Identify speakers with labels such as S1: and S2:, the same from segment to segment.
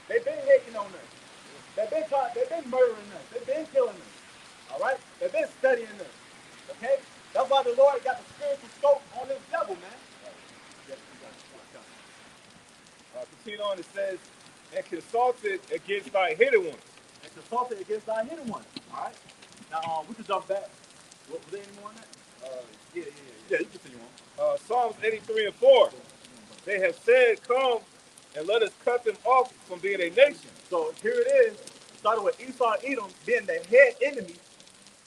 S1: They've been hating on us. They've been murdering us. They've been killing us. All right? They've been studying us. Okay? That's why the Lord got the spiritual scope on this devil, man. Yes, you got it.
S2: Continue on, it says, and consulted against thy hidden ones.
S1: And consulted against thy hidden ones. All right? Now, we can jump back. Was there any more on that? Yeah, you continue on.
S2: Psalms 83 and 4. They have said, come and let us cut them off from being a nation.
S1: So here it is. Started with Esau and Edom being the head enemy,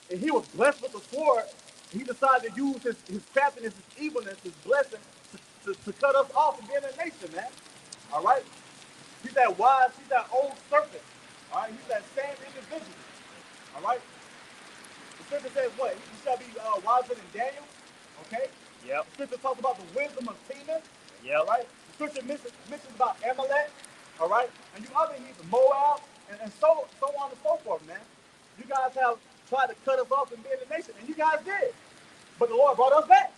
S1: and he was blessed with the sword. He decided to use his craftiness, his evilness, his blessing to cut us off from being a nation, man. All right? He's that wise, he's that old serpent. All right? He's that same individual. All right? The scripture says what? He shall be wiser than Daniel. Okay?
S2: Yep.
S1: The scripture talks about the wisdom of Tina.
S2: Yep.
S1: All right? The scripture mentions about Amalek. All right? And you other he's Moab, and so on and so forth, man. You guys have tried to cut us off from being a nation, and you guys did. But the Lord brought us back.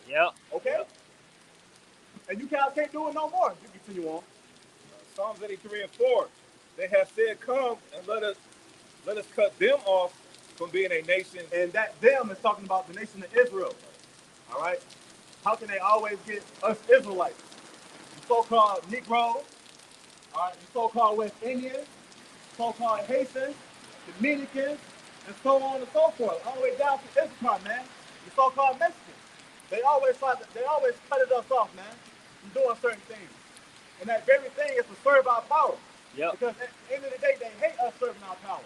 S2: Yep.
S1: Okay?
S2: Yep.
S1: And you guys can't do it no more. You continue on.
S2: Psalms 83 and 4. They have said, come and let us cut them off from being a nation.
S1: And that them is talking about the nation of Israel. All right? How can they always get us Israelites? The so-called Negroes, all right, the so-called West Indians, so-called Haitians, Dominicans, and so on and so forth, all the way down to Issachar, man. The so-called Mexicans. They always cut us off, man, from doing certain things. And that very thing is to serve our power.
S2: Yep.
S1: Because at the end of the day, they hate us serving our power.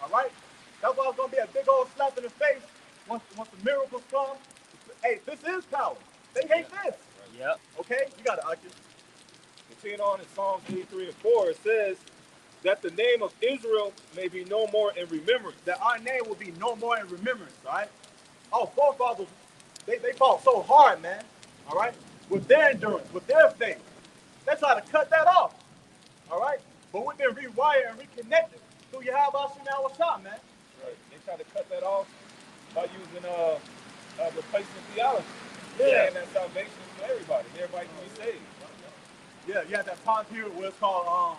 S1: All right? That's why it's going to be a big old slap in the face once the miracles come. Hey, this is power. They hate this.
S2: Yep.
S1: Okay? You got to argue.
S2: Continuing on in Psalms 83 and 4, it says that the name of Israel may be no more in remembrance.
S1: That our name will be no more in remembrance, all right? Our forefathers, they fought so hard, man, all right? With their endurance, with their faith. They try to cut that off, all right? But we've been rewired and reconnected through Yahweh Shema Shah, man.
S2: Right. They try to cut that off by using replacement theology.
S1: Yeah.
S2: Saying that salvation is for everybody. Everybody can be saved.
S1: Yeah, you have that time period where it's called,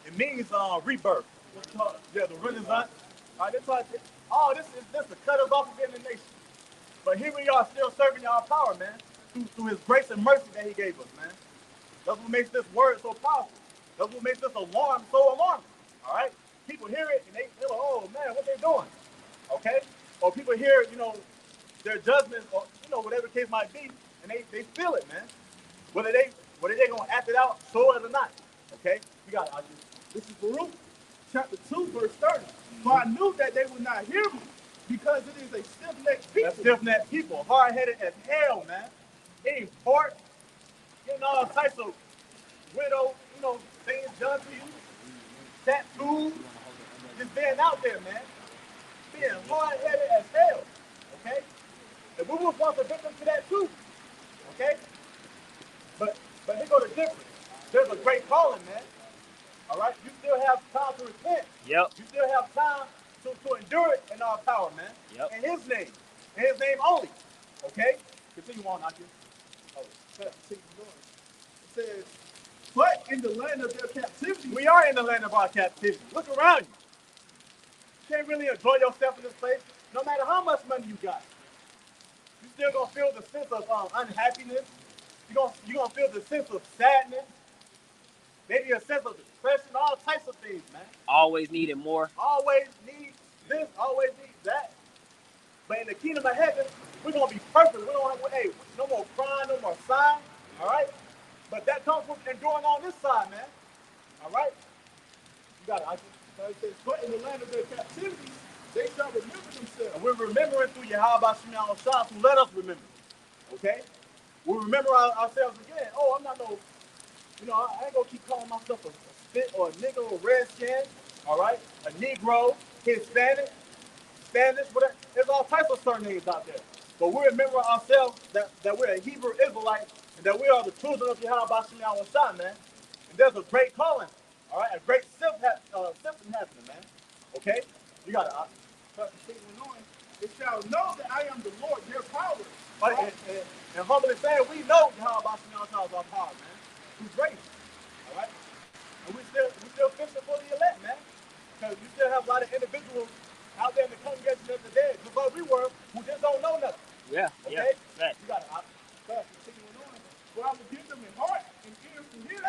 S1: it means rebirth. What's it called? Yeah, the Renaissance. All right, they try to, this to cut us off from being a nation. But here we are still serving our power, man, through his grace and mercy that he gave us, man. That's what makes this word so powerful. That's what makes this alarm so alarming, all right? People hear it, and they're like, oh, man, what they doing, okay? Or people hear, their judgment, or, whatever the case might be, and they feel it, man. Whether they going to act it out, show it or not, okay? You got it,
S3: This is Baruch, chapter 2, verse 30. For I knew that they would not hear me, because it is a stiff-necked people.
S1: Stiff-necked people, hard-headed as hell, man. Eating pork, getting all types of widow, things done to you, tattoos, just being out there, man. Being hard-headed as hell, okay? And we were once a victim to that too, okay? But here go the difference. There's a great calling, man. All right? You still have time to repent.
S2: Yep.
S1: You still have time to endure it in our power, man.
S2: Yep.
S1: In his name. In his name only. Okay? Continue on, Aki.
S3: Oh, continue on. It says, but in the land of their captivity,
S1: We are in the land of our captivity. Look around you. You can't really enjoy yourself in this place, no matter how much money you got. You still gonna feel the sense of unhappiness. You're gonna feel the sense of sadness. Maybe a sense of depression, all types of things, man.
S2: Always needed more.
S1: Always need this, always need that. But in the kingdom of heaven, we're gonna be perfect. We don't have, hey, no more crying, no more sighing, all right? But that comes with enduring on this side, man. All right? You got it,
S3: it says, but in the land of their captivity, they shall remember themselves.
S1: and we're remembering through Yahweh Shema Shah who let us remember. Okay? We'll remember ourselves again. Oh, I'm not no, I ain't gonna keep calling myself a spit or a nigga or a redskin. All right? A Negro, Hispanic, Spanish, whatever. There's all types of surnames out there. But we remember ourselves that we're a Hebrew Israelite and that we are the children of Yahweh Shema Shah, man. And there's a great calling. All right? A great symptom happening, man. Okay? You got it.
S3: But continuing on, it shall know that I am the Lord, their power.
S1: Right? And humbly saying, we know Yahweh Shema Shah is our power, man. Through grace. All right?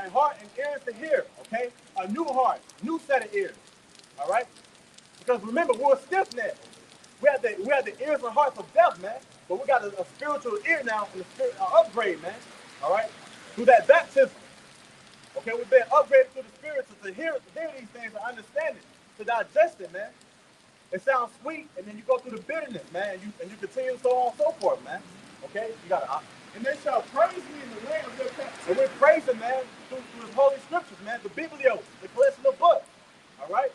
S1: and heart and ears to hear, okay? A new heart, new set of ears, all right? Because remember, we're stiff-necked. We had the ears and hearts of death, man. But we got a spiritual ear now and a spirit upgrade, man. All right? Through that baptism. Okay, we've been upgraded through the spirit to hear these things and understand it, to digest it, man. It sounds sweet, and then you go through the bitterness, man, and you continue so on and so forth, man. Okay? You gotta
S3: And they shall praise me in the land of their captivity.
S1: and we're praising, man, through his holy scriptures, man, the Biblios, the collection of books. All right?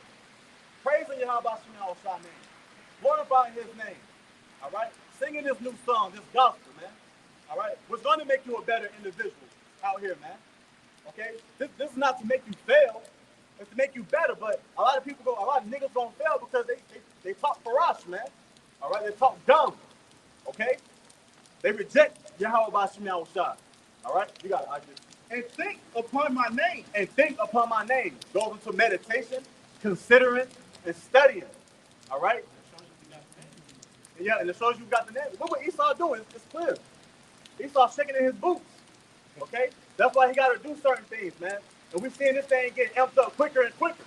S1: Praising Yahweh Shai name. Glorifying his name. All right? Singing this new song, this gospel, man. All right? What's going to make you a better individual out here, man. Okay? This is not to make you fail. It's to make you better. But a lot of niggas gonna fail because they talk for us, man. All right? They talk dumb. Okay? They reject Yahweh Bashim Shai. All right? You got it.
S3: And think upon my name.
S1: And think upon my name. Goes into meditation, considering, and studying. All right? Yeah, and it shows you got the name. Look what Esau doing. It's clear. Esau shaking in his boots. Okay? That's why he got to do certain things, man. And we're seeing this thing getting amped up quicker and quicker.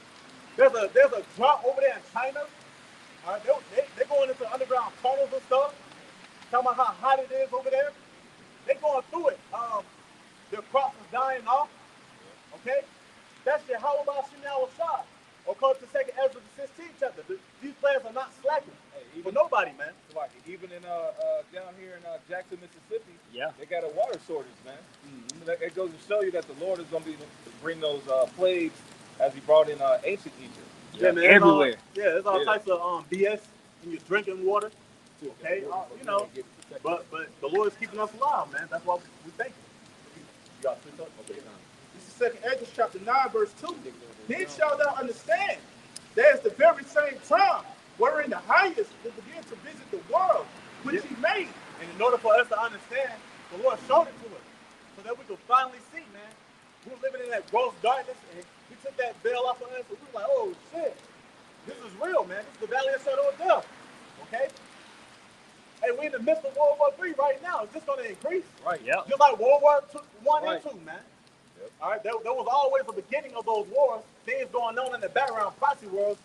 S1: There's a drought over there in China. All right? They're going into underground tunnels and stuff. Talking about how hot it is over there. They're going through it. Their crops is dying off. Okay? That's your Yahweh Bashim Shai. According to 2nd Ezra, the 16th chapter. These players are not slacking. For nobody, man.
S2: Like even in down here in Jackson, Mississippi,
S4: Yeah.
S2: they got a water shortage, man. It goes to show you that the Lord is going to bring those plagues as He brought in ancient Egypt.
S1: Yeah, man.
S4: Everywhere.
S1: There's all types of BS in your drinking water. Okay, but the Lord is keeping us alive, man. That's why we thank you. You got to up? Okay,
S3: This is 2nd Ezra chapter 9, verse 2. Then shall thou understand that at the very same time wherein the highest will begin to visit the world which he made.
S1: And in order for us to understand, the Lord showed it to us so that we could finally see, man. We were living in that gross darkness, and He took that veil off of us, and we were like, oh, shit. This is real, man. This is the valley of shadow of death. Okay? And we're in the midst of World War III right now. It's just going to increase.
S2: Right.
S4: Yep.
S1: Just like World War I
S2: Right.
S1: and II, man.
S2: Yep.
S1: All right? There was always a beginning of those wars, things going on in the background, proxy wars,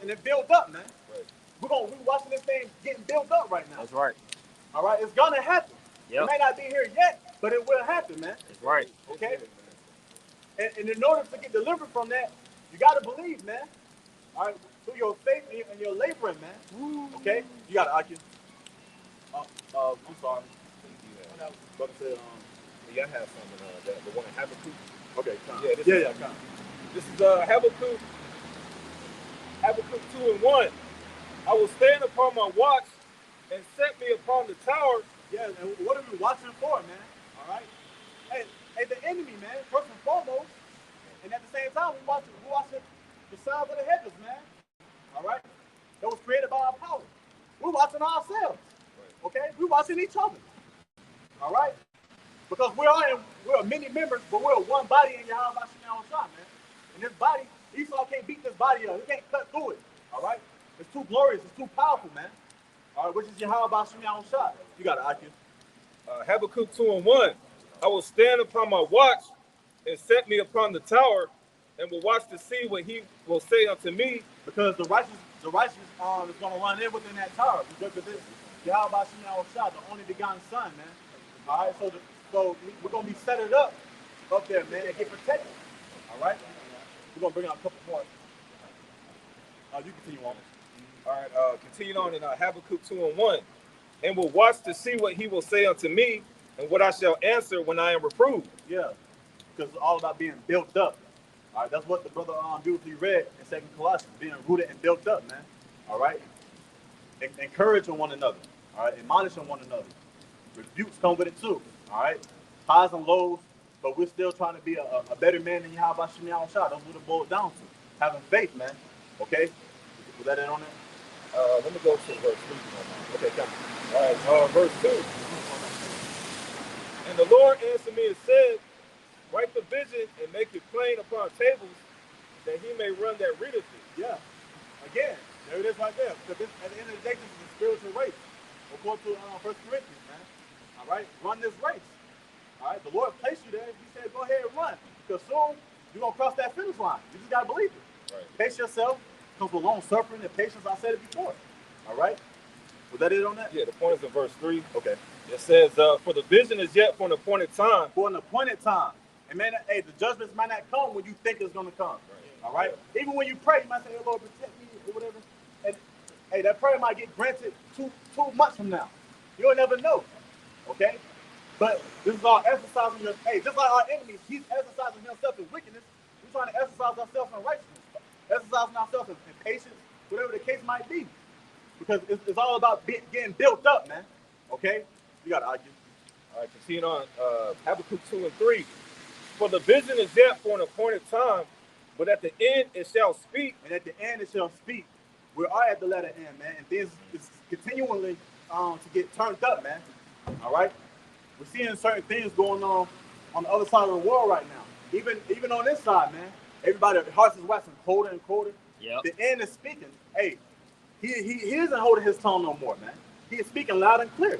S1: and it built up, man.
S2: Right.
S1: We're watching this thing getting built up right now.
S4: That's right.
S1: All right? It's going to happen.
S4: Yep.
S1: It may not be here yet, but it will happen, man.
S4: That's right.
S1: Okay? And in order to get delivered from that, you got to believe, man. All right? Through your faith and your laboring, man. Okay? You got to argue. I'm sorry. Brother said,
S2: Yeah, I have something. The one in Habakkuk.
S1: okay, come.
S2: Yeah,
S1: come.
S2: This is Habakkuk 2:1. I will stand upon my watch and set me upon the tower.
S1: Yeah, and what are we watching for, man? All right? Hey, the enemy, man, first and foremost. And at the same time, we're watching the signs of the heavens, man. All right? That was created by our power. We're watching ourselves. Okay? We're watching each other. All right? Because we're many members, but we're one body in Yahweh Shai, man. And this body, Esau can't beat this body up. He can't cut through it. All right? It's too glorious. It's too powerful, man. All right, which is Yahweh Shai. You got it, IQ.
S2: Habakkuk 2:1. I will stand upon my watch and set me upon the tower, and will watch to see what he will say unto me.
S1: Because the righteous is going to run in within that tower. Because this Yahweh Shai, the only begotten Son, man. All right, so we're going to be set it up there, man, and get protected. All right? We're going to bring out a couple more. You continue on.
S2: All right, continuing on in Habakkuk 2:1. And will watch to see what he will say unto me, and what I shall answer when I am reproved.
S1: Yeah, because it's all about being built up. All right, that's what the brother beautifully read in 2 Colossians, being rooted and built up, man. All right? Encouraging one another. All right? Admonishing one another. Rebukes come with it too. All right? Highs and lows, but we're still trying to be a better man than Yahweh Shai. That's what it boils down to. Having faith, man. Okay? Was that it on there?
S2: Let me go to verse 3.
S1: Okay, come.
S2: All right, verse 2. And the Lord answered me and said, write the vision and make it plain upon tables, that he may run that readeth it.
S1: Yeah. Again, there it is right there. Because at the end of the day, this is a spiritual race. According to 1 Corinthians, man. All right? Run this race. All right? The Lord placed you there. He said, go ahead and run. Because soon you're gonna cross that finish line. You just gotta believe it. Right. Pace yourself. Comes with long suffering and patience. I said it before. All right. Was that it on that?
S2: Yeah, the point is in verse 3.
S1: Okay.
S2: It says, for the vision is yet for an appointed time.
S1: For an appointed time. And man, hey, the judgments might not come when you think it's gonna come. Right. All right. Yeah. Even when you pray, you might say, "Oh Lord, protect me," or whatever. And hey, that prayer might get granted 2 months from now. You'll never know. Okay. But this is all exercising your, hey, just like our enemies, he's exercising himself in wickedness. We're trying to exercise ourselves in righteousness, exercising ourselves in patience, whatever the case might be. Because it's all about getting built up, man. Okay? You got to argue.
S2: All right, continuing on, Habakkuk 2 and 3. For the vision is yet for an appointed time, but at the end it shall speak.
S1: And at the end it shall speak. We are at the letter end, man. And things is continually to get turned up, man. All right? We're seeing certain things going on the other side of the world right now. Even on this side, man. Everybody's hearts is waxing colder and colder. Yep. The end is speaking. Hey, he isn't holding his tongue no more, man. He is speaking loud and clear.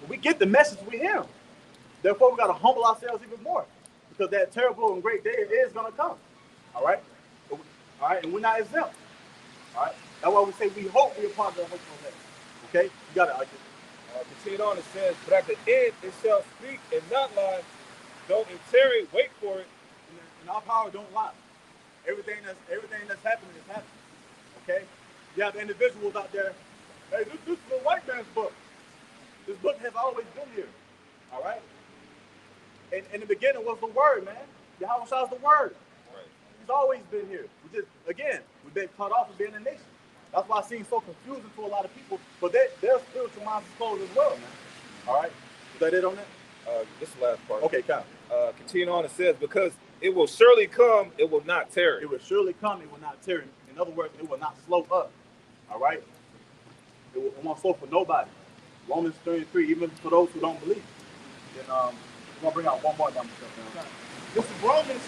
S1: When we get the message, we hear him. Therefore, we got to humble ourselves even more. Because that terrible and great day is going to come. All right? All right? And we're not exempt. All right? That's why we say we hope we're part of the hopeful day. Okay? You got to argue.
S2: Continue on, it says, but at the end it shall speak and not lie. Though it tarry, wait for it.
S1: And our power don't lie. Everything that's happening is happening. Okay? You have individuals out there. Hey, this is the white man's book. This book has always been here. All right? And in the beginning was the word, man. Yahweh Shah is the word. Right. He's always been here. We've been cut off of being a nation. That's why it seems so confusing to a lot of people. But their spiritual minds is closed as well, man. All right? Is that it on that?
S2: This is the last part.
S1: Okay, Kyle.
S2: Continue on, it says, because it will surely come, it will not tarry.
S1: It will surely come, it will not tarry. In other words, it will not slow up. All right? It won't slow for nobody. Romans 33, even for those who don't believe. Then we're going to bring out one more down.
S3: This is Romans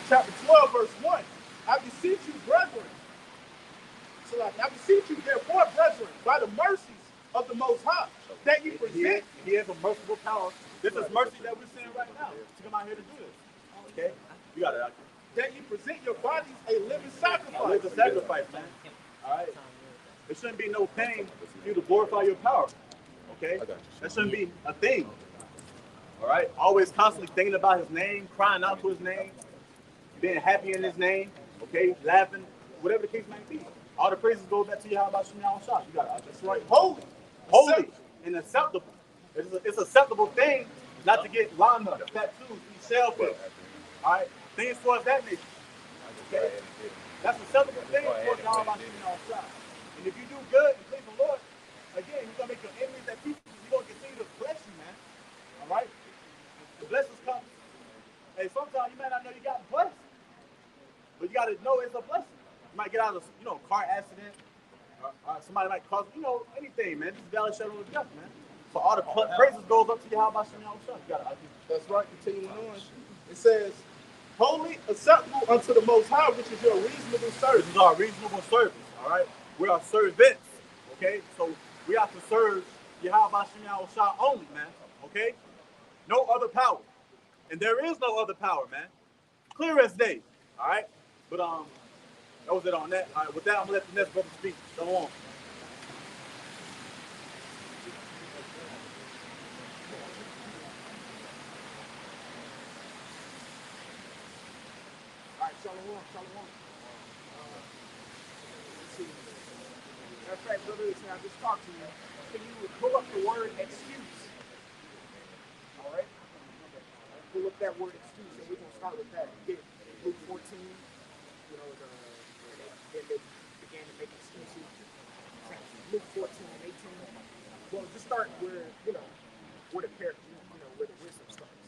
S3: chapter 12, verse 1. I beseech you, brethren. So I beseech you, therefore, brethren, by the mercies of the Most High, that you present.
S1: He has a merciful power. This is mercy that we're seeing right now to come out here to do this. Okay? You got it out there.
S3: That you present your bodies a living sacrifice.
S1: A living sacrifice, man. All right? There shouldn't be no pain for you to glorify your power. Okay? That shouldn't be a thing. All right? Always constantly thinking about his name, crying out to his name, being happy in his name, okay? Laughing, whatever the case might be. All the praises go back to you. How about you now on shot? You got it. That's right. Holy and acceptable. It's acceptable thing not to get lined up, tattoos, be selfish. All right? Things towards that nature. Okay? That's acceptable thing towards y'all about you now on shot. And if you do good and please the Lord, again, he's going to make your enemies that people, he's going to continue to bless you, man. All right? The blessings come. Hey, sometimes you might not know you got blessed. But you got to know it's a blessing. You might get out of a car accident. Somebody might cause, anything, man. This is valley shadow of death, man. So all the praises goes up to you. How about you now?
S3: That's right. Continuing on. It says, holy, acceptable unto the Most High, which is your reasonable service.
S1: This is our reasonable service, all right? We are servants, okay? So we have to serve Yahweh Shah only, man, okay? No other power. And there is no other power, man. Clear as day, all right? But that was it on that. All right, with that, I'm going to let the next brother speak. Go on. All
S3: right, shalom. Let's see. Matter of fact, brother, I just talked to you. Can you pull up the word excuse? All right? Pull up that word excuse, and we're going to start with that. Get Luke 14. Then they began to make excuses. Luke 14 and 18. Well, just start where, where the character, where the wisdom starts.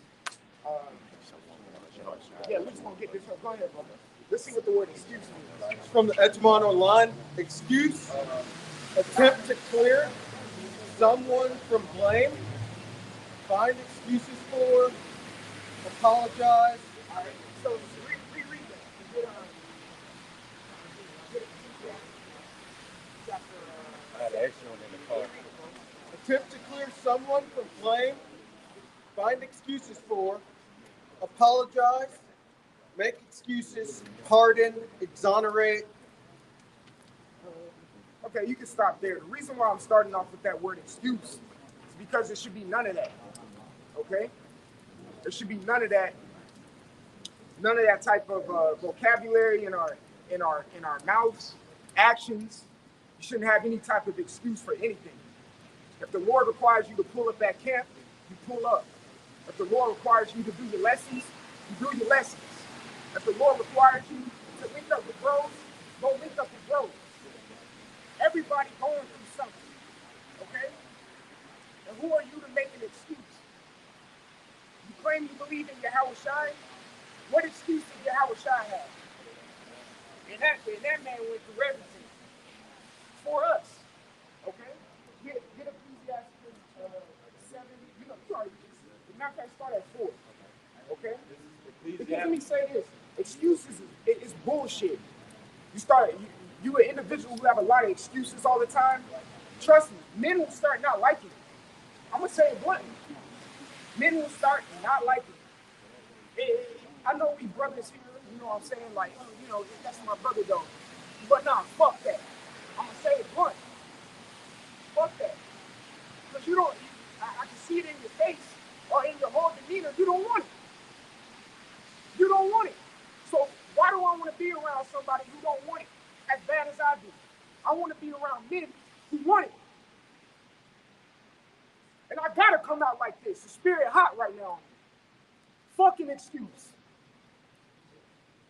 S3: Yeah, Luke's going to get this. Go ahead, brother. Let's see what the word excuse means.
S4: From the Edgemont Online, excuse, attempt to clear someone from blame, find excuses for, apologize.
S3: All right, so reread that.
S2: I had an extra one in the car.
S4: Attempt to clear someone from blame, find excuses for, apologize, make excuses, pardon, exonerate.
S3: Okay, you can stop there. The reason why I'm starting off with that word excuse is because there should be none of that. Okay? There should be none of that type of vocabulary in our mouths, actions. You shouldn't have any type of excuse for anything. If the Lord requires you to pull up at camp, you pull up. If the Lord requires you to do your lessons, you do your lessons. If the Lord requires you to link up with bros, go link up with bros. Everybody going through something, okay? And who are you to make an excuse? You claim you believe in Yahweh Shai. What excuse did Yahweh Shai have? And that man went through everything for us, okay? Get Ecclesiastes 7. You already, as a matter of fact, start at 4, okay? Because let me say this: excuses is bullshit. You an individual who have a lot of excuses all the time. Trust me, men will start not liking it. I'm gonna say it bluntly. Men will start not liking it. I know we brothers here, you know what I'm saying? Like, that's my brother though. But nah, fuck that. I'm gonna say it blunt. Fuck that. Because I can see it in your face or in your whole demeanor. You don't want it. You don't want it. So why do I want to be around somebody who don't want it as bad as I do? I want to be around men who want it. And I gotta come out like this. The spirit hot right now. Fucking excuse.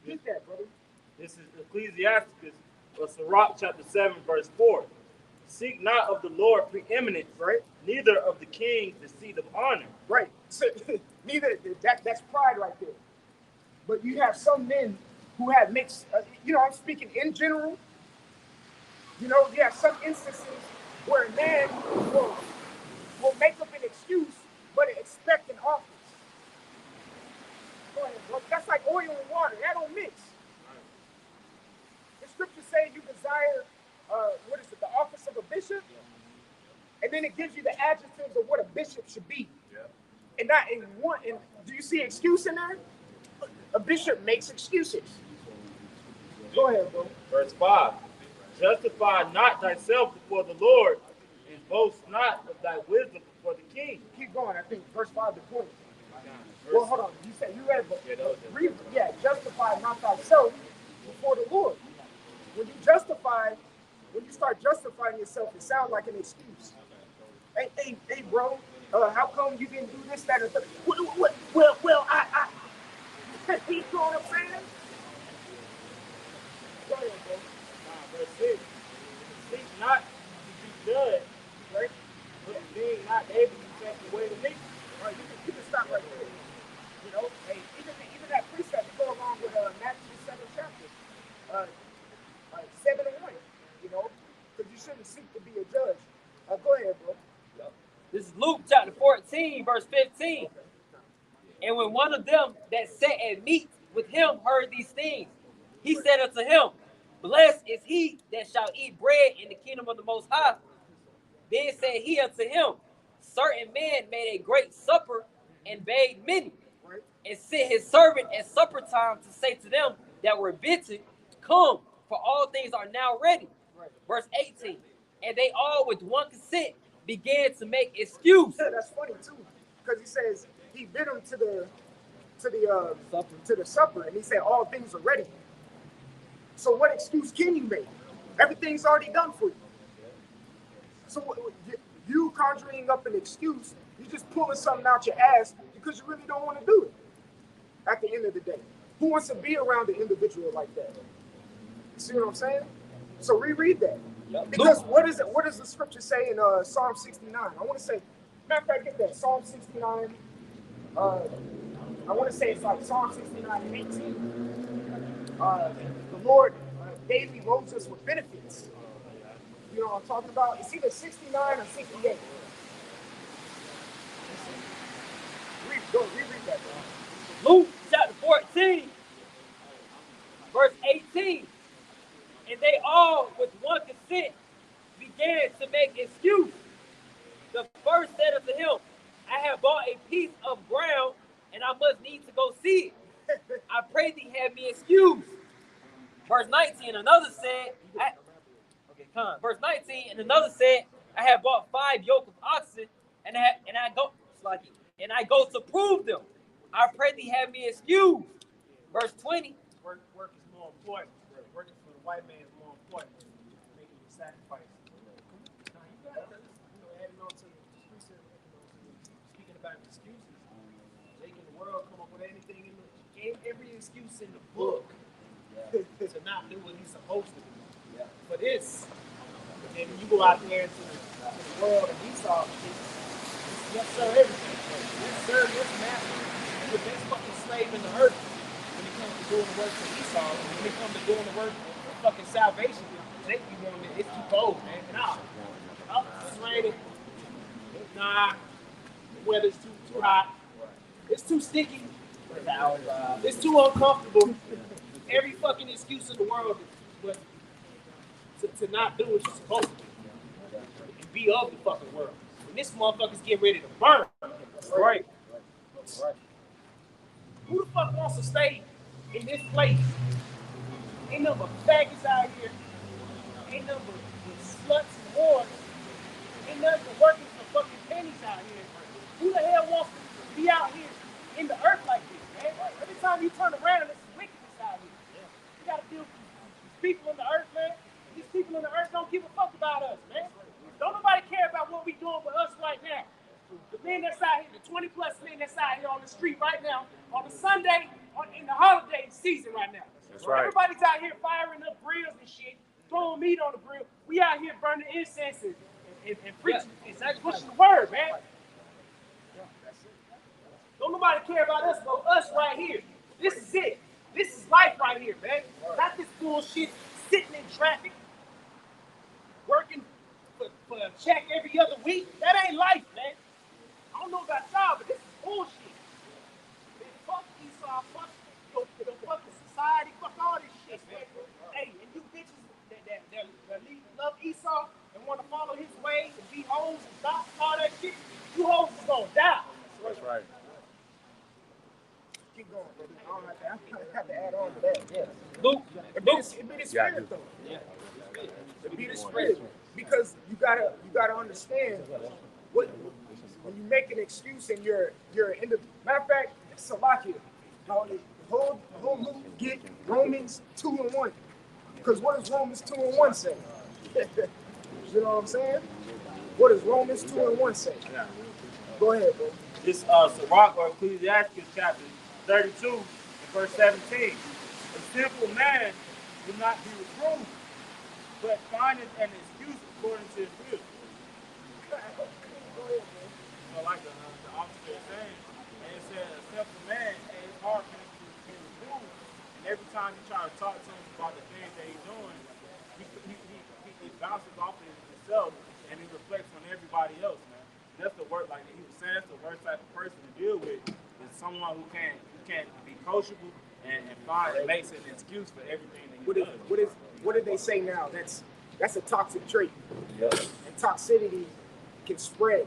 S3: Get that, brother.
S5: This is Ecclesiasticus, or Sirach chapter 7, verse 4. Seek not of the Lord preeminence,
S3: Right?
S5: neither of the king the seat of honor.
S3: Right. So, neither that's pride right there. But you have some men who have mixed. I'm speaking in general. You have some instances where a man will make up an excuse, but expect an office. Go ahead, bro. That's like oil and water. That don't mix. The scriptures say you desire, the office of a bishop, and then it gives you the adjectives of what a bishop should be. Yeah. And not in one. And do you see excuse in there? A bishop makes excuses. Go ahead, bro.
S5: Verse 5. Justify not thyself before the Lord, and boast not of thy wisdom before the king.
S3: Keep going. I think verse 5 to 20. Well, hold on. You said you read it. Justify not thyself before the Lord. When you start justifying yourself, it sounds like an excuse. Hey, bro, how come you didn't do this, that, and the Well, I you know what I'm saying? Go ahead, bro.
S5: Verse 6. Seek not to be judged, right? But being not able to take away the nation.
S3: All right, you can stop right there. Hey, even that precept to go along with Matthew 7 chapter, 7 and 1. Because you shouldn't seek to be a judge. Go ahead, bro.
S6: This is Luke chapter 14, verse 15. And when one of them that sat at meat with him heard these things, he said unto him, Blessed is he that shall eat bread in the kingdom of the Most High. Then said he unto him, Certain men made a great supper and bade many, and sent his servant at supper time to say to them that were bidden, Come, for all things are now ready. Verse 18. And they all with one consent began to make excuse.
S3: That's funny too, because he says he bid him to the supper, and he said all things are ready. So what excuse can you make? Everything's already done for you. So you conjuring up an excuse, you're just pulling something out your ass because you really don't want to do it. At the end of the day, who wants to be around an individual like that? You see what I'm saying? So reread that. Because what does the scripture say in Psalm 69? I want to say, matter of fact, get that. Psalm 69. I want to say it's like Psalm 69 and 18. The Lord daily loads us with benefits. You know what I'm talking about? It's either 69 or 68. Reread that, bro.
S6: Luke chapter 14, verse 18. And they all with one consent began to make excuse. The first said unto him, I have bought a piece of ground, and I must need to go see it. I pray thee have me excused. Verse 19, another said, verse 19, and another said, I have bought 5 yoke of oxen, and I go to prove them. I pray thee have me excused. Verse 20.
S3: Work is more important. Working for the white man is more important than making the sacrifice. Now you got to, adding on to the precept, speaking about excuses, making the world come up with anything every excuse in the book to not do what he's supposed to do. For this, but then you go out there into the world and Esau, let's serve everything. Let's serve this master, the best fucking slave in the earth. When it comes to doing the work for Esau, when it comes to doing the work for fucking salvation, they be doing it. It's too cold, man. Nah, it's raining. Nah, the weather's too hot. It's too sticky. It's too uncomfortable. Every fucking excuse in the world but to not do what you're supposed to do and be of the fucking world. When this motherfucker's getting ready to burn, right? Who the fuck wants to stay in this place? Ain't nothing but faggots out here. Ain't nothing but sluts and whores. Ain't nothing but working for fucking pennies out here. Who the hell wants to be out here in the earth like this, man? Every time you turn around, there's wickedness out here. You gotta deal with these people in the earth, man. These people in the earth don't give a fuck about us, man. Don't nobody care about what we doing with us right now. The men that's out here, the 20 plus men that's out here on the street right now, on a Sunday, in the holiday season right now.
S2: That's right.
S3: Everybody's out here firing up grills and shit, throwing meat on the grill. We out here burning incense and preaching, pushing the word, man. Don't nobody care about us, but us right here. This is it. This is life right here, man. Not this bullshit sitting in traffic, working for a check every other week. That ain't life, man. I don't know about y'all, but this is bullshit. Man, fuck Esau, fuck the fucking society, fuck all this shit, man. Hey, and you bitches that love Esau and want to follow his ways and be hoes and stop all that shit, you hoes is gonna die.
S2: That's right.
S3: Keep going, brother. I have to add on to that. Yeah.
S6: Luke.
S3: It be the spirit, though.
S6: Yeah.
S3: It be the spirit. Because you gotta understand what when you make an excuse and you're in the matter of fact, it's Salakia. How the whole Luke get Romans 2:1. Because what does Romans 2:1 say? You know what I'm saying? What does Romans 2:1 say?
S5: Yeah.
S3: Go ahead, bro.
S5: This Sirach or Ecclesiastes chapter 32 and verse 17. A simple man will not be reproved, but findeth an excuse according to his will. So like the officer is saying, and it said a simple man and his heart can be reproved, and every time you try to talk to him about the things that he's doing, he bounces off of himself and he reflects on everybody else, man. That's the work, like he was saying, that's the worst type of person to deal with is someone who can't be coachable and makes an excuse for everything that he does.
S3: What did they say now? That's a toxic trait.
S2: Yeah.
S3: And toxicity can spread.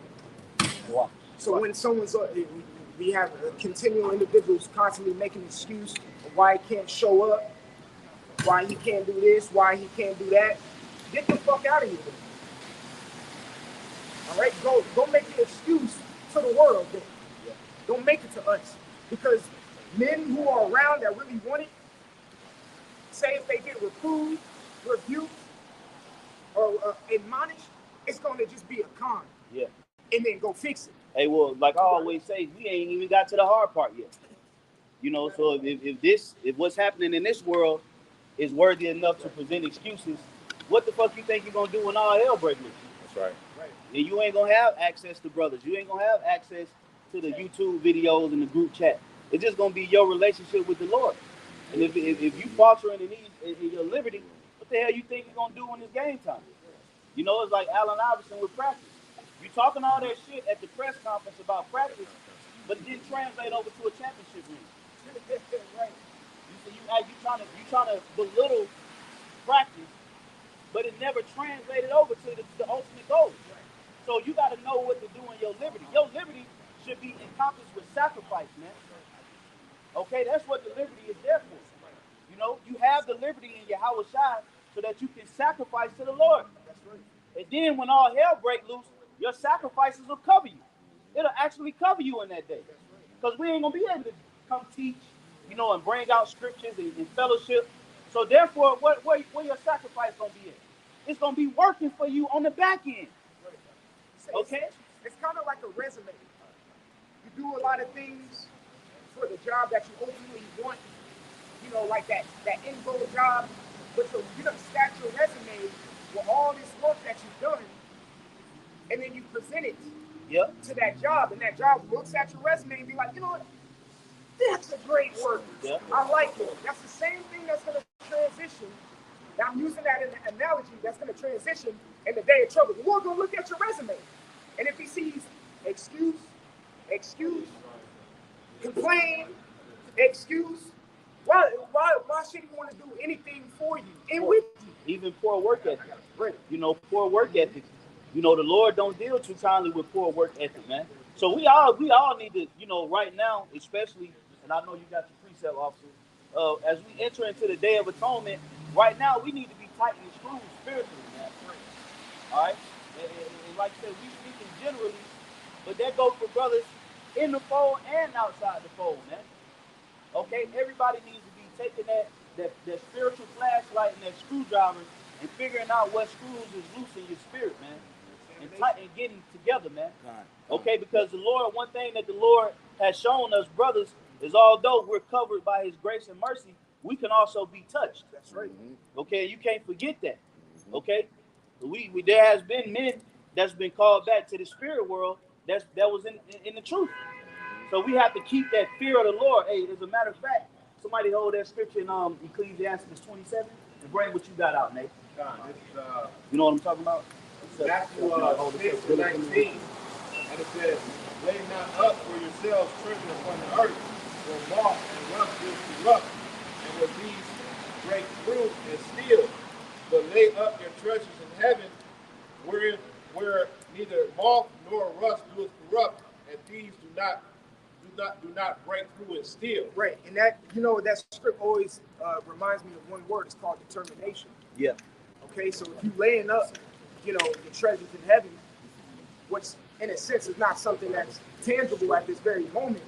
S2: Wow.
S3: So when someone's we have continual individuals constantly making an excuse of why he can't show up, why he can't do this, why he can't do that. Get the fuck out of here. All right, go make an excuse to the world then. Don't make it to us. Because men who are around that really want it, say if they get reproved, rebuked, or admonished, it's going to just be a con.
S7: Yeah.
S3: And then go fix it.
S7: Hey, well, like I always say, we ain't even got to the hard part yet. You know, so if what's happening in this world is worthy enough to present excuses, what the fuck you think you're gonna do when all hell breaks loose?
S2: That's right.
S7: And you ain't gonna have access to brothers. You ain't gonna have access to the YouTube videos and the group chat. It's just gonna be your relationship with the Lord. And if you faltering in your liberty, what the hell you think you're gonna do when it's game time? You know, it's like Allen Iverson with practice. You talking all that shit at the press conference about practice, but it didn't translate over to a championship ring.
S3: Right.
S7: You trying to belittle practice, but it never translated over to the ultimate goal. So you got to know what to do in your liberty. Your liberty should be accomplished with sacrifice, man. Okay, that's what the liberty is there for. the liberty in Yahweh Shai so that you can sacrifice to the Lord.
S3: That's right.
S7: And then when all hell break loose, your sacrifices will cover you. It'll actually cover you in that day. Because we ain't going to be able to come teach, you know, and bring out scriptures and fellowship. So therefore, where your sacrifice going to be in? It's going to be working for you on the back end. Okay?
S3: It's kind of like a resume. You do a lot of things for the job that you ultimately want, you know, like that end goal job, but you don't stack your resume with all this work that you've done, and then you present it to that job, and that job looks at your resume and be like, you know what, that's a great work.
S7: Yep.
S3: I like it. That's the same thing that's going to transition. Now I'm using that in an analogy that's going to transition in the day of trouble. The Lord going to look at your resume, and if he sees excuse, complain, excuse, why should he want to do anything for you and with you?
S7: Even poor work ethic.
S3: Right.
S7: You know, poor work ethic. You know, the Lord don't deal too kindly with poor work ethic, man. So we all need to, you know, right now, especially, and I know you got your precept officer, as we enter into the Day of Atonement, right now we need to be tightening the screws spiritually, man. All right? And like I said, we speaking generally, but that goes for brothers in the fold and outside the fold, man. Okay? Everybody needs to be taking that spiritual flashlight and that screwdriver and figuring out what screws is loose in your spirit, man. And getting together, man. Okay, because the Lord, one thing that the Lord has shown us, brothers, is although we're covered by his grace and mercy, we can also be touched.
S3: That's right.
S7: Okay, you can't forget that. Okay? We there has been men that's been called back to the spirit world that was in the truth. So we have to keep that fear of the Lord. Hey, as a matter of fact, somebody hold that scripture in Ecclesiastes 27 and bring what you got out, Nate. You know what I'm talking about?
S2: Matthew 6:19, and it says, "Lay not up for yourselves treasure upon the earth, where moth and rust do corrupt, and where thieves break through and steal. But lay up your treasures in heaven, where neither moth nor rust doeth corrupt, and thieves do not break through and steal."
S3: Right, and that, you know, that script always reminds me of one word. It's called determination.
S7: Yeah.
S3: Okay, so if you laying up, you know, the treasures in heaven, which in a sense is not something that's tangible at this very moment,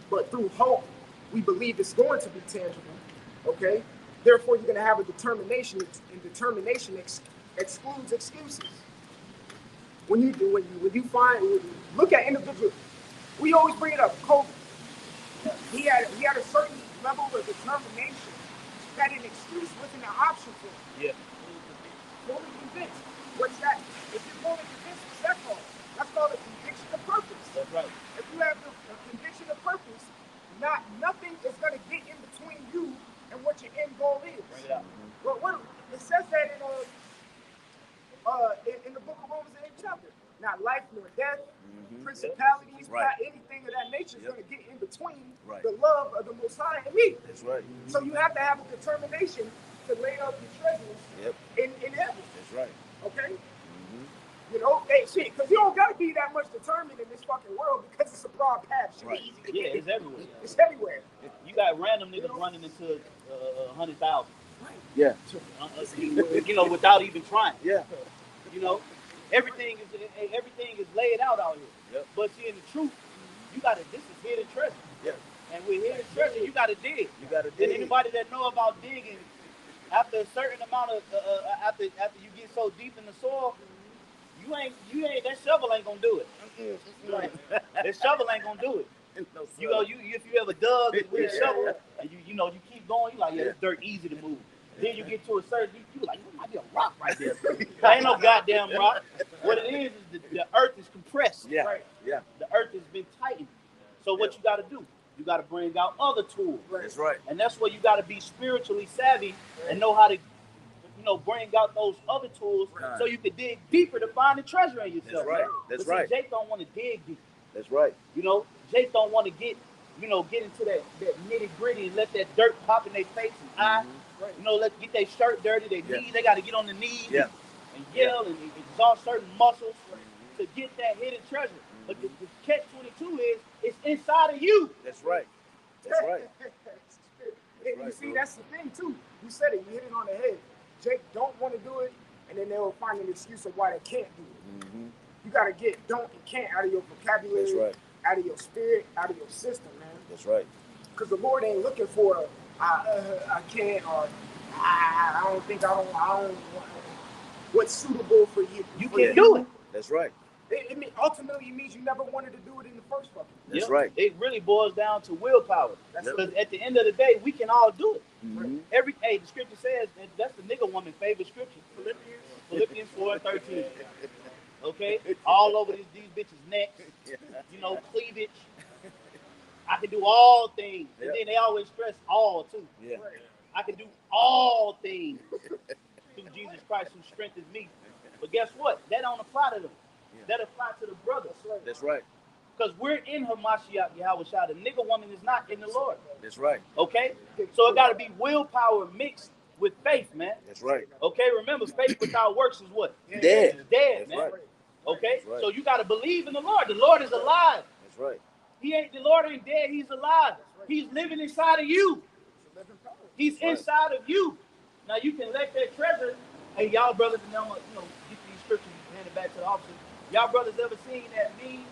S3: but through hope, we believe it's going to be tangible. Okay, therefore you're going to have a determination, and determination excludes excuses. When you look at individuals, we always bring it up. Kobe, he had a certain level of determination that an excuse wasn't an option for him.
S7: Yeah.
S3: Fully convinced. What's that? If you're fully convinced, what's that called? That's called a conviction of purpose.
S7: That's right.
S3: If you have a conviction of purpose, nothing is going to get in between you and what your end goal is.
S7: Bring it out.
S3: Well, it says that in the book of Romans, the 8th chapter. Not life nor death, principalities, not anything of that nature is going to get in between the love of the Most High and me.
S7: That's right.
S3: So you have to have a determination to lay up your treasures in heaven.
S7: That's right.
S3: Okay? You know, hey, shit, because you don't got to be that much determined in this fucking world because it's a broad path. Shit, easy to get.
S7: It's everywhere.
S3: It's everywhere.
S7: You got random niggas running into 100,000.
S3: Right.
S7: Yeah. You know, without even trying.
S4: Yeah.
S7: You know, everything is laid out here. Yep. But see, in the truth, this is hidden treasure.
S4: Yeah.
S7: And with hidden treasure, you gotta dig.
S4: You gotta dig.
S7: And anybody that know about digging, after a certain amount of after you get so deep in the soil, you ain't that shovel ain't gonna do it. That shovel ain't gonna do it.
S4: No,
S7: you know, if you ever dug with a shovel and you keep going, you like, this dirt easy to move. Then you get to a certain, you like, there might be a rock right there. There ain't no goddamn rock. What it is the earth is compressed.
S4: Yeah.
S3: Right.
S4: Yeah.
S7: The earth has been tightened. So what you got to do? You got to bring out other tools.
S4: That's right.
S7: And that's where you got to be spiritually savvy and know how to, bring out those other tools so you can dig deeper to find the treasure in yourself.
S4: That's right. That's right.
S7: Jake don't want to dig deep.
S4: That's right.
S7: Jake don't want to get into that nitty gritty and let that dirt pop in their face and eye. Let's get their shirt dirty, their knees. They got to get on the knees and yell and exhaust certain muscles to get that hidden treasure. But the catch-22 is it's inside of you.
S4: That's right. That's right.
S3: And you see, that's the thing too. You said it. You hit it on the head. Jake don't want to do it, and then they'll find an excuse of why they can't do it.
S2: Mm-hmm.
S3: You got to get don't and can't out of your vocabulary,
S2: That's right.
S3: out of your spirit, out of your system, man.
S2: That's right.
S3: Because the Lord ain't looking for I can't or I don't think I don't what's suitable for you.
S7: You can do it.
S2: That's right.
S3: Ultimately, it means you never wanted to do it in the first place.
S2: That's right.
S7: It really boils down to willpower.
S3: That's
S7: Because at the end of the day, we can all do it.
S2: Mm-hmm.
S7: The scripture says that's the nigga woman's favorite scripture. Philippians 4:13. Okay, all over these bitches' necks. You know, cleavage. I can do all things, and then they always stress all too.
S2: Yeah.
S7: I can do all things through Jesus Christ who strengthens me. But guess what? That don't apply to them. That applies to the brothers.
S2: That's right.
S7: Because we're in Hamashiach Yahushua. The nigga woman is not in the Lord.
S2: That's right.
S7: Okay? So it got to be willpower mixed with faith, man.
S2: That's right.
S7: Okay? Remember, faith without works is what?
S2: Dead.
S7: It's dead,
S2: That's
S7: man.
S2: right.
S7: Okay?
S2: That's right.
S7: So you got to believe in the Lord. The Lord is alive.
S2: That's right.
S7: The Lord ain't dead. He's alive. He's living inside of you. He's inside of you. Now you can let that treasure. Hey, y'all brothers, and I'm get these scriptures and hand it back to the officer. Y'all brothers ever seen that meme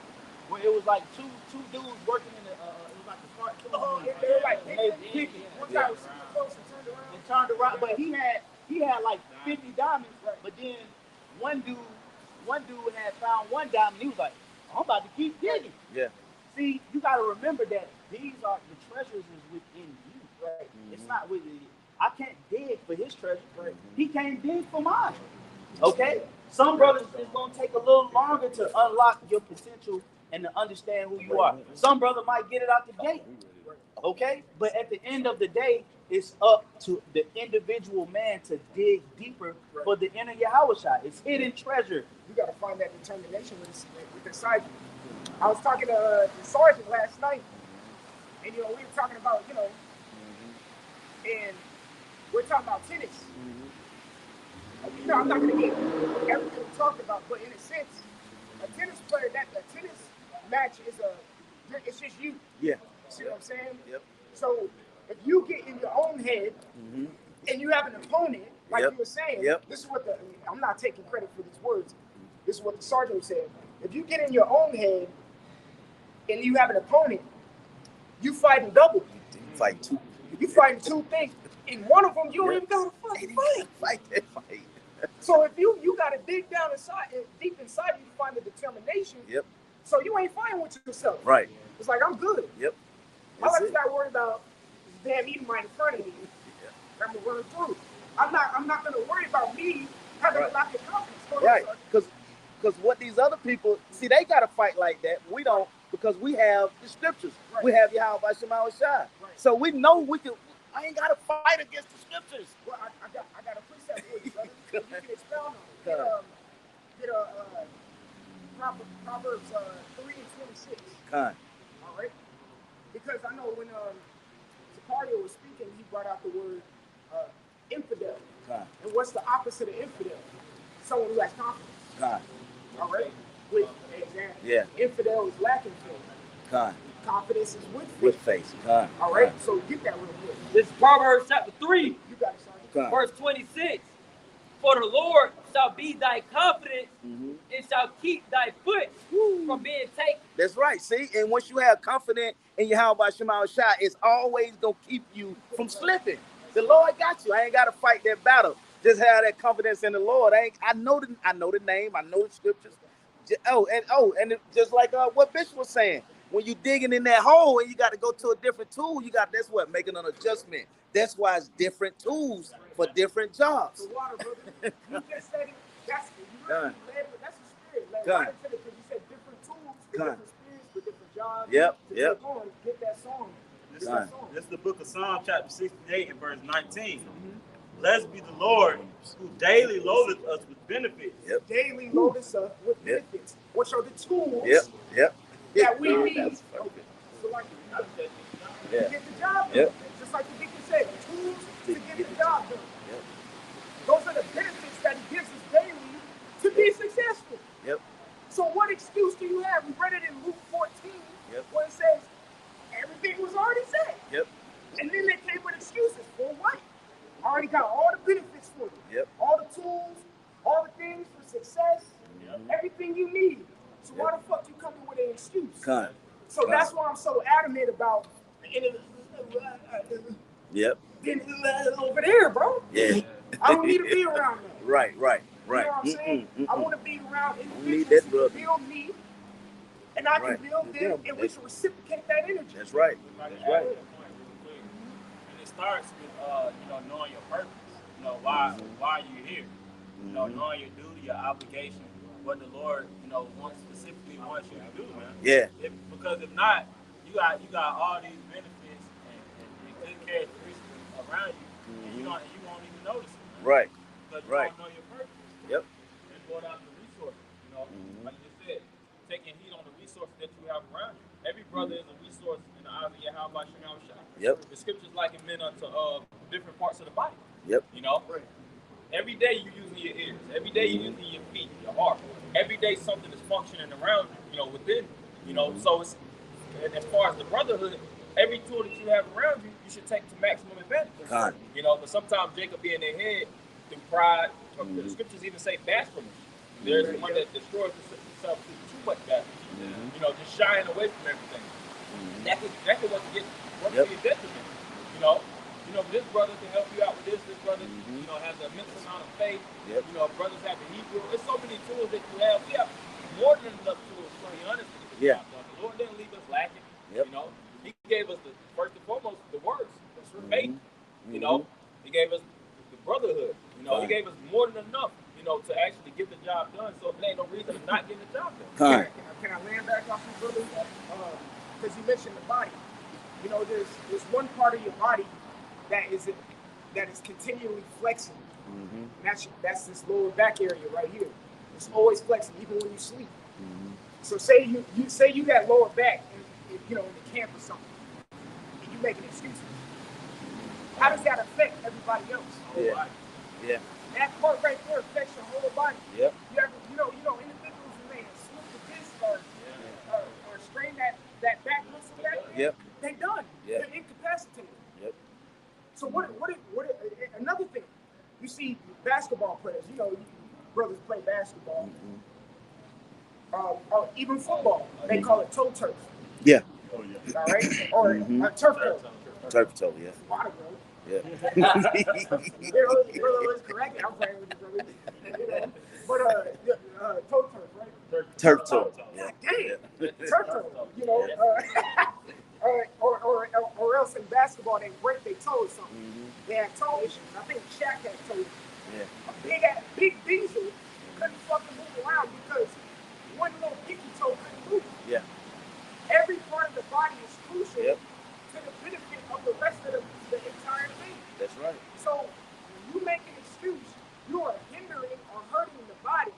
S7: where it was like two dudes working in it was like a cartoon?
S3: Oh, they were like
S7: and they
S3: picking. One guy was super close and turned around.
S7: and turned around, but he had like 50 diamonds. But then one dude had found one diamond. He was like, I'm about to keep digging.
S2: Yeah.
S7: See, you got to remember that these are the treasures is within you. Right?
S2: Mm-hmm.
S7: It's not within you. I can't dig for his treasure. Right? He can't dig for mine. Okay? Some brothers is going to take a little longer to unlock your potential and to understand who you are. Some brother might get it out the gate. Okay? But at the end of the day, it's up to the individual man to dig deeper for the inner Yahushua. It's hidden treasure.
S3: You got to find that determination with inside you. I was talking to the sergeant last night, and we were talking about, and we're talking about tennis. I'm not going to get everything we talked about, but in a sense, a tennis player, a tennis match it's just you.
S2: Yeah.
S3: See what I'm saying?
S2: Yep.
S3: So if you get in your own head and you have an opponent, like you were saying, this is what I'm not taking credit for these words. This is what the sergeant said. If you get in your own head and you have an opponent, you fighting double. You fighting two things. In one of them, you don't even got to fucking fight.
S2: Fight.
S3: So if you got to dig down inside, deep inside you to find the determination.
S2: Yep.
S3: So you ain't fighting with yourself.
S2: Right.
S3: It's like, I'm good.
S2: Yep.
S3: I like to start worrying about this damn Edomite in front of me. I'm gonna run through. I'm not gonna worry about me having a lack of confidence.
S2: Right. Because what these other people see, they gotta fight like that. We don't, because we have the scriptures. Right. We have Yahweh Shema Shai. Right. So we know we can. I ain't gotta fight against the scriptures.
S3: Well, I got a precept for you, brother. You can expound on it. Get Proverbs 3:26.
S2: Kind.
S3: All right. Because I know when Sicario was speaking, he brought out the word infidel.
S2: Kind.
S3: And what's the opposite of infidel? Someone who has confidence.
S2: Kind.
S3: All right. With example.
S2: Yeah.
S3: Infidel is lacking faith.
S2: Kind.
S3: Confidence is with faith.
S2: With faith. Kind.
S3: All right. So get that real quick.
S6: This is Proverbs chapter 3,
S3: You got it, Sergeant.
S2: Kind.
S6: verse 26. For the Lord shall be thy confidence and shall keep thy foot from being taken.
S2: That's right. See, and once you have confidence in Yahweh Shema Shai, it's always gonna keep you from slipping. The Lord got you. I ain't gotta fight that battle. Just have that confidence in the Lord. I know the name. I know the scriptures. And just like what Bishop was saying, when you digging in that hole and you got to go to a different tool, that's what making an adjustment. That's why it's different tools for different jobs.
S3: The water, brother. You just said it. That's
S2: Done.
S3: That's the spirit. Like,
S2: Done.
S3: right into it, because you said different tools for
S2: Done.
S3: different spirits, for different jobs.
S2: Yep.
S3: To
S2: Yep.
S3: take on, get that song. Get
S2: Done.
S3: that song.
S5: This is the book of Psalm chapter 68 and verse 19. Blessed be the Lord who daily loadeth us with benefits.
S2: Yep.
S3: Daily load us up with benefits, which are the tools
S2: Yep.
S3: that we need. So like,
S2: Yeah.
S3: to get the job done.
S2: Yep.
S3: Just like the deacon said, tools to get the job done.
S2: Yep.
S3: Those are the benefits that he gives us daily to be successful.
S2: Yep.
S3: So what excuse do you have? We read it in Luke 14,
S2: Yep.
S3: where it says everything was already said.
S2: Yep.
S3: And then they came with excuses. got all the benefits for you.
S8: Yep.
S3: All the tools, all the things for success, everything you need. So why the fuck you coming with an excuse? So that's why I'm so adamant about
S8: Yep.
S3: over there, bro.
S8: Yeah.
S3: I don't need to be around that.
S8: Right.
S3: You know what I'm saying? I want to be around
S8: need
S3: individuals
S8: that,
S3: who
S8: brother.
S3: can build me, and I can build them, and we can reciprocate that energy.
S8: That's right.
S5: And it starts with knowing your purpose. Why you're here. Knowing your duty, your obligation, what the Lord specifically wants you to do, man.
S8: Yeah.
S5: Because if not, you got all these benefits and good characteristics around you, and you won't even notice it. Man.
S8: Right.
S5: Because you don't know your purpose.
S8: Yep.
S5: And going out the resources. Like you said, taking heed on the resources that you have around you. Every brother is a resource in the eyes of Yahweh Shem Shah.
S8: Yep.
S5: The scriptures liken men unto different parts of the body.
S8: Yep.
S5: Every day you're using your ears. Every day you're using your feet, your heart. Every day something is functioning around you, within. So it's, and as far as the brotherhood, every tool that you have around you, you should take to maximum advantage. But sometimes Jacob be in their head through pride. The scriptures even say blasphemy. There's one that destroys himself through too much blasphemy. Just shying away from everything. That's exactly what you get. What's your detriment? This brother can help you out with this. This brother, has an immense amount of faith. Brothers have the Hebrew. There's so many tools that you have. We have more than enough tools, to be honest with you. The Lord didn't leave us lacking. He gave us first and foremost the words, faith. He gave us the brotherhood. He gave us more than enough. To actually get the job done. So there ain't no reason to not get the job done.
S3: Can I land back off you, brother? Because you mentioned the body. There's one part of your body that is continually flexing. And that's this lower back area right here. It's always flexing, even when you sleep. So say you say you got lower back, in the camp or something, and you making excuses. How does that affect everybody else? That part right there affects your whole body.
S8: Yep.
S3: Individuals who may have slipped the disc or strained that back muscle back there, they done. They're incapacitated. So what another thing, you see basketball players, brothers play basketball. Even football, they call it toe turf. All right? Or turf toe.
S8: Turf toe,
S3: Water, bro.
S8: Yeah.
S3: Brother was correct. I'm playing with you, brother. But toe turf, right?
S8: Turf toe.
S3: God damn. Turf toe. Or else in basketball they break their toe or something. They had toe issues. I think Shaq had toe issues. Big Diesel couldn't fucking move around because one little pinky toe couldn't move. Every part of the body is crucial to the benefit of the rest of the entire thing.
S8: That's right.
S3: So when you make an excuse, you are hindering or hurting the body,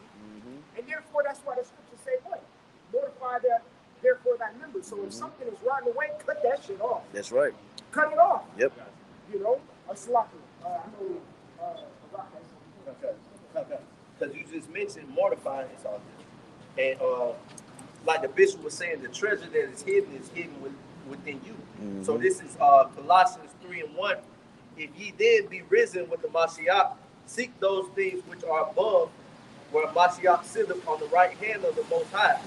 S3: and therefore that's why the scriptures say what? Mortify that, therefore thy members. So if something is rotting away, cut that shit off.
S8: That's right.
S3: Cut it off.
S8: Yep.
S3: A sloppy. I know.
S7: Because you just mentioned mortifying is all this. And like the bishop was saying, the treasure that is hidden within you. So this is Colossians 3:1. If ye then be risen with the Mashiach, seek those things which are above, where Mashiach sitteth on the right hand of the Most High.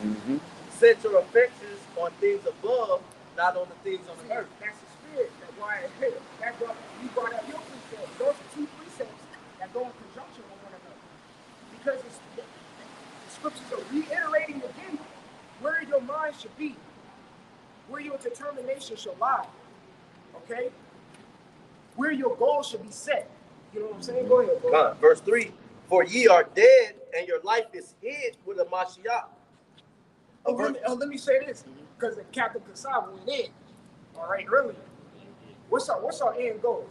S7: Set your affections on things above, not on the things on the earth.
S3: That's the spirit. That's why you brought up your precepts. Those are two precepts that go in conjunction with one another. Because the scriptures are reiterating again where your mind should be, where your determination should lie. Okay? Where your goals should be set. You know what I'm saying? Go ahead.
S7: God, verse 3. For ye are dead, and your life is hid with the Mashiach.
S3: Let me say this, because Captain Kasab went in, all right, earlier. What's our end goal?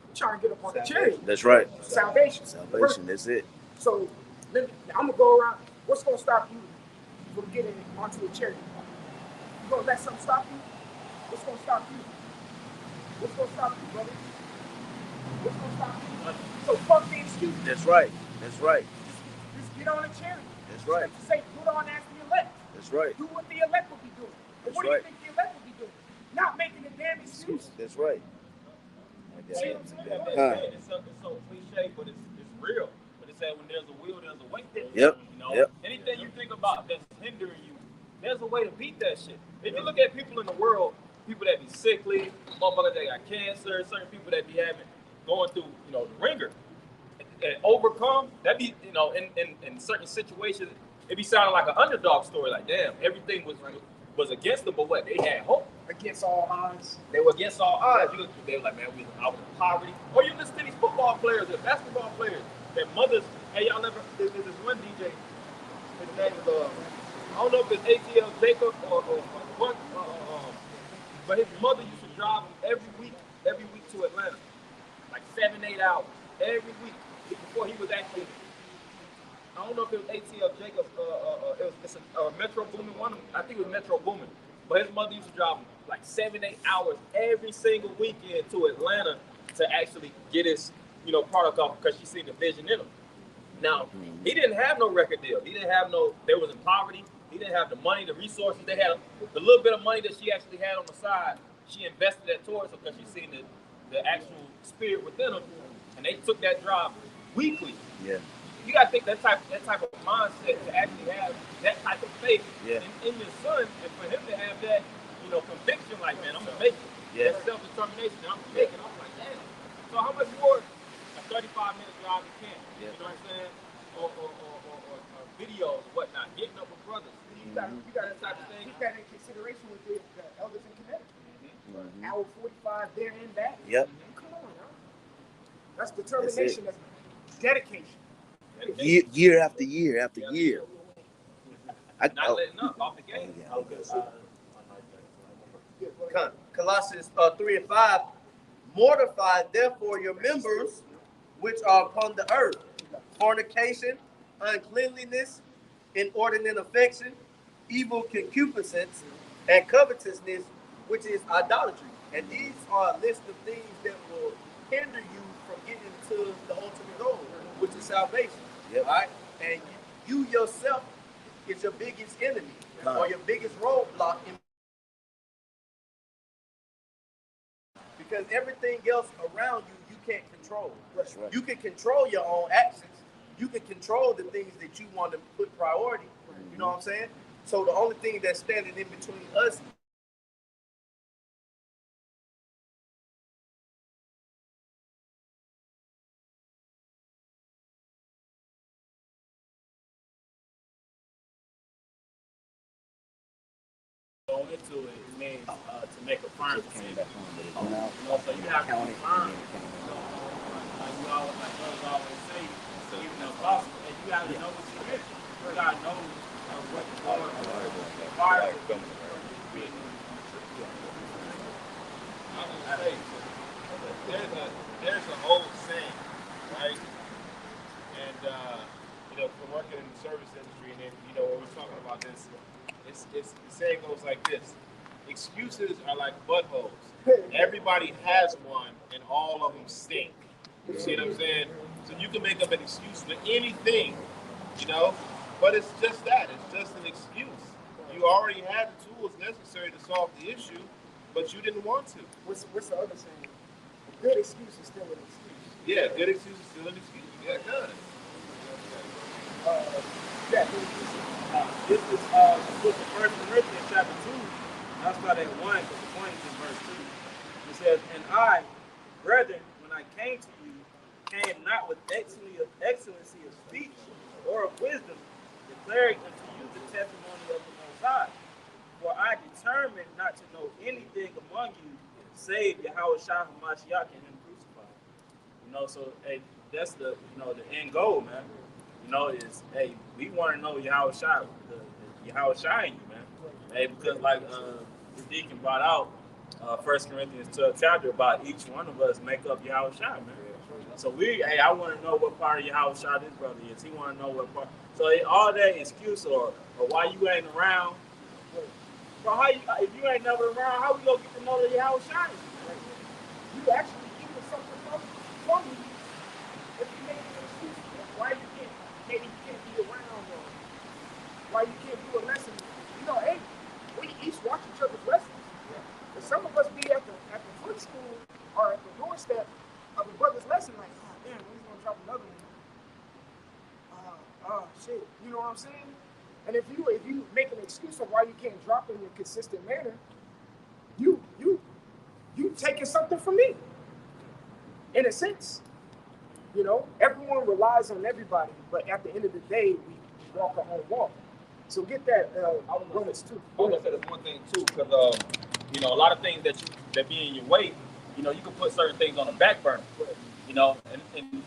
S3: We're trying to get up on the chariot.
S8: That's right.
S3: Salvation.
S8: That's it.
S3: So I'm gonna go around. What's gonna stop you from getting onto a chariot? You gonna let something stop you? What's gonna stop you? What's gonna stop you, brother? What's gonna stop you? So fuck the excuse.
S8: That's right.
S3: Just get on a chariot.
S8: That's right.
S3: Just say, put on as the elect.
S8: That's right.
S3: Do what the elect will be doing. And what do you think the elect will be doing? Not making a damn excuse.
S8: That's right. guess.
S5: See what I'm saying?
S8: Huh.
S5: It's so cliche, but it's real. But it said when there's a will, there's a way.
S8: Yep.
S5: You know,
S8: Yep.
S5: anything you think about that's hindering you, there's a way to beat that shit. If you look at people in the world, people that be sickly, motherfuckers that got cancer, certain people that be going through, you know, the ringer, and overcome, that be, you know, in certain situations, it be sounding like an underdog story. Like, damn, everything was against them, but what? They had hope.
S3: Against all odds.
S5: They were against all odds. They were like, man, we was out in poverty. Or you listen to these football players and basketball players, their mothers. Hey, y'all ever? There's this one DJ. His name is I don't know if it's ATL Jacob or what. But his mother used to drive him every week to Atlanta, like 7-8 hours every week before he was actually. I don't know if it was ATL Jacob. It's a Metro Boomin one. I think it was Metro Boomin. But his mother used to drive him like 7-8 hours every single weekend to Atlanta to actually get his, you know, product off because she seen the vision in him. Now, he didn't have no record deal. He didn't have no. They was in poverty. He didn't have the money, the resources. They had the little bit of money that she actually had on the side. She invested that towards him because she seen the actual spirit within him, and they took that drive weekly.
S8: Yeah.
S5: You gotta think that type of mindset to actually have that type of faith in your son, and for him to have that, you know, conviction, like, man, I'm gonna make it.
S8: Yeah.
S5: That self-determination, I'm gonna make it. I'm like, damn. So how much more a 35-minute drive you can?
S8: Yeah.
S5: You know what I'm saying? Or videos, whatnot, getting up with brothers. You got that type of thing.
S3: Keep that in consideration with the elders in Connecticut. Hour 45 there and back.
S8: Yep.
S3: Come on, huh? That's determination. That's dedication.
S8: Year after year after year.
S5: Not letting up off the game.
S4: Colossians 3:5. Mortify therefore your members which are upon the earth: fornication, uncleanliness, inordinate affection, evil concupiscence, and covetousness, which is idolatry. And these are a list of things that will hinder you from getting to the ultimate goal, which is salvation.
S8: Yep.
S4: All right? And you yourself is your biggest enemy or your biggest roadblock because everything else around you can't control.
S8: That's right.
S4: You can control your own actions. You can control the things that you want to put priority. You know what I'm saying? So the only thing that's standing in between us
S5: Go into it means to make a firm decision. You know, so you have to be firm. Like you always, like brothers always say, even the apostle, and you got to know what you're in. You got to know what the Lord requires of you.
S2: I'm gonna say, there's an old saying, right? And you know, from working in the service industry, and then you know, when we're talking about this, the saying goes like this: excuses are like buttholes. Everybody has one, and all of them stink. You see what I'm saying? So you can make up an excuse for anything, you know, but it's just that. It's just an excuse. You already had the tools necessary to solve the issue, but you didn't want to.
S3: What's the other saying? A good excuse is still an excuse.
S2: Yeah, good excuse is still an excuse. Yeah, good.
S3: Yeah.
S5: This is the book of 1 Corinthians chapter 2. I'll start at 1 because the point is in verse 2. It says, and I, brethren, when I came to you, came not with excellency of speech or of wisdom, declaring unto you the testimony of the Most High. For I determined not to know anything among you save Yahweh Shah Hamashiach and him crucified. You know, so hey, that's the the end goal, man. You know, is hey, we want to know Yahweh Shah, the Yahweh Shah in you, man. Hey, because like the deacon brought out 1 Corinthians 12 chapter about each one of us make up Yahweh Shah, man. So I want to know what part of Yahweh Shah this brother is. He want to know what part. So all that excuse or why you ain't around. Bro, if you ain't never around, how we gonna get to know that Yahweh Shah is?
S3: You actually getting something from you if you make an excuse. Why you can't be around or why you can't do a lesson. You know, hey, we each watch each other's lessons. But some of us be at the footstool or at the doorstep Shit, you know what I'm saying? And if you make an excuse of why you can't drop it in a consistent manner, you taking something from me, in a sense. You know, everyone relies on everybody, but at the end of the day, we walk our own walk. So get that Romans 2.
S5: I was gonna say there's one thing too, because you know, a lot of things that be in your way, you know, you can put certain things on the back burner. You know, and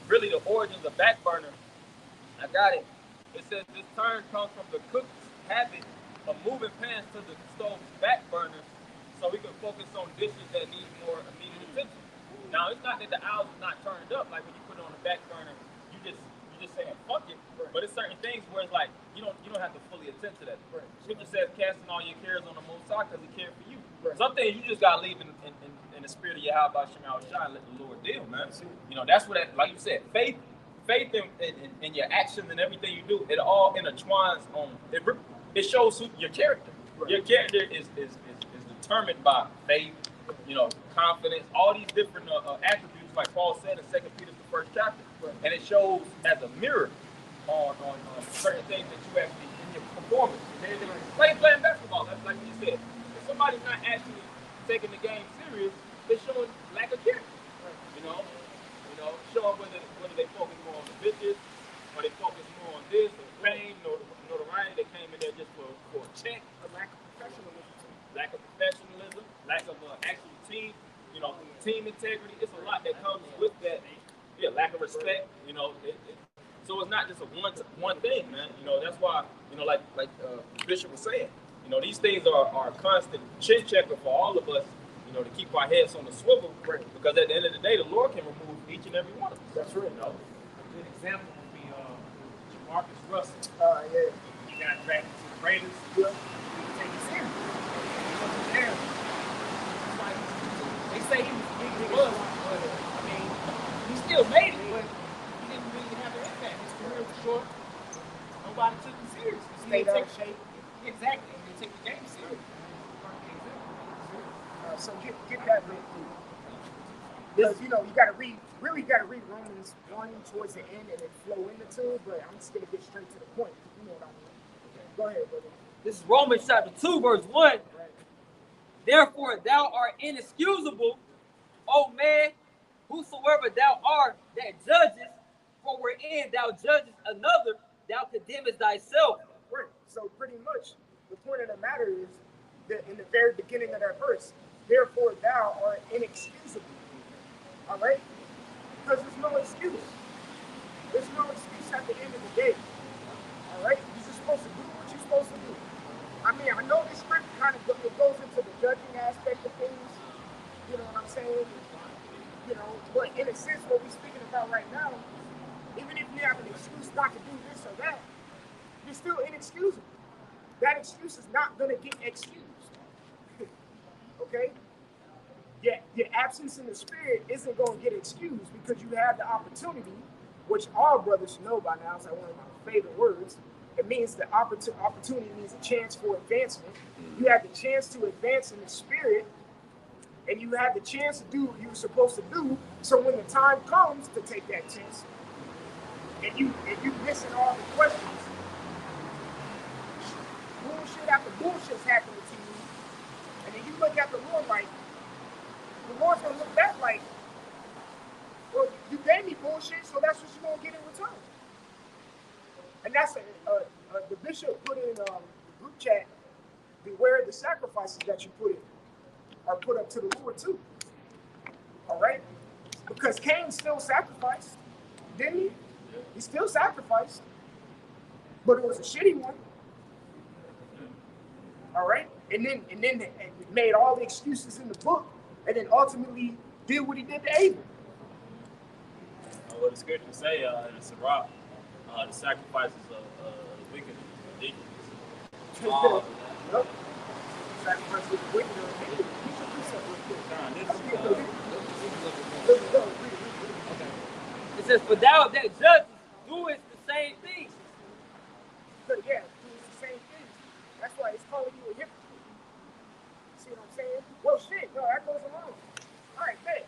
S5: really the origins of back burner, I got it. It says this term comes from the cook's habit of moving pans to the stove's back burner so we can focus on dishes that need more immediate attention. Now it's not that the owls is not turned up, like when you put it on the back burner, you just saying fuck it. But it's certain things where it's like you don't have to fully attend to that. Scripture says casting all your cares on the Most High because He cared for you. Some things you just gotta leave in the spirit of Yahweh Shema Shai and let the Lord deal, man. You know, that's what that, like you said, faith in your actions and everything you do, it all intertwines on it. It shows your character. Your character is determined by faith, you know, confidence, all these different attributes, like Paul said in 2 Peter, the first chapter. And it shows as a mirror on certain things that you actually in your performance. Playing basketball, like you said. If somebody's not actually taking the game serious, they're showing lack of character. You know, showing whether they focus more on the bitches, or they focus more on this, or fame, or notoriety. They came in there just for a check.
S3: A lack of professionalism.
S5: Lack of professionalism, lack of actual team, you know, team integrity. It's a lot that comes with that. Yeah, lack of respect. You know, so it's not just a one thing, man. You know, that's why, you know, like Bishop was saying, you know, these things are a constant chin checker for all of us. You know, to keep our heads on the swivel, because at the end of the day, the Lord can remove each and every one of us.
S3: That's right.
S5: You know?
S2: A good example would be Marcus Russell.
S3: Yeah.
S2: He got drafted to the Raiders.
S3: Yeah.
S2: He was taking serious. He wasn't there. It's like, they say he was big, but I mean, he still made it, but he didn't really have an impact. His career was short. Nobody took him serious. He
S3: Stayed
S2: didn't
S3: out of shape.
S2: Exactly. He didn't take the game serious.
S3: So get that real quick. Because, you know, you got to read Romans 1 towards the end and then flow into 2, but I'm just going to get straight to the point. You know what I mean? Go ahead, brother.
S6: This is Romans chapter 2, verse 1.
S3: Right.
S6: Therefore, thou art inexcusable, O man, whosoever thou art that judges, for wherein thou judgest another, thou condemnest thyself.
S3: Right. So pretty much the point of the matter is that in the very beginning of that verse, therefore thou art inexcusable. All right? Because there's no excuse. There's no excuse at the end of the day. All right? You're just supposed to do what you're supposed to do. I mean, I know this script kind of goes into the judging aspect of things. You know what I'm saying? You know, but in a sense, what we're speaking about right now, even if you have an excuse not to do this or that, you're still inexcusable. That excuse is not going to get excused. Okay? Yet your absence in the spirit isn't going to get excused because you have the opportunity, which all brothers know by now. It's like one of my favorite words. It means the opportunity means a chance for advancement. You have the chance to advance in the spirit, and you have the chance to do what you were supposed to do. So when the time comes to take that chance, and you missing all the questions, bullshit after bullshit's happening to you, and then you look at the Lord like, the Lord's gonna look back like, well, you gave me bullshit, so that's what you're gonna get in return. And that's the bishop put in the group chat, beware the sacrifices that you put in are put up to the Lord too. All right? Because Cain still sacrificed, didn't he? He still sacrificed, but it was a shitty one. All right? And then made all the excuses in the book, and then ultimately did what he did to Abel.
S5: What the scriptures say in the Sirach, the sacrifices of the wicked are ridiculous.
S3: Yep. Sacrifices of the wicked are ridiculous. You should do something real quick.
S6: It says, for thou that judges doest the same thing.
S3: But yeah, it's the same thing. That's why it's calling you a hypocrite. See what I'm saying? Well, shit, no, that goes along. All right, bet.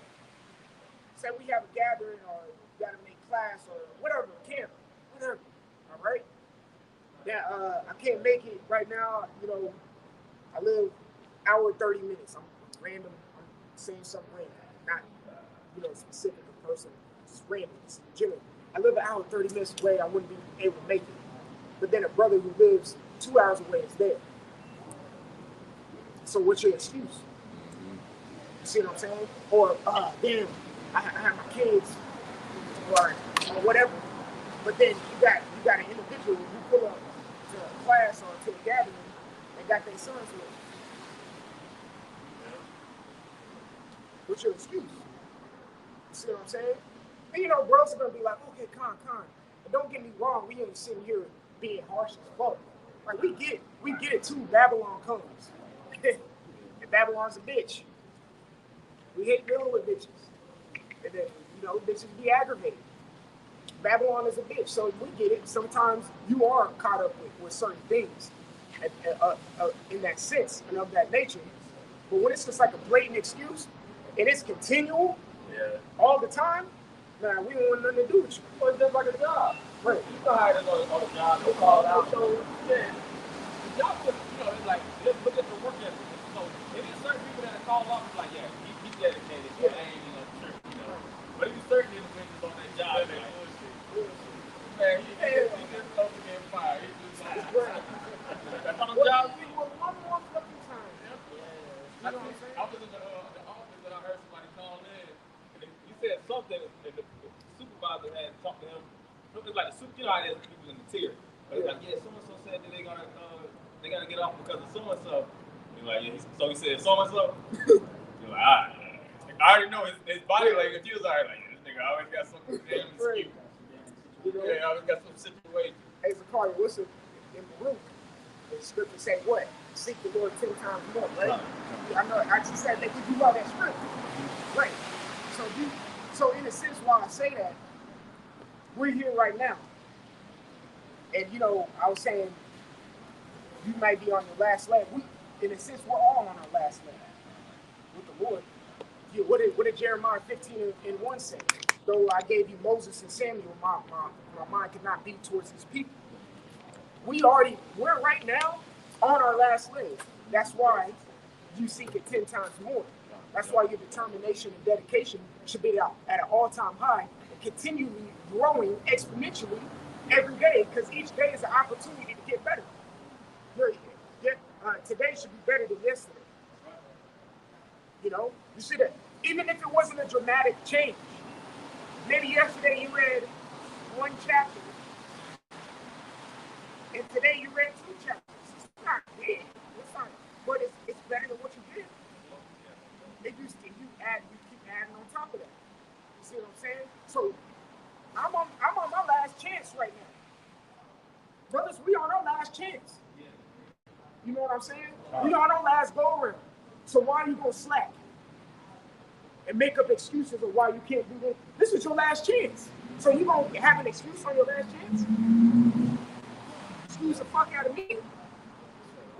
S3: Say we have a gathering or you got to make class or whatever, camp, whatever. All right? that I can't make it right now. You know, I live hour 30 minutes. I'm random. I'm saying something random, not specific a person. Just random. It's general. I live an hour 30 minutes away. I wouldn't be able to make it. But then a brother who lives 2 hours away is there. So what's your excuse? You see what I'm saying? Or damn, I have my kids, or whatever. But then you got an individual who pull up to a class or to a gathering and got their sons with. What's your excuse? You see what I'm saying? And bros are gonna be like, okay, con. But don't get me wrong, we ain't sitting here being harsh as fuck. Like we get it too. Babylon comes. And Babylon's a bitch. We hate dealing with bitches. And then, bitches be aggravated. Babylon is a bitch, so we get it. Sometimes you are caught up with certain things in that sense and of that nature. But when it's just like a blatant excuse and it's continual all the time, man, we don't want nothing to do with you.
S5: Well, it's just like a job.
S3: Right.
S5: You know how it is on the job. They call out. So, yeah, the job just, it's like, just look at the work ethic. So, if there's certain people that call off, it's like, yeah, he's dedicated. Yeah. I ain't even sure, But if you certain individuals on that job, they're like, man, he just over getting fired. He's just like, that's on the job.
S3: Well, one more fucking time.
S5: I was in the office and I heard somebody call in, and he said something, and the supervisor had talked to him. It was like the super, how it is people in the tier. But it's like, yeah, so and so said that they gotta get off because of so and so. He's like, yeah. So he said so and so. You're like, all right. I already know his body language. He was already like, yeah, this nigga always got some damn excuse. Yeah, always got some situation.
S3: Hey, Zakaria, what's in Baruch? The scripture say what? Seek the Lord 10 times more, right? I know. I just said that because you love that scripture, right? So in a sense, while I say that, we're here right now, and I was saying you might be on your last leg. In a sense, we're all on our last leg with the Lord. What did Jeremiah 15:1 say? Though I gave you Moses and Samuel, my mind could not be towards these people. We're right now on our last leg. That's why you seek it 10 times more. That's why your determination and dedication should be at an all-time high and continually growing exponentially every day, because each day is an opportunity to get better. Today should be better than yesterday. You should have, even if it wasn't a dramatic change. Maybe yesterday you read one chapter, and today you read 2 chapters. It's not big. But it's better than what you did. If you keep adding on top of that. You see what I'm saying? So I'm on my last chance right now. Brothers, we on our last chance. You know what I'm saying? You on our last go around. So why are you gonna slack and make up excuses of why you can't do this? This is your last chance. So you gonna have an excuse on your last chance? Excuse the fuck out of me.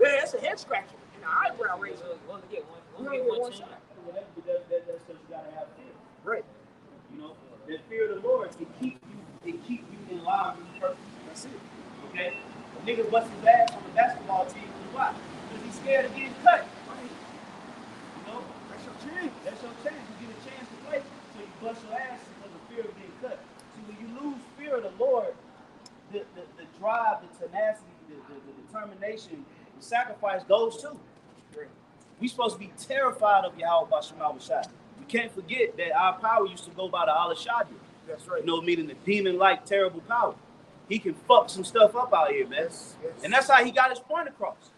S3: Yeah, that's a head scratcher and an eyebrow raiser.
S6: You only get one shot.
S7: Well, that's because you gotta have fear.
S3: Right.
S7: The fear of the Lord to keep you in line with the purpose. That's it. Okay? A nigga busts his ass on the basketball team, why? Because he's scared of getting cut. Right?
S3: That's your chance.
S7: That's your chance. You get a chance to play, so you bust your ass because of fear of getting cut. See, when you lose fear of the Lord, the drive, the tenacity, the determination, the sacrifice goes too. We're supposed to be terrified of Yahweh Bashim Shai. We can't forget that our power used to go by the Allah Shadi.
S3: That's right.
S7: Meaning the demon-like terrible power. He can fuck some stuff up out here, man.
S3: Yes.
S7: And that's how he got his point across.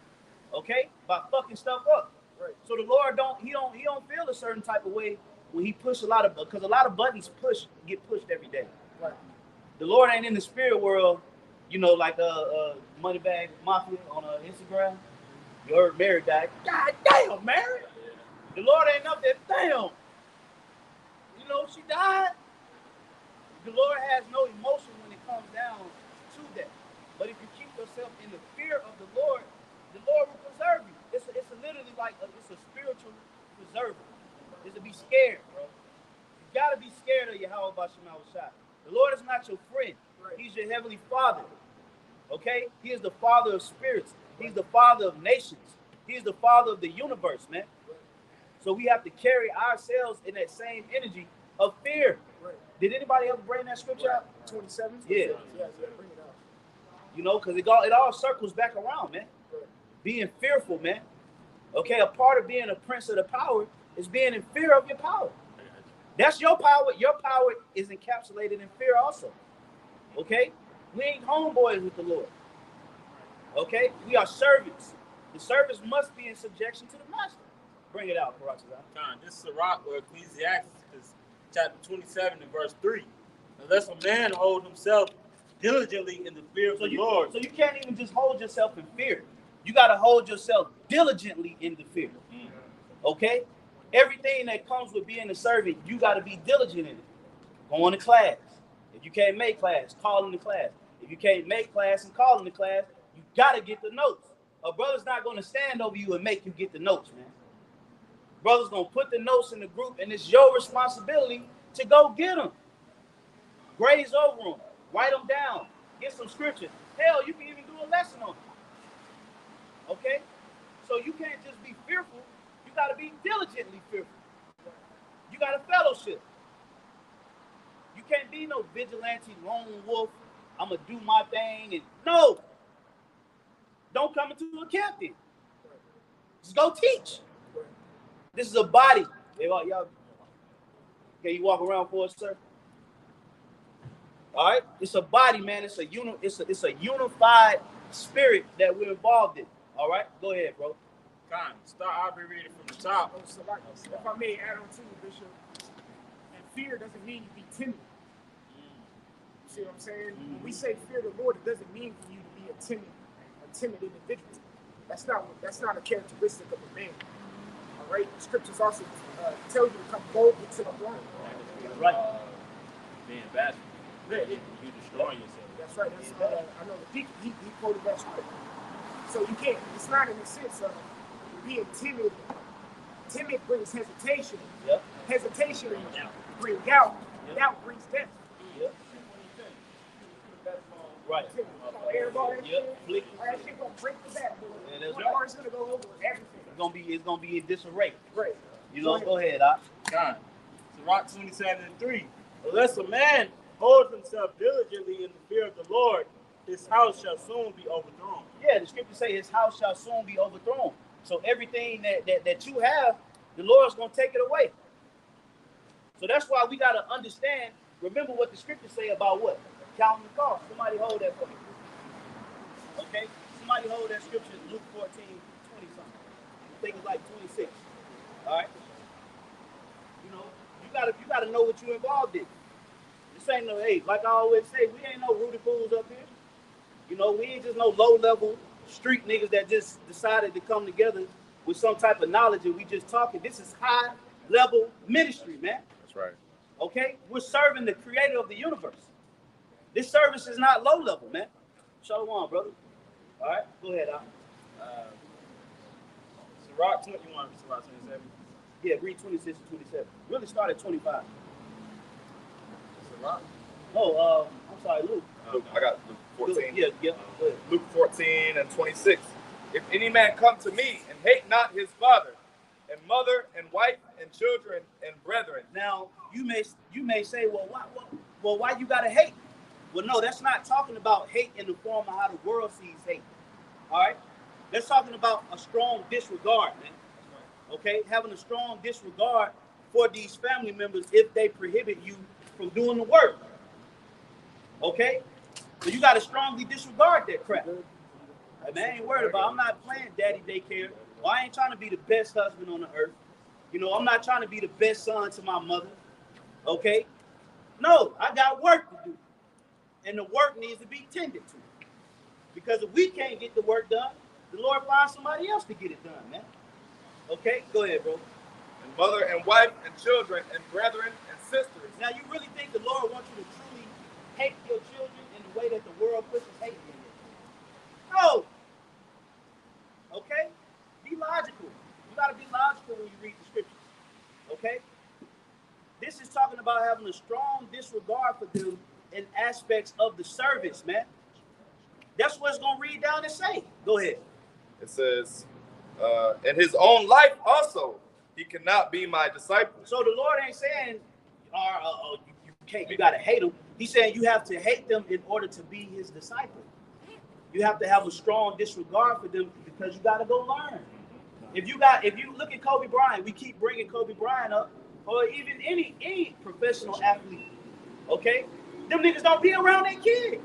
S7: Okay? By fucking stuff up.
S3: Right.
S7: So the Lord don't feel a certain type of way when he push because a lot of buttons get pushed every day.
S3: Right.
S7: The Lord ain't in the spirit world, like Moneybag Mafia on Instagram. You heard Mary died. God damn, Mary. The Lord ain't up there. Damn. She died. The Lord has no emotion when it comes down to that. But if you keep yourself in the fear of the Lord will preserve you. It's literally like it's a spiritual preserver. It's to be scared, bro. You gotta be scared of Yahweh Bashim Shai. The Lord is not your friend. Right. He's your heavenly Father. Okay? He is the Father of spirits. He's the Father of nations. He's the Father of the universe, man. So we have to carry ourselves in that same energy of fear.
S3: Right.
S7: Did anybody ever bring that scripture out?
S3: 27?
S7: Yeah.
S3: Yeah, bring it out.
S7: You know, because it all circles back around, man.
S3: Right.
S7: Being fearful, man. Okay, a part of being a prince of the power is being in fear of your power. That's your power. Your power is encapsulated in fear also. Okay? We ain't homeboys with the Lord. Okay? We are servants. The servants must be in subjection to the master. Bring it out, Karatazar.
S5: This is Sirach or Ecclesiastes, chapter 27 and verse 3. Unless a man hold himself diligently in the fear of the Lord.
S7: So you can't even just hold yourself in fear. You got to hold yourself diligently in the fear. Okay? Everything that comes with being a servant, you got to be diligent in it. Going to class. If you can't make class, call in the class. If you can't make class and call in the class, you got to get the notes. A brother's not going to stand over you and make you get the notes, man. Brother's going to put the notes in the group, and it's your responsibility to go get them. Graze over them. Write them down. Get some scripture. Hell, you can even do a lesson on it. Okay? So you can't just be fearful. You got to be diligently fearful. You got to fellowship. You can't be no vigilante lone wolf. I'm going to do my thing. And no. Don't come into a camp then. Just go teach. This is a body. Y'all, can you walk around for us, sir? All right? It's a body, man. It's a unified spirit that we're involved in. All right? Go ahead, bro.
S5: I'll be reading from the top.
S3: So like, if I may add on to you, Bishop, and fear doesn't mean you be timid. See what I'm saying? When we say fear the Lord, it doesn't mean for you to be a timid individual. That's not a characteristic of a man. All right? The scriptures also tell you to come boldly to the throne.
S7: Right.
S5: Being bashful. You destroying yourself.
S3: That's right. I know the people, he quoted that scripture. So you can't, it's not in the sense of being timid. Timid brings hesitation.
S7: Yep.
S3: Hesitation brings doubt. Yep. Doubt brings death.
S7: Yep. Right.
S3: Everybody,
S7: yep.
S3: That shit gonna break the back, boy.
S7: Yeah, that's
S3: One
S7: right.
S3: heart's gonna go over everything.
S7: It's gonna be in disarray.
S3: Right.
S7: You know, go ahead, Doc.
S5: Sirach 27 and 3. Unless a man holds himself diligently in the fear of the Lord, his house shall soon be overthrown.
S7: Yeah, the scriptures say his house shall soon be overthrown. So everything that you have, the Lord's gonna take it away. So that's why we gotta understand. Remember what the scriptures say about what? Counting the cost. Somebody hold that for me. Okay? Somebody hold that scripture, Luke 14, 20 something. I think it's like 26. All right? You know, you gotta know what you're involved in. This ain't no, hey, like I always say, we ain't no Rudy fools up here. You know, we ain't just no low-level street niggas that just decided to come together with some type of knowledge and we just talking. This is high-level ministry, man.
S2: That's right.
S7: Okay? We're serving the creator of the universe. This service is not low-level, man. Shalom, brother. All right? Go ahead, Al.
S5: Sirach 21, Sirach 27.
S7: Yeah, read 26 and 27. Really start at 25.
S2: Sirach.
S7: Oh, I'm sorry, Luke.
S2: I got Luke 14.
S7: Yeah. Go ahead.
S2: Luke 14 and 26. If any man come to me and hate not his father and mother and wife and children and brethren.
S7: Now, you may say, well, why you gotta hate? Well, no, that's not talking about hate in the form of how the world sees hate. All right? That's talking about a strong disregard, man. Okay? Having a strong disregard for these family members if they prohibit you from doing the work. Okay? So you got to strongly disregard that crap. Like, man, I ain't worried about, I'm not playing daddy daycare. Well, I ain't trying to be the best husband on the earth. You know, I'm not trying to be the best son to my mother. Okay? No, I got work to do. And the work needs to be tended to. Because if we can't get the work done, the Lord finds somebody else to get it done, man. Okay? Go ahead, bro.
S2: And mother and wife and children and brethren and sisters.
S7: Now, you really think the Lord wants you to truly hate your children in the way that the world pushes hate in it? No. Okay? Be logical. You got to be logical when you read the scriptures. Okay? This is talking about having a strong disregard for them in aspects of the service, man. That's what it's going to read down and say. Go ahead.
S2: It says, in his own life also, he cannot be my disciple.
S7: So the Lord ain't saying, you got to hate them. He's saying you have to hate them in order to be his disciple. You have to have a strong disregard for them because you got to go learn. If you look at Kobe Bryant, we keep bringing Kobe Bryant up, or even any professional athlete, okay? Them niggas don't be around their kids.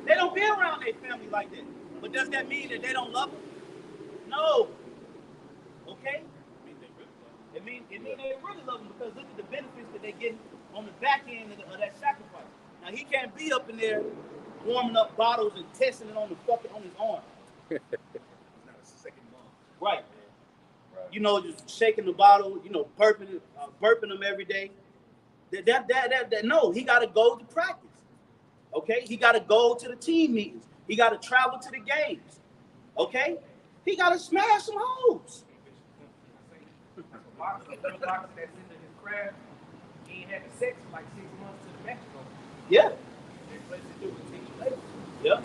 S7: They don't be around their family like that. But does that mean that they don't love them? No. Okay? It means they really love them because look at the benefits that they get on the back end of that sacrifice. Now he can't be up in there warming up bottles and testing it on his arm. Right. You know, just shaking the bottle, you know, burping them every day. No, he got to go to practice. Okay, he got to go to the team meetings. He got to travel to the games. Okay, he got to smash some hoes.
S3: Boxer that's into his craft, he ain't having sex for like 6 months to the match ago.
S7: Yeah. Yeah.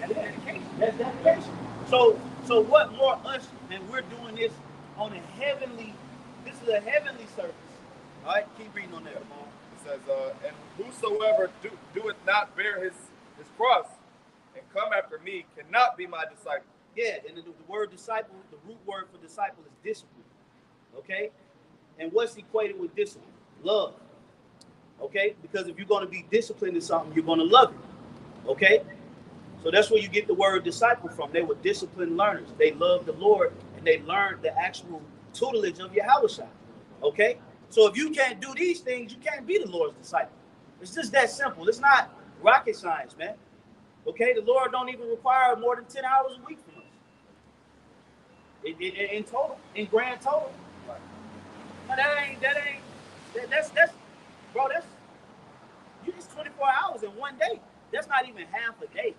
S3: That's dedication.
S7: That's dedication. So what more us, and we're doing this on a heavenly. This is a heavenly service. All right, keep reading on that.
S2: It says, and whosoever doeth not bear his cross and come after me cannot be my disciple.
S7: Yeah, and the word disciple, the root word for disciple is discipline. Okay? And what's equated with discipline? Love. Okay? Because if you're going to be disciplined in something, you're going to love it. Okay? So that's where you get the word disciple from. They were disciplined learners. They loved the Lord and they learned the actual tutelage of Yahweh. Okay? So if you can't do these things, you can't be the Lord's disciple. It's just that simple. It's not rocket science, man. Okay? The Lord don't even require more than 10 hours a week from us. In total, in grand total. Now that's you just 24 hours in one day. That's not even half a day.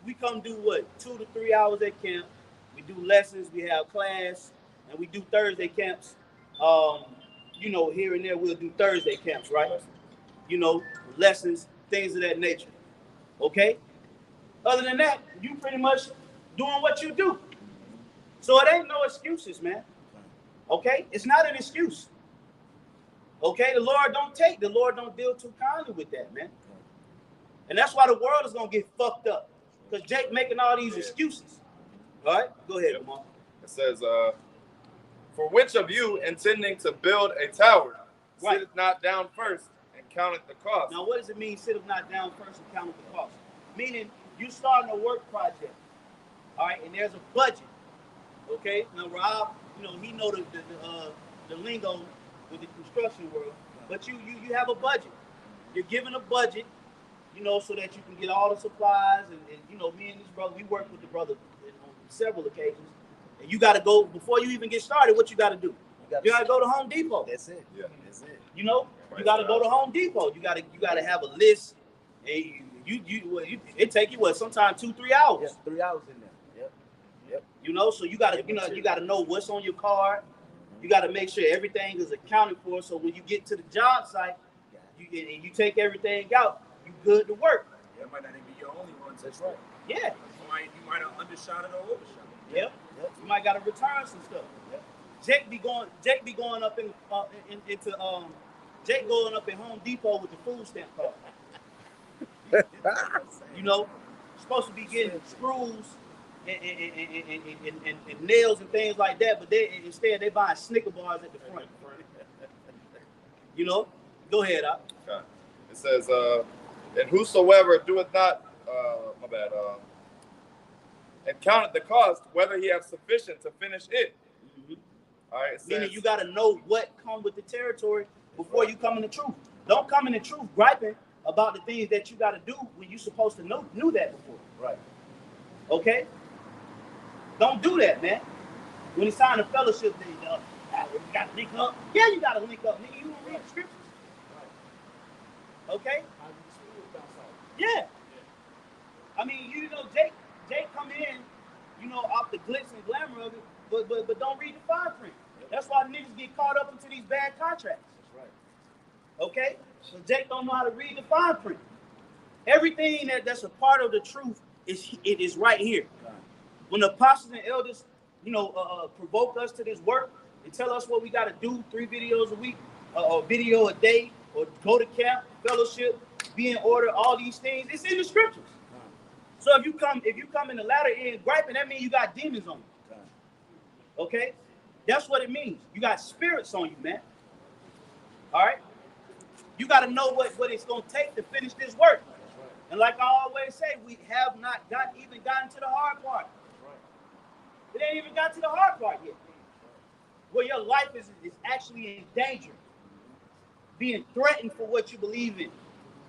S7: We come do what? 2 to 3 hours at camp. We do lessons, we have class, and we do Thursday camps. You know, here and there we'll do Thursday camps, right? You know, lessons, things of that nature. Okay? Other than that, you pretty much doing what you do. So it ain't no excuses, man. Okay? It's not an excuse. Okay? The Lord don't deal too kindly with that, man. And that's why the world is going to get fucked up. Because Jake making all these excuses. All right? Go ahead, come on.
S2: It says, for which of you intending to build a tower, sitteth not down first and counteth the cost?
S7: Now, what does it mean, sitteth not down first and counteth the cost? Meaning, you starting a work project. All right? And there's a budget. Okay? Now, Rob, you know, he know the lingo with the construction world. But you have a budget. You're given a budget, you know, so that you can get all the supplies. And you know, me and this brother, we work with the brother on several occasions. And you got to go, before you even get started, what you got to do? You got to go to Home Depot.
S8: That's it.
S2: Yeah.
S8: That's it.
S7: You know, you got to go to Home Depot. You got to have a list. And it take you what, sometimes 2-3 hours.
S8: Yeah, 3 hours in there. Yep.
S7: You know, so you got to know what's on your card. You got to make sure everything is accounted for. So when you get to the job site, you take everything out, you good to work.
S3: Yeah, it might not even be your only one.
S8: That's right.
S7: Yeah.
S3: You might have undershot it or overshot it.
S7: Yep. You might got to return some stuff.
S8: Yep.
S7: Jake be going up Jake going up in Home Depot with the food stamp card. You know, supposed to be getting screws and nails and things like that, but instead they buying Snicker bars at the front. You know, go ahead, Al.
S2: Okay. It says, and whosoever doeth not, and counteth the cost, whether he have sufficient to finish it.
S7: Mm-hmm.
S2: All right.
S7: Meaning you got to know what comes with the territory before you come in the truth. Don't come in the truth griping about the things that you got to do when you're supposed to knew that before.
S8: Right.
S7: Okay? Don't do that, man. When it's time to fellowship, you got to link up. Yeah, you got to link up. Nigga, you don't read the scriptures. Okay? Yeah. I mean, you know, Jake come in, you know, off the glitz and glamour of it, but don't read the fine print. That's why niggas get caught up into these bad contracts.
S8: That's right.
S7: Okay? So Jake don't know how to read the fine print. Everything that's a part of the truth is right here. When the apostles and elders, provoke us to this work and tell us what we got to do, 3 videos a week, a video a day, or go to camp, fellowship, be in order, all these things, it's in the scriptures. So if you come in the latter end griping, that means you got demons on you. Okay? That's what it means. You got spirits on you, man. All right? You got to know what it's going to take to finish this work. And like I always say, we have not even gotten to the hard part. It ain't even got to the hard part yet. Where your life is actually in danger. Being threatened for what you believe in.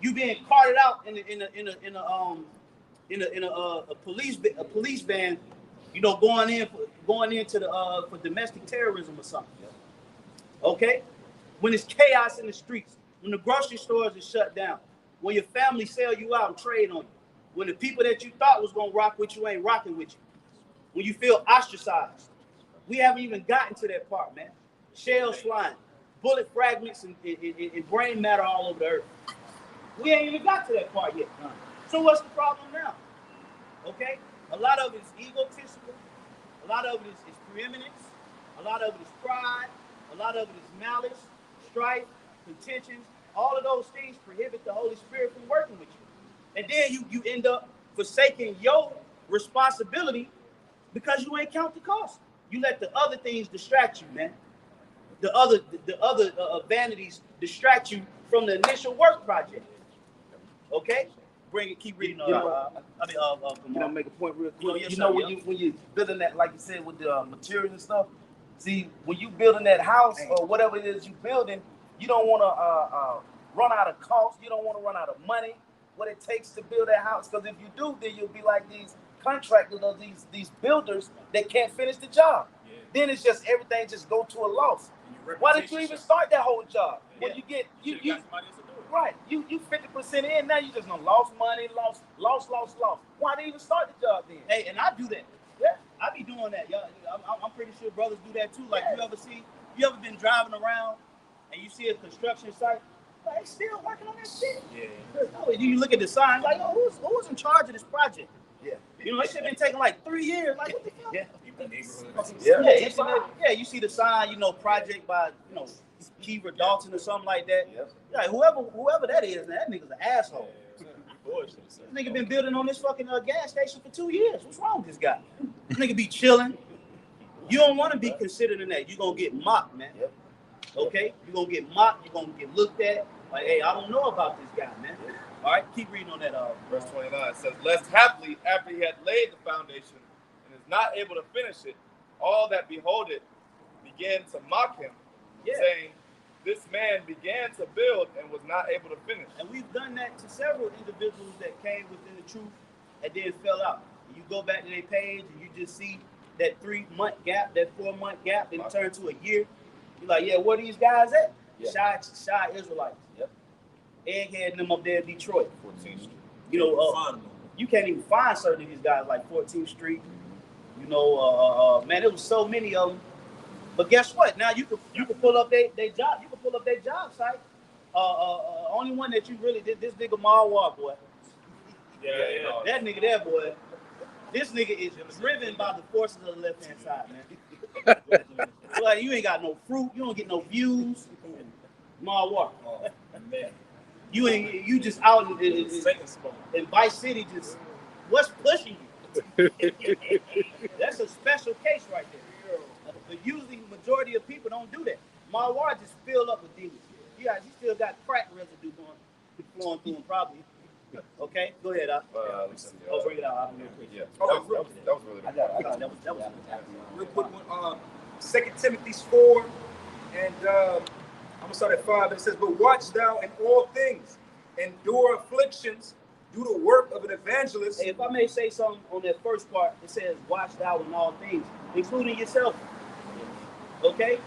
S7: You being carted out in a police van, going into the for domestic terrorism or something. Okay? When it's chaos in the streets, when the grocery stores are shut down, when your family sell you out and trade on you, when the people that you thought was gonna rock with you ain't rocking with you, when you feel ostracized. We haven't even gotten to that part, man. Shells flying, bullet fragments and brain matter all over the earth. We ain't even got to that part yet. So what's the problem now? Okay? A lot of it is egotistical. A lot of it is preeminence. A lot of it is pride. A lot of it is malice, strife, contentions. All of those things prohibit the Holy Spirit from working with you. And then you end up forsaking your responsibility because you ain't count the cost. You let the other things distract you, man. The other vanities distract you from the initial work project. Okay? Keep reading.
S8: Can I make a point real quick? When you building that, like you said, with the materials and stuff. See, when you building that house or whatever it is you building, you don't want to run out of cost. You don't want to run out of money. What it takes to build that house, because if you do, then you'll be like these contractors or these builders that can't finish the job. Yeah. Then it's just everything just go to a loss. Why did you even start that whole job? Yeah. When you get you right, you 50% in, now you just gonna lost money, lost. Why did you even start the job then?
S7: Hey, and I do that. Yeah, I be doing that. I'm pretty sure brothers do that too. Like you ever been driving around and you see a construction site, like they still working on that shit. Yeah. You look at the sign, like, oh, who's in charge of this project? Yeah. You know, it should have been taking like 3 years. Like, what the fuck? Yeah. You see the sign, project by, Kiever Dalton or something like that. Yep. Like, whoever that is, man, that nigga's an asshole. This nigga been building on this fucking gas station for 2 years. What's wrong with this guy? This nigga be chilling. You don't want to be considered in that. You're going to get mocked, man. Yep. Okay? You're going to get mocked. You're going to get looked at. Like, hey, I don't know about this guy, man. All right, keep reading on that.
S2: Verse 29 says, lest haply, after he had laid the foundation and is not able to finish it, all that behold it began to mock him, saying, this man began to build and was not able to finish.
S7: And we've done that to several individuals that came within the truth and then fell out. And you go back to their page and you just see that 3-month gap, that 4-month gap, then turn to a year. You're like, yeah, where are these guys at? Yeah. Shy Israelites. Yep. Egghead them up there in Detroit. 14th Street. You can't even find certain of these guys like 14th Street. Man, there was so many of them. But guess what? Now you can pull up their job. You can pull up their job site. Only one that you really did, this nigga Marwar, boy. Yeah. That nigga there, boy. This nigga is driven by the forces of the left hand side, man. Like, you ain't got no fruit. You don't get no views. Marwar. Oh, man. You just out in Vice City. Just what's pushing you? That's a special case right there. But usually, majority of people don't do that. Marwar just filled up with demons. He still got crack residue flowing through him, probably. Okay, go ahead. Bring it out.
S2: Yeah. That was really good.
S3: I got that was real quick one. 2 Timothy 4, and I'm gonna start at 5. It says, "But watch thou in all things, endure afflictions, do the work of an evangelist."
S7: Hey, if I may say something on that first part, it says, "Watch thou in all things," including yourself. Okay,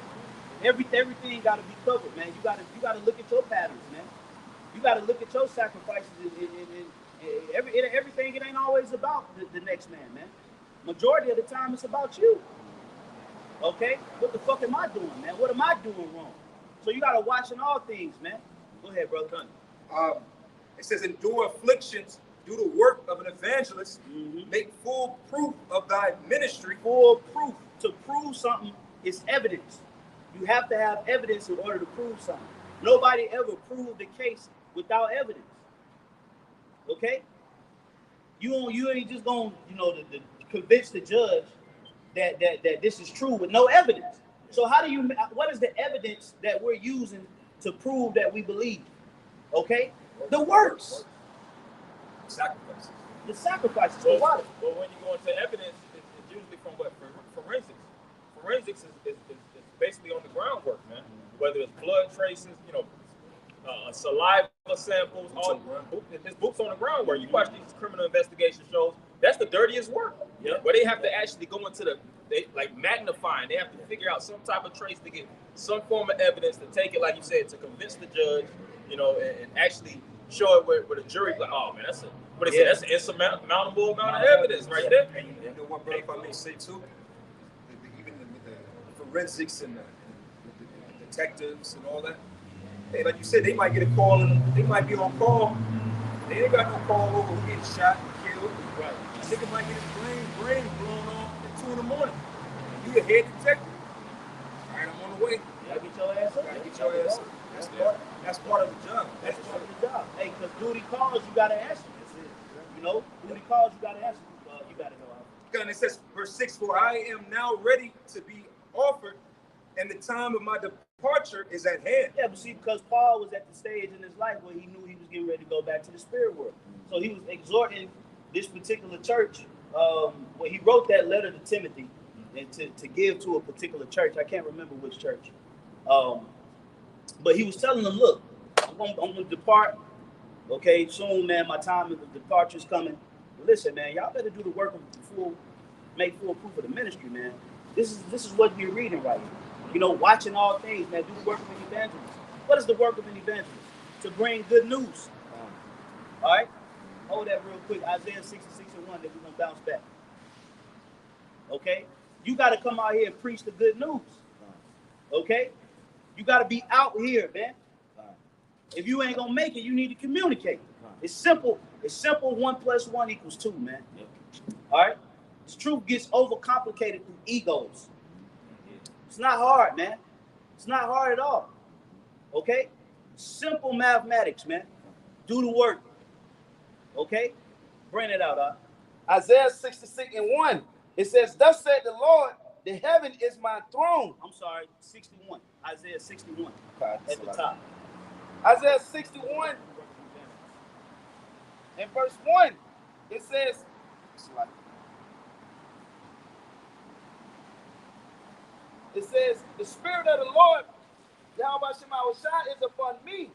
S7: everything got to be covered, man. You got to look at your patterns, man. You got to look at your sacrifices. Everything, it ain't always about the next man. Majority of the time, it's about you. Okay, what the fuck am I doing, man? What am I doing wrong? So you got to watch in all things, man. Go ahead, brother.
S2: It says, endure afflictions, do the work of an evangelist, make full proof of thy ministry.
S7: Full proof. To prove something is evidence. You have to have evidence in order to prove something. Nobody ever proved the case without evidence. Okay? You ain't just gonna, to convince the judge that this is true with no evidence. So what is the evidence that we're using to prove that we believe? Okay? The works.
S2: Sacrifices.
S7: The sacrifices. The water.
S5: Well, when you go into evidence, it's usually from what? Forensics. Forensics is basically on the groundwork, man. Whether it's blood traces, saliva samples, his boots on the groundwork. You watch these criminal investigation shows, that's the dirtiest work. Yeah. Where they have to actually go into magnifying. They have to figure out some type of trace to get some form of evidence to take it, like you said, to convince the judge, and actually show it where the jury, like, oh man, that's an insurmountable amount of evidence right there.
S2: And you know what, brother, if I may say too, even the forensics and the detectives and all that, hey, like you said, they might get a call and they might be on call. They ain't got no call over who getting shot and killed. Right. A nigga might get his brain blown off at 2 in the morning. You the head detective. All right, I'm on the way.
S7: You gotta get your ass up.
S2: Gotta get your ass up. That's part of the job.
S7: That's part of the job. Hey, because duty calls, you gotta answer. That's it. Duty calls, you gotta answer. You gotta know how.
S2: And it says, verse 6, for I am now ready to be offered, and the time of my departure is at hand.
S7: Yeah, but see, because Paul was at the stage in his life where he knew he was getting ready to go back to the spirit world. So he was exhorting this particular church, when he wrote that letter to Timothy, and to give to a particular church. I can't remember which church. But he was telling them, look, I'm going to depart. Okay, soon, man, my time of the departure is coming. But listen, man, y'all better do the work of make full proof of the ministry, man. This is what you're reading right here. Watching all things, man. Do the work of an evangelist. What is the work of an evangelist? To bring good news. All right? Hold that real quick. Isaiah 66:1, that we're going to bounce back. Okay? You got to come out here and preach the good news. Okay? You got to be out here, man. If you ain't going to make it, you need to communicate. It's simple. It's simple. 1 + 1 = 2, man. All right? This truth gets overcomplicated through egos. It's not hard, man. It's not hard at all. Okay? Simple mathematics, man. Do the work. Okay? Bring it out,
S8: Isaiah 66:1. It says, thus said the Lord, the heaven is my throne.
S7: I'm sorry, 61. Isaiah 61 at the top.
S8: Isaiah 61 and verse 1. It says, the Spirit of the Lord, Yahweh Shemawashah, is upon me,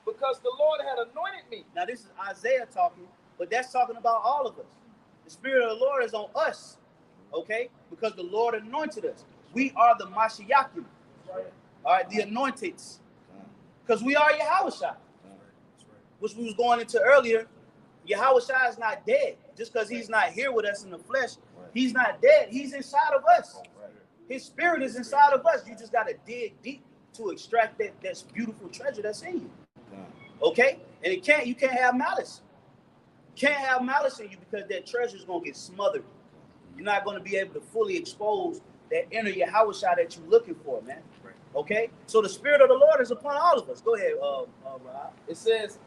S8: because the Lord had anointed me.
S7: Now this is Isaiah talking, but that's talking about all of us. The Spirit of the Lord is on us, okay? Because the Lord anointed us. We are the Mashiachim, all right, the anointeds, because we are Yahushua, which we was going into earlier. Yahushua is not dead. Just because he's not here with us in the flesh, he's not dead. He's inside of us. His spirit is inside of us. You just got to dig deep to extract that beautiful treasure that's in you. Okay? And you can't have malice. You can't have malice in you, because that treasure is going to get smothered. You're not going to be able to fully expose that inner Yahushua that you're looking for, man. Okay? So the Spirit of the Lord is upon all of us. Go ahead, Rob.
S8: It says,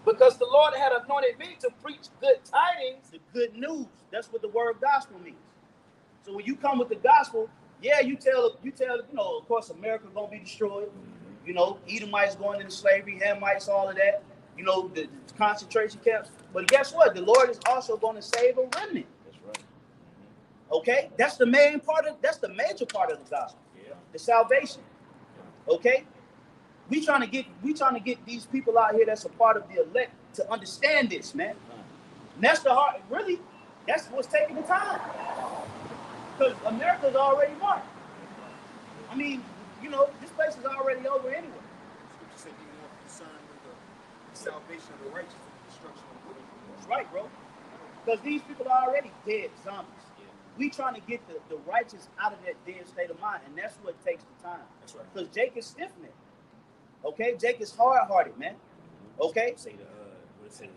S8: because the Lord had anointed me to preach good tidings.
S7: The good news. That's what the word gospel means. So when you come with the gospel, yeah, you tell, of course, America gonna be destroyed. Edomites going into slavery, Hamites, all of that. The concentration camps. But guess what? The Lord is also going to save a remnant.
S8: That's right.
S7: Okay, that's the major part of the gospel. Yeah. The salvation. Okay, we trying to get these people out here that's a part of the elect to understand this, man. And that's the heart. Really, that's what's taking the time. Because America's already won. I mean, this place is already over anyway.
S2: You said you more concerned with the salvation of the righteous and the destruction of the wicked.
S7: That's right, bro. Because these people are already dead zombies. Yeah. We trying to get the righteous out of that dead state of mind, and that's what takes the time.
S2: That's right.
S7: Because Jake is stiff-necked. Okay? Jake is hard-hearted, man. Okay?
S8: Say
S9: it said,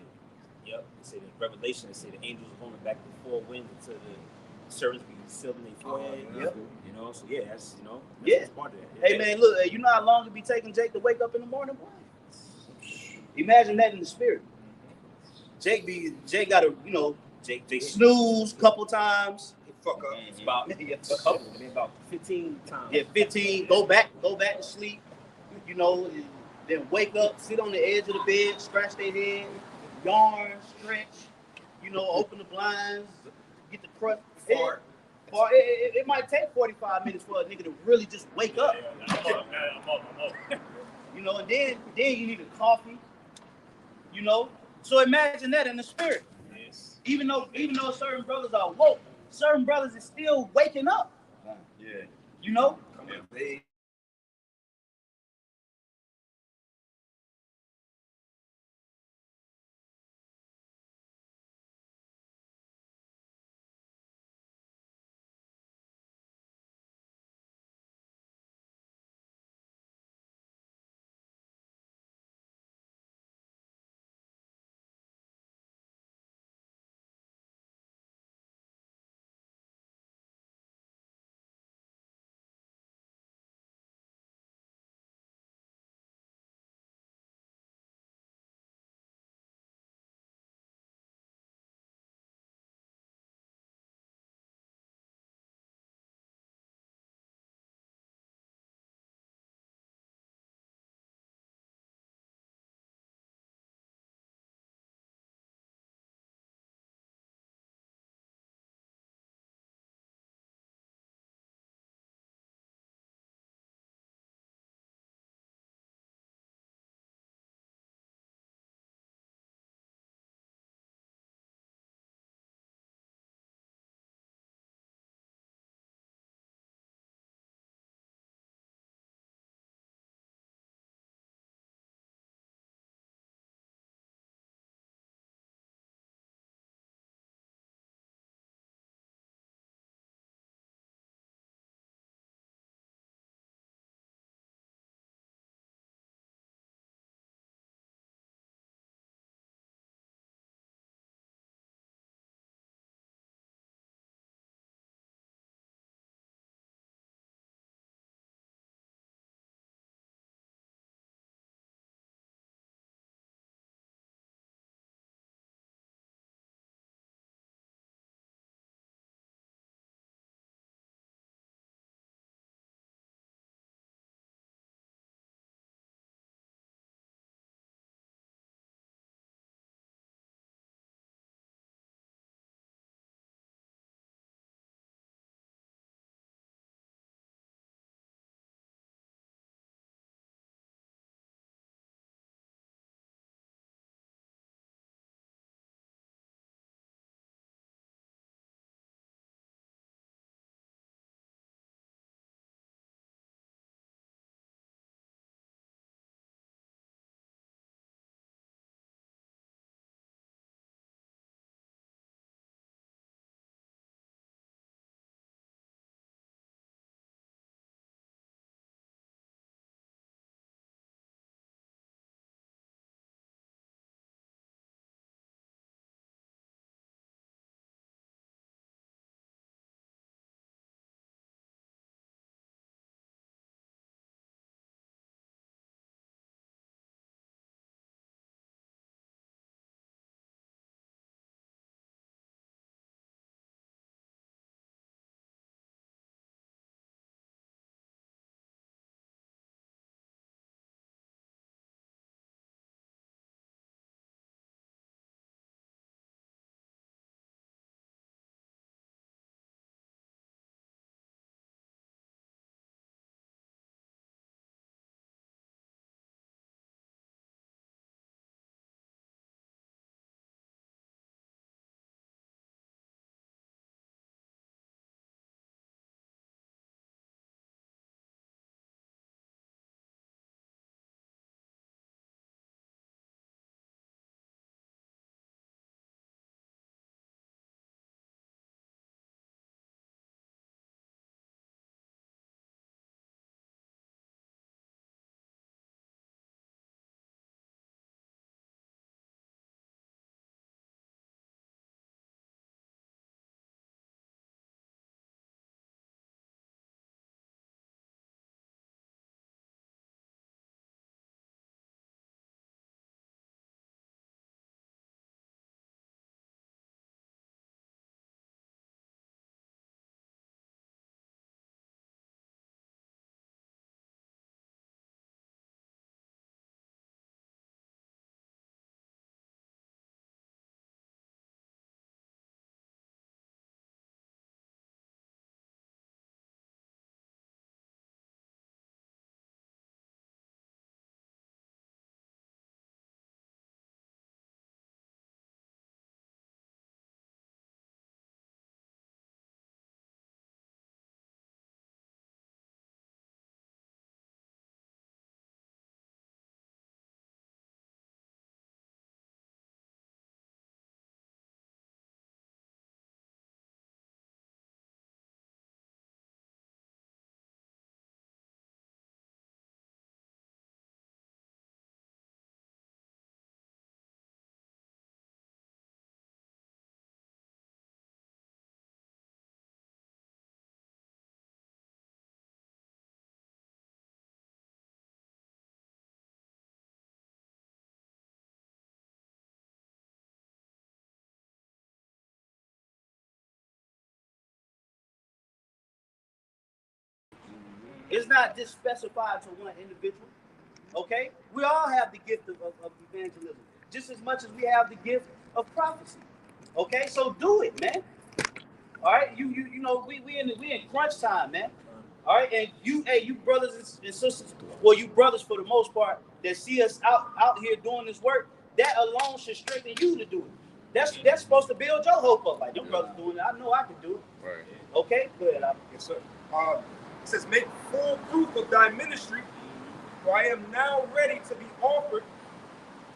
S9: yep, it said in Revelation, it said the angels are going back and forth wind until the servants be sealed in their forehead.
S7: Yep.
S9: You know, so yeah, that's, you know,
S7: Yeah.
S9: that's part of that.
S7: Hey man, look, you know how long it be taking Jake to wake up in the morning, boy? Imagine that in the spirit. Jake gotta, you know, Jake snooze a couple times.
S8: Fuck up.
S9: It's about a couple, maybe about 15 times.
S7: Yeah, 15. Go back to sleep. You know, then wake up, sit on the edge of the bed, scratch their head, yarn, stretch. You know, open the blinds, get the crust. It might take 45 minutes for a nigga to really just wake up.
S9: I'm up.
S7: You know, and then you need a coffee. You know, so imagine that in the spirit.
S9: Yes.
S7: Even though certain brothers are woke, certain brothers is still waking up.
S8: Yeah.
S7: You know,
S8: They
S7: It's not just specified to one individual. Okay? We all have the gift of evangelism, just as much as we have the gift of prophecy. Okay? So do it, man. All right? You know, we in crunch time, man. All right, and you brothers and sisters, well, you brothers for the most part that see us out here doing this work, that alone should strengthen you to do it. That's supposed to build your hope up. Like, your brothers doing it, I know I can do it. Right. Okay, go ahead.
S3: Yes, sir. It says, make full proof of thy ministry, for I am now ready to be offered,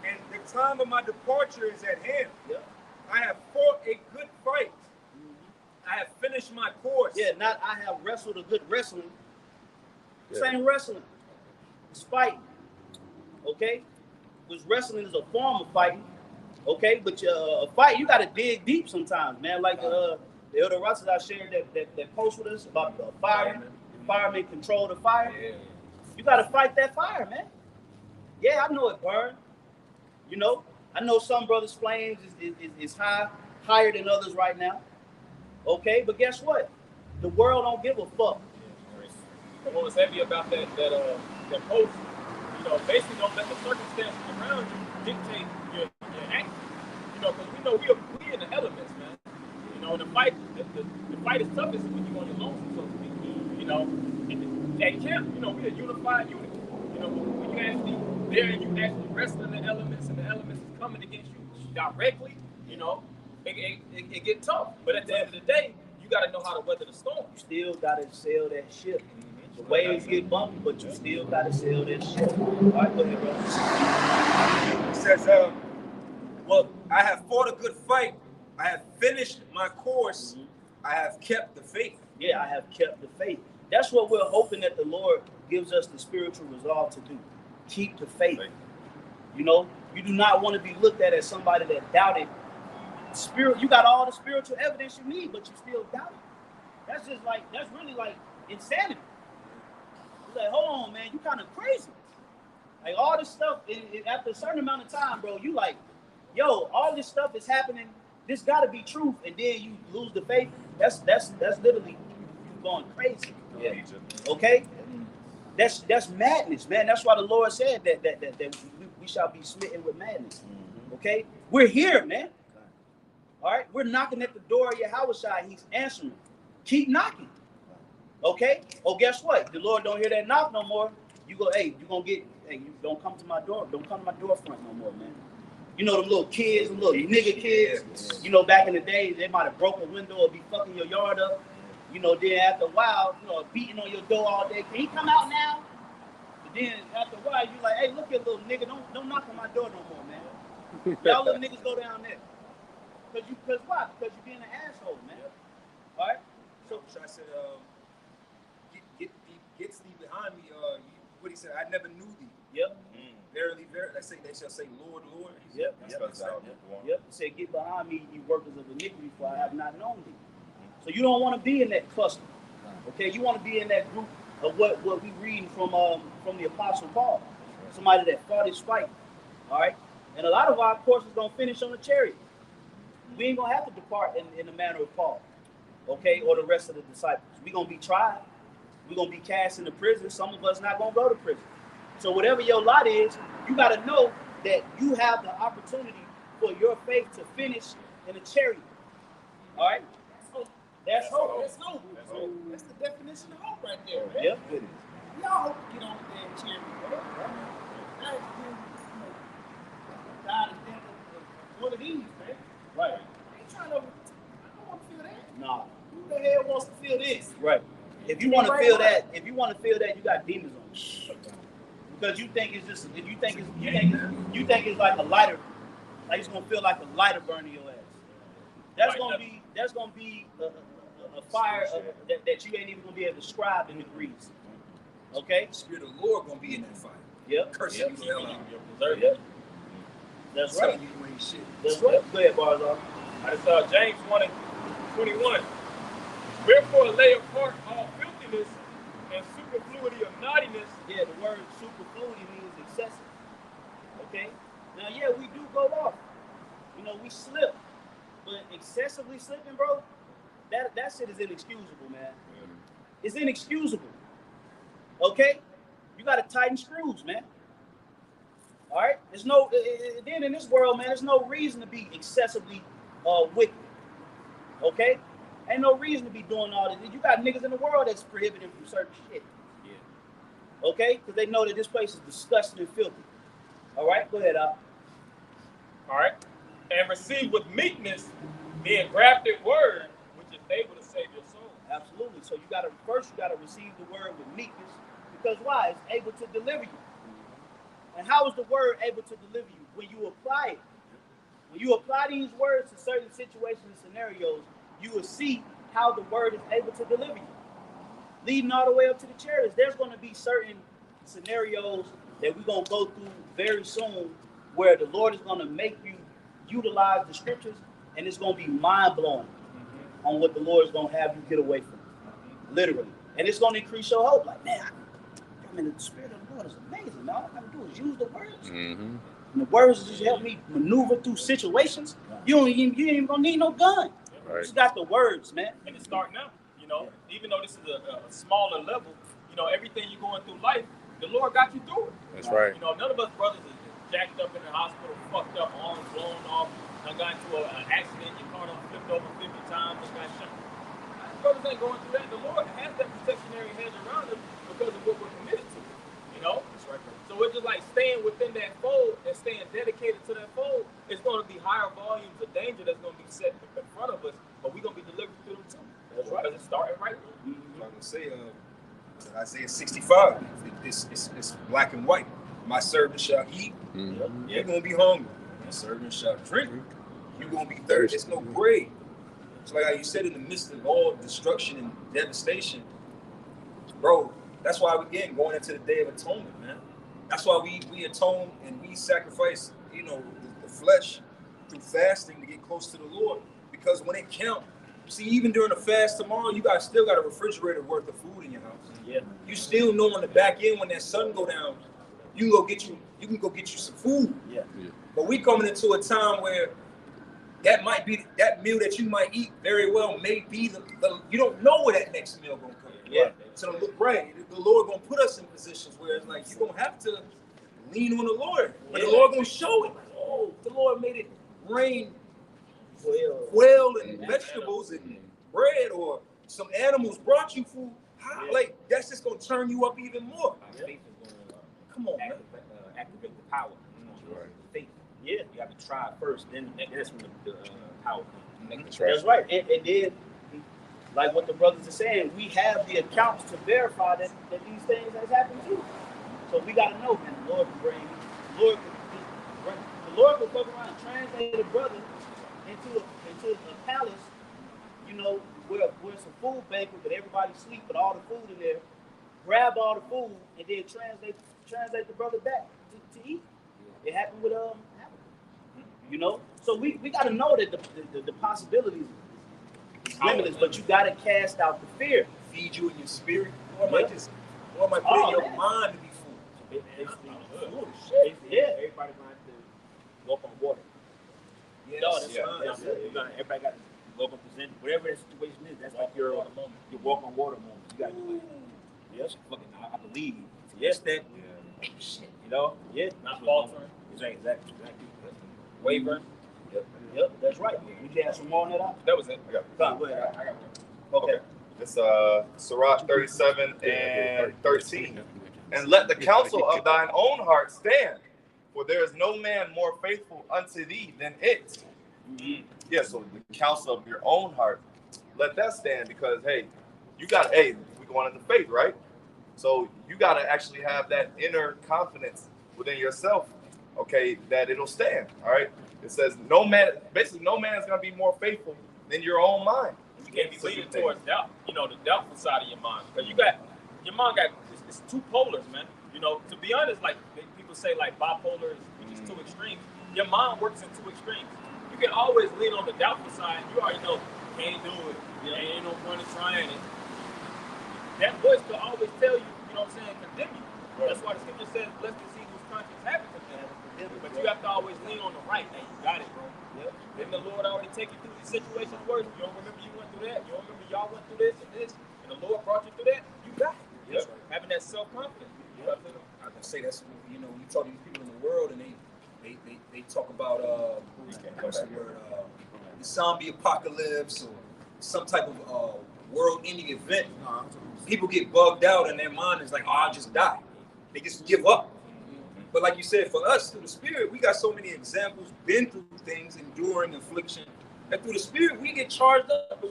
S3: and the time of my departure is at hand.
S7: Yep.
S3: I have fought a good fight. I have finished my course.
S7: Yeah, not I have wrestled a good wrestling. This ain't wrestling. It's fighting. Okay? Which wrestling is a form of fighting. Okay? But a fight, you got to dig deep sometimes, man. Like the Elder Russell I shared that post with us about the firemen control the fire. Yeah. You got to fight that fire, man. Yeah, I know it burned. You know, I know some brothers' flames is higher than others right now. Okay, but guess what? The world don't give a fuck.
S5: What was heavy about that post, you know, basically don't let the circumstances around you dictate your action. You know, because we know we in the elements, man. You know, the fight is toughest when you're on your lonesome, so to speak. You know, and at camp, you know, we're a unified unit. You know, when you actually there and you actually wrestle in the elements, and the elements is coming against you directly, you know, it get tough. But at the end of the day, you got to know how to weather the storm.
S7: You still got to sail that ship. The waves get bumpy, but you still got to sail that ship. All right, go ahead, bro.
S3: It says, well, I have fought a good fight. I have finished my course. I have kept the faith.
S7: Yeah, I have kept the faith. That's what we're hoping that the Lord gives us the spiritual resolve to do. Keep the faith. You know, you do not want to be looked at as somebody that doubted. You got all the spiritual evidence you need, but you still doubt it. That's really like insanity. It's like, hold on, man, you kind of crazy. Like all this stuff, after a certain amount of time, bro, you like, yo, all this stuff is happening. This got to be truth, and then you lose the faith. That's literally going crazy. Yeah. Okay, that's madness, man. That's why the Lord said that we shall be smitten with madness. Okay, we're here, man. All right, we're knocking at the door of Yahushua. He's answering. Keep knocking. Okay. Oh, guess what? The Lord don't hear that knock no more. You go, hey, you don't come to my door. Don't come to my door front no more, man. You know them little kids, them little nigga kids. You know, back in the day, they might have broke a window or be fucking your yard up. You know, then after a while, you know, beating on your door all day. Can he come out now? But then after a while, you like, hey, look at little nigga, don't knock on my door no more, man. Y'all little niggas go down there. Because why? Because you're being an asshole, man. All right. So
S3: I said, get thee behind me. What he said, I never knew thee.
S7: Yep.
S3: Verily, they shall say, Lord, Lord.
S7: Yep. He said, get behind me, you workers of iniquity, for I have not known thee. So you don't want to be in that cluster. Okay, you want to be in that group of what we reading from the Apostle Paul. Somebody that fought his fight. All right. And a lot of our courses don't finish on the chariot. We ain't gonna have to depart in the manner of Paul, okay, or the rest of the disciples. We're gonna be tried. We're gonna be cast into prison. Some of us not gonna go to prison. So whatever your lot is, you gotta know that you have the opportunity for your faith to finish in a chariot. All right? That's hope.
S3: That's hope. That's the definition of hope right there, man.
S7: Yep, it is.
S3: Y'all hope to get on the damn chariot, bro. God is dead of one of these, man.
S7: Right.
S3: I ain't trying to. I don't want to feel that.
S7: Nah.
S3: Who the hell wants to feel this?
S7: Right. If you want to feel that, you got demons on you. Because you think it's just, you think it's like a lighter, like it's gonna feel like a lighter burning your ass. That's gonna be a fire that you ain't even gonna be able to describe in degrees. Okay.
S3: The Spirit of the Lord gonna be in that fire.
S7: Yep.
S3: Cursing you hell out.
S7: Yep. That's right.
S3: You ain't shit.
S7: That's right. Go ahead, Barzal.
S5: I saw James 1:21. Wherefore lay apart all filthiness and superfluity of naughtiness.
S7: Yeah, the word superfluity means excessive. Okay? Now, yeah, we do go off. You know, we slip. But excessively slipping, bro, that shit is inexcusable, man. It's inexcusable. Okay? You got to tighten screws, man. All right? There's no, then in this world, man, there's no reason to be excessively wicked. Okay? Ain't no reason to be doing all this. You got niggas in the world that's prohibited from certain shit. Yeah. Okay? Because they know that this place is disgusting and filthy. All right? Go ahead, Al.
S2: All right? And receive with meekness the engrafted word, which is able to save your soul.
S7: Absolutely. So you gotta receive the word with meekness, because why? It's able to deliver you. And how is the word able to deliver you? When you apply it. When you apply these words to certain situations and scenarios, you will see how the word is able to deliver you. Leading all the way up to the chariots, there's going to be certain scenarios that we're going to go through very soon where the Lord is going to make you utilize the scriptures, and it's going to be mind-blowing on what the Lord is going to have you get away from. Literally. And it's going to increase your hope. Like, man, I mean, the Spirit of the Lord is amazing. Man. All I got to do is use the words. And the words just help me maneuver through situations. You ain't even going to need no gun. Right. You just got the words, man.
S2: And it's starting now. You know, even though this is a smaller level, you know, everything you're going through life, the Lord got you through it.
S10: That's right.
S2: You know, none of us brothers is jacked up in the hospital, fucked up, arms blown off, and got into an accident, your car done flipped over 50 times, and got shot. Brothers ain't going through that. The Lord has that protectionary hedge around us because of what we're committed to. You know? That's right. So it's just like staying within that fold and staying dedicated to that fold. It's going to be higher volumes of danger that's going to be set in front of us, but we're going to be delivered through them too. That's right. Because it's starting right now.
S11: I'm going to say, Isaiah 65, it's black and white. My servant shall eat. You're going to be hungry. My servant shall drink. You're going to be thirsty. It's no grade. It's like how you said, in the midst of all destruction and devastation, bro, that's why, again, going into the Day of Atonement, man. That's why we atone and we sacrifice, you know, the flesh through fasting to get close to the Lord. Because when it counts, see, even during the fast tomorrow, you guys still got a refrigerator worth of food in your house. Yeah. You still know on the back end when that sun go down, you can go get you some food. Yeah. But we coming into a time where that might be that meal that you might eat very well may be the you don't know where that next meal gonna come. Yeah. So the Lord gonna put us in positions where it's like you're gonna have to lean on the Lord. But the Lord gonna show it. Like, oh, the Lord made it rain quail and vegetables and bread, or some animals brought you food. How, like, that's just gonna turn you up even more.
S9: Faith is going to
S11: come on,
S9: activate the power. Right. Faith. Yeah, you have to try first, then that's when the power comes.
S7: That's right. And then, like what the brothers are saying, we have the accounts to verify that these things has happened too. So we got to know, man, the Lord can bring, the Lord will fuck around and translate a brother into a palace, you know, where it's a food banquet, but everybody sleep, but all the food in there, grab all the food, and then translate the brother back to eat. It happened with you know, so we got to know that the possibilities is limitless, but you got to cast out the fear.
S11: Feed you in your spirit, or might put in your mind to be full.
S9: Everybody going to walk on water.
S11: Yes.
S9: No, that's everybody got to walk on present. Whatever that situation is, that's like your walk on water moment. You got to do it. Yes, fucking, I believe. Yes, that. Yeah. Shit, you know. Yeah, not faltering. Exactly.
S2: Wavering.
S7: Yep, that's right. You have some more on that?
S2: That was it.
S7: I got one.
S12: Okay. It's Sirach 37 and 13. And let the counsel of thine own heart stand, for there is no man more faithful unto thee than it. Mm-hmm. Yeah, so the counsel of your own heart, let that stand, because hey, we going into faith, right? So you got to actually have that inner confidence within yourself, okay, that it'll stand. All right. It says no man is gonna be more faithful than your own mind.
S2: You can't be leaning towards doubt. You know, the doubtful side of your mind, because your mind got it's two polars, man. You know, to be honest, like people say, like bipolar is two extremes. Your mind works in two extremes. You can always lean on the doubtful side. You already know can't do it. You know, ain't no point in trying it. That voice could always tell you, you know what I'm saying, condemn you. Right. That's why the scripture says, blessed is he whose conscience hath it condemned. But you have to always lean on the right. Hey, you got it, bro. Yep. Didn't the Lord already take you through these situations worse? You don't remember you went through that? You don't remember y'all went through this and this? And the Lord brought you through that? You got it.
S9: Yes, right. Having that self-confidence. I can say that's, you know, when you talk to these people in the world and they talk about what's the word, the zombie apocalypse or some type of world-ending event. People get bugged out and their mind is like, oh, I'll just die. They just give up. But like you said, for us through the Spirit, we got so many examples, been through things, enduring affliction, that through the Spirit we get charged up.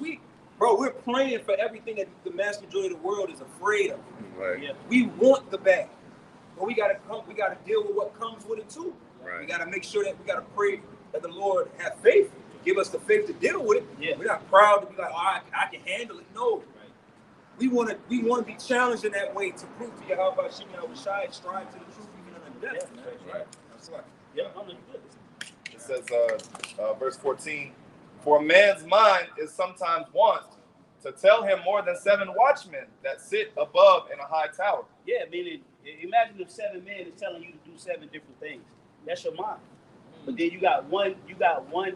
S9: But we're praying for everything that the mass majority of the world is afraid of.
S12: Right.
S9: Yeah. We want the bad, but we gotta deal with what comes with it too.
S12: Right.
S9: We gotta make sure that we gotta pray that the Lord have faith, give us the faith to deal with it. Yeah. We're not proud to be like, oh, I can handle it. No. Right. We want to be challenged in that way to prove to you how about Shimon Shai strive to the truth even unto death. Yeah. Right. That's right. Yeah.
S12: It says, verse 14, for a man's mind is sometimes wont to tell him more than 7 watchmen that sit above in a high tower.
S7: Yeah, meaning, imagine if 7 men is telling you to do 7 different things. That's your mind. But then you got one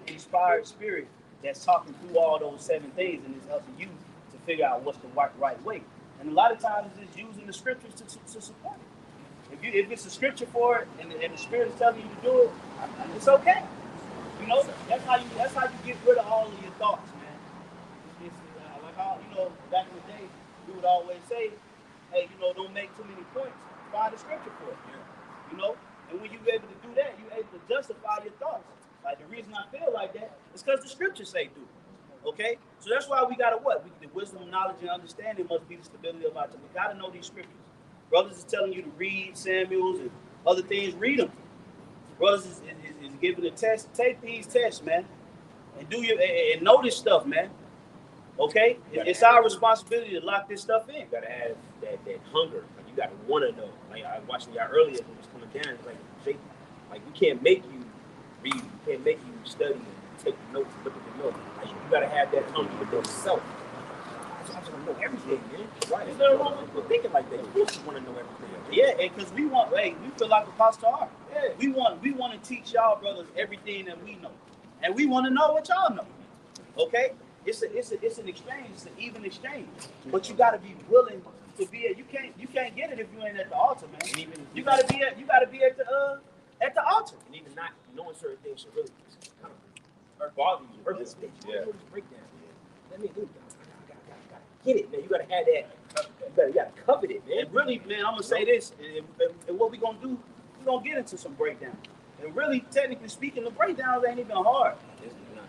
S7: inspired spirit that's talking through all those 7 things, and it's helping you to figure out what's the right way. And a lot of times it's using the scriptures to support it. If it's a scripture for it, and the spirit is telling you to do it, it's okay. You know, that's how you get rid of all of your thoughts, man. It's like how, you know, back in the day, we would always say, hey, you know, don't make too many points. Find the scripture for it. You know, and when you're able to do that, you're able to justify your thoughts. Like the reason I feel like that is because the scriptures say do. Okay, so that's why we gotta what? The wisdom, knowledge, and understanding must be the stability of our time. We gotta know these scriptures. Brothers is telling you to read Samuel's and other things. Read them. Brothers is giving a test. Take these tests, man, and and know this stuff, man. Okay, it's our responsibility to lock this stuff in.
S9: You gotta have that hunger. Like you gotta want to know. Like I was watching y'all earlier when it was coming down. It's like we can't make you read. We can't make you study and take notes, look at the notes. Like you gotta have that hunger with yourself. I just want to know everything, man. Right? There's nothing wrong with thinking like that. You just want to know everything.
S7: Yeah, because we feel like Apostle R. Yeah. We want to teach y'all brothers everything that we know, and we want to know what y'all know. Okay, it's an exchange. It's an even exchange. But you got to be willing to be at. You can't get it if you ain't at the altar, man. And even you got to be at the altar.
S9: And even not knowing certain things should really kind of bother you. Purpose. Yeah. Breakdown. Let me do that. Get it, man. You gotta have that. You gotta covet it, man.
S7: And really, man, I'm gonna say this. And what we gonna do? We gonna get into some breakdown. And really, technically speaking, the breakdowns ain't even hard.
S9: It's not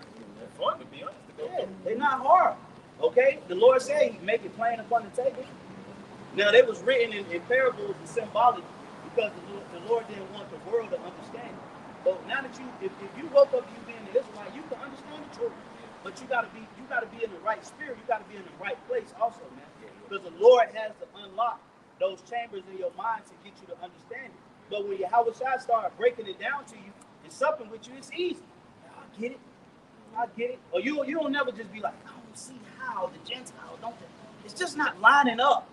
S9: fun, to be honest.
S7: Yeah, they're not hard. Okay, the Lord said He make it plain upon the table. Now, they was written in parables and symbolic because the Lord didn't want the world to understand it. But now that if you woke up you being an Israelite, you can understand the truth. But you gotta be in the right spirit. You gotta be in the right place also, man. Because the Lord has to unlock those chambers in your mind to get you to understand it. But when Yahweh Shai start breaking it down to you and supping with you, it's easy. I get it. Or you don't never just be like, I don't see how the Gentiles don't. It's just not lining up.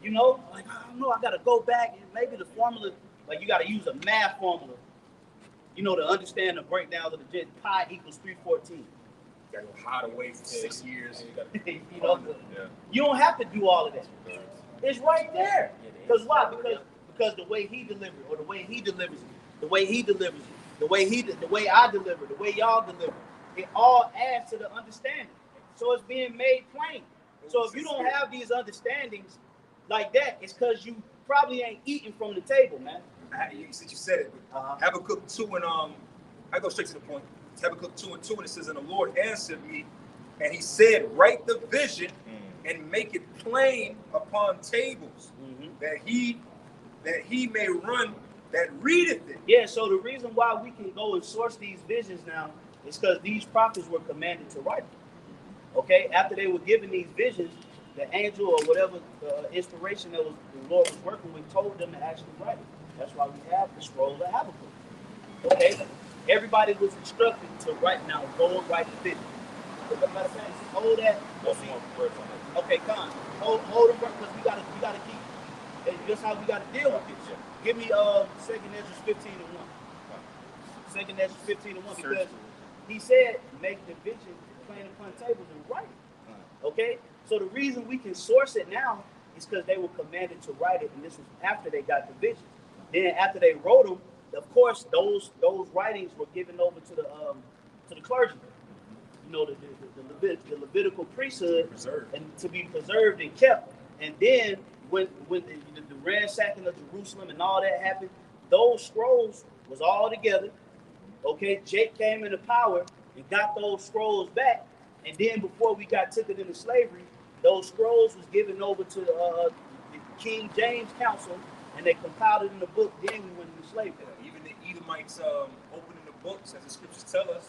S7: You know, like I don't know. I gotta go back and maybe the formula, like you gotta use a math formula. You know, to understand the breakdown of the Gentiles, pi equals 314.
S9: You gotta go hide away for 6 years.
S7: You know, you don't have to do all of that. It's right there. Because why? Because the way He delivered, or the way He delivers it, the way He delivers it, the way I deliver, the way y'all deliver, it all adds to the understanding. So it's being made plain. So if you don't have these understandings like that, it's because you probably ain't eating from the table, man.
S9: Since you said it, Habakkuk 2 and I go straight to the point. It's Habakkuk 2 and 2, and it says, and the Lord answered me, and He said, write the vision and make it plain upon tables, that he may run that readeth it.
S7: Yeah, so the reason why we can go and source these visions now is because these prophets were commanded to write them. Okay, after they were given these visions, the angel or whatever inspiration that the Lord was working with told them to actually write it. That's why we have the scroll of Habakkuk. Okay? Everybody was instructed to write now. Go and write the vision. Matter of fact, hold that. Okay, come on. Hold them because we gotta keep. That's how we gotta deal with this. Give me 2nd Ezra 15 and 1. 2nd Ezra 15 and 1 because he said make the vision plain upon tables and write it. Okay? So the reason we can source it now It's because they were commanded to write it, and this was after they got the vision. Then after they wrote them, of course, those writings were given over to the clergy. You know, the Levitical priesthood, and to be preserved and kept. And then when the ransacking of Jerusalem and all that happened, those scrolls was all together. Okay, Jake came into power and got those scrolls back. And then before we got taken into slavery, those scrolls was given over to the King James Council, and they compiled it in the book. Then we went into slavery.
S11: Even the Edomites opening the books, as the scriptures tell us,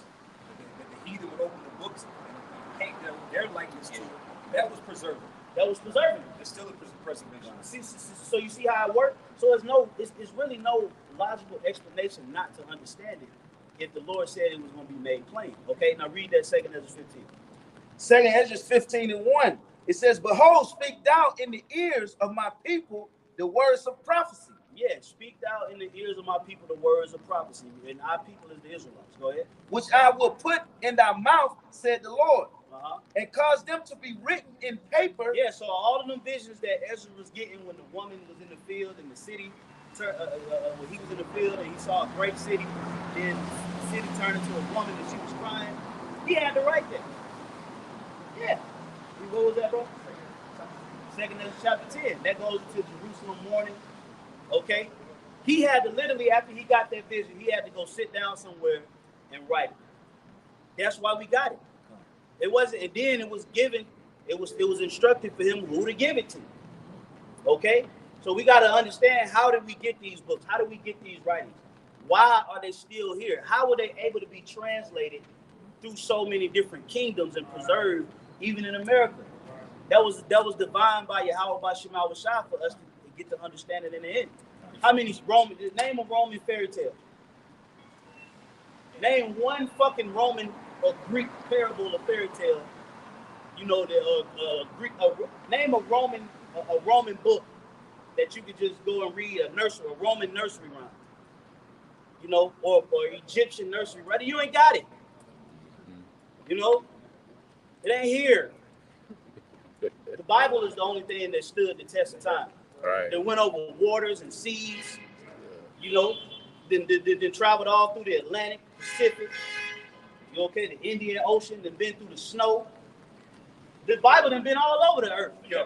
S11: that the heathen would open the books and paint their likeness to it. That was preserving.
S7: That was preserving.
S11: It's still a preservation.
S7: So you see how it worked? So it's really no logical explanation not to understand it if the Lord said it was going to be made plain. Okay, now read that 2 Ezra 15.
S8: 2 Ezra 15:1. It says, "Behold, speak thou in the ears of my people the words of prophecy."
S7: Yeah, speak thou in the ears of my people the words of prophecy. And our people is the Israelites. Go ahead.
S8: "Which I will put in thy mouth, said the Lord,
S7: Uh-huh.
S8: and cause them to be written in paper."
S7: Yeah, so all of them visions that Ezra was getting when the woman was in the field in the city, when he was in the field and he saw a great city, then the city turned into a woman and she was crying, he had to write that. Yeah. What was that, bro? 2 Ezra chapter 10. That goes into Jerusalem mourning. Okay? He had to literally, after he got that vision, he had to go sit down somewhere and write it. That's why we got it. It wasn't, and then it was given, it was instructed for him who to give it to. Okay? So we got to understand, how did we get these books? How did we get these writings? Why are they still here? How were they able to be translated through so many different kingdoms and preserved even in America? That was divine by Yahweh by Shema Washah for us to get to understand it in the end. How many name a Roman fairy tale? Name one fucking Roman or Greek parable or fairy tale. You know, the Greek. Name a Roman book that you could just go and read, a Roman nursery rhyme. You know, or Egyptian nursery rhyme. You ain't got it. You know, it ain't here. The Bible is the only thing that stood the test of time.
S2: Right.
S7: That went over waters and seas. You know, then traveled all through the Atlantic, Pacific. You okay? The Indian Ocean, then been through the snow. The Bible done been all over the earth.
S11: Yeah.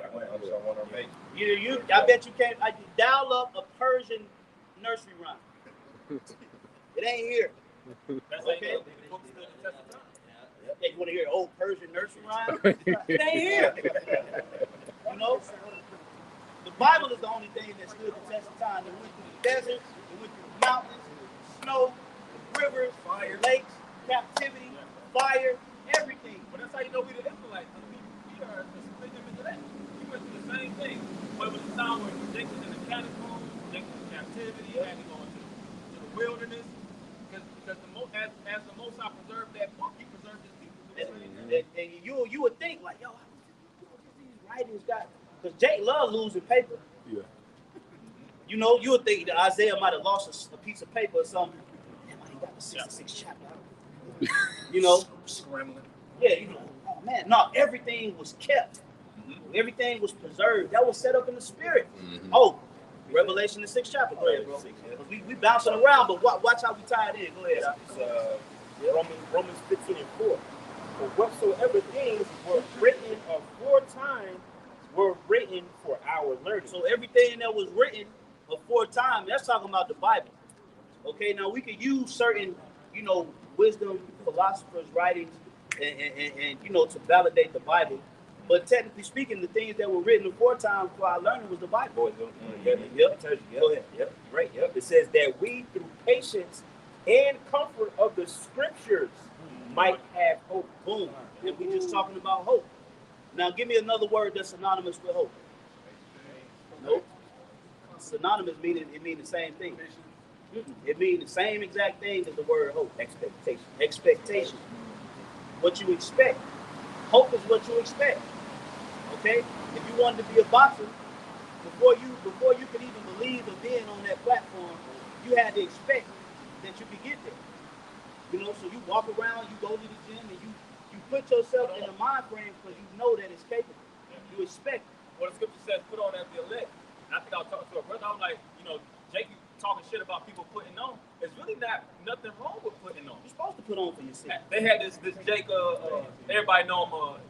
S7: I bet you can't. I dial up a Persian nursery rhyme. It ain't here.
S5: That's
S7: okay. Yeah, you want to hear old Persian nursery rhyme? It ain't here. You know, the Bible is the only thing that stood the test of time. It went through the desert, it went through the mountains, the snow, the rivers, fire, lakes, captivity, fire, everything.
S5: But that's how you know we the Israelites. We are the split image of that. We went through the same thing. But it was a time where Jacob in the catacombs, Jacob in captivity, had to go into the wilderness. Because as the Most High preserved that book, he preserved his people.
S7: And you would think like, yo, these writings got, because Jake loved losing paper.
S2: Yeah.
S7: You know, you would think that Isaiah might have lost a piece of paper or something. Man, he got the 66 chapter. You know,
S11: scrambling.
S7: Yeah, you know, oh man, no, everything was kept. Everything was preserved. That was set up in the spirit. Oh, Revelation the 6th chapter. Go ahead, bro. We bouncing around, but watch how we tie it in. Go ahead.
S5: Romans 15:4. For whatsoever things were written aforetime were written for our learning.
S7: So everything that was written aforetime, that's talking about the Bible. Okay, now we could use certain, you know, wisdom philosophers' writings and you know, to validate the Bible. But technically speaking, the things that were written aforetime for our learning was the Bible.
S5: Yep. Right. It says that we, through patience and comfort of the scriptures, might have hope.
S7: Boom. And we just talking about hope. Now give me another word that's synonymous with hope. Nope. Synonymous meaning it means the same thing. It means the same exact thing as the word hope. Expectation. What you expect. Hope is what you expect. Okay? If you wanted to be a boxer, before you could even believe of being on that platform, you had to expect that you could get there. You know, so you walk around, you go to the gym, and you put yourself in a mind frame because you know that it's capable. You expect it.
S9: what the scripture says, put on as the elect. And I think I was talking to a brother. I was like, Jake talking shit about people putting on. There's really nothing wrong with putting on.
S7: You're supposed to put on for yourself.
S9: They had this Jake, everybody know him,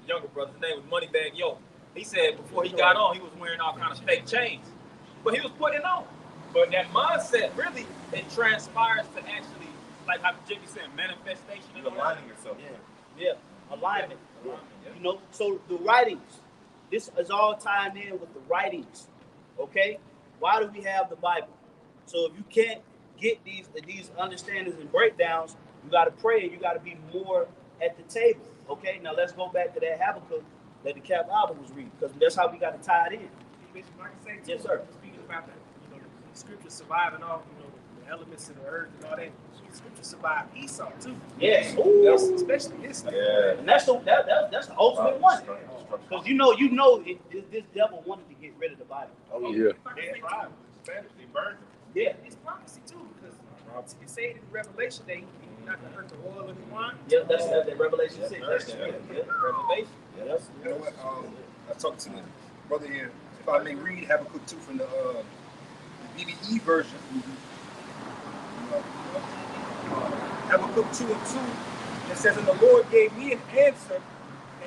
S9: younger brother. His name was Moneybag Yo. He said before he got on, he was wearing all kind of fake chains, but he was putting on. But that mindset really it transpires to actually, like how Jake said, manifestation.
S12: You're aligning yourself.
S7: Yeah, alignment. So the writings, this is all tying in with the writings. Okay, why do we have the Bible? So if you can't get these understandings and breakdowns, you got to pray and you got to be more at the table. Okay, now let's go back to that Habakkuk that the Cap album was reading, because that's how we got to tie it in.
S3: Bishop, I can say too,
S7: Yes, sir.
S3: speaking about that, the scriptures surviving all, the elements of the earth and all that. The scriptures survive Esau too.
S7: Yes.
S3: Especially this stuff.
S12: Yeah.
S7: And that's the ultimate one. Because this devil wanted to get rid of the Bible.
S2: Oh yeah.
S12: They burned it.
S7: Yeah.
S3: It's prophecy too, because it said in Revelation that he's not going to hurt the oil of the wine.
S7: Yeah, that's the Revelation 6. Revelation.
S12: Yeah, that's, you know what? I talked to the brother here. If I may read Habakkuk 2 from the BBE version. Habakkuk 2 and 2. It says, "And the Lord gave me an answer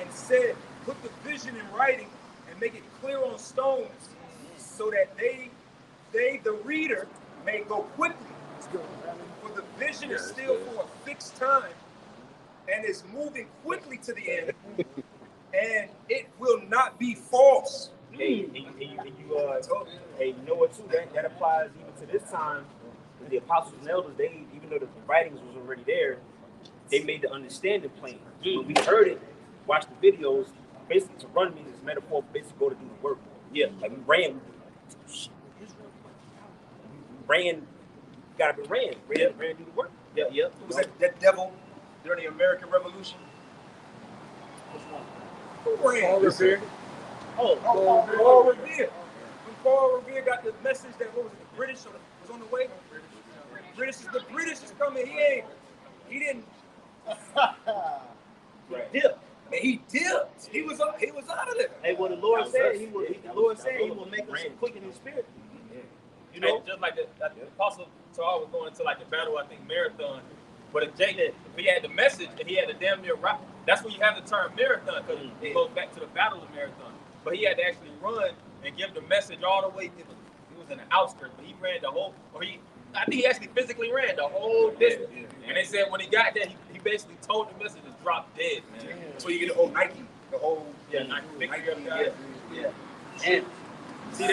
S12: and said, put the vision in writing and make it clear on stones, so that they the reader, may go quickly. For the vision is still for a fixed time and is moving quickly to the end, and it will not be false."
S9: Hey, you know what too? That applies even to this time. The apostles and elders, even though the writings was already there, they made the understanding plain. When we heard it, watched the videos, basically to run me this metaphor, basically go to do the work. Yeah, like we ran, gotta be ran do the work.
S7: Yeah.
S12: Was that devil during the American Revolution?
S7: Which one?
S12: Who ran?
S1: Paul Revere.
S12: Paul Revere. When Paul Revere got the message that the British was on the way. The British is coming. He didn't.
S7: Dip.
S12: He dipped. He was out of there.
S7: Hey, what the Lord said, he will make us quick in his spirit.
S9: Just like the apostle Paul was going into like the battle, I think marathon. But if he had the message and he had the damn near rock, that's when you have the term marathon, because it goes back to the battle of marathon. But he had to actually run and give the message all the way. He was in the outskirts, but he ran the whole. I think he actually physically ran the whole distance. And they said when he got there, he basically told the message to drop dead, man.
S12: So you get the whole Nike,
S9: Nike victory of God.
S7: Yeah. And see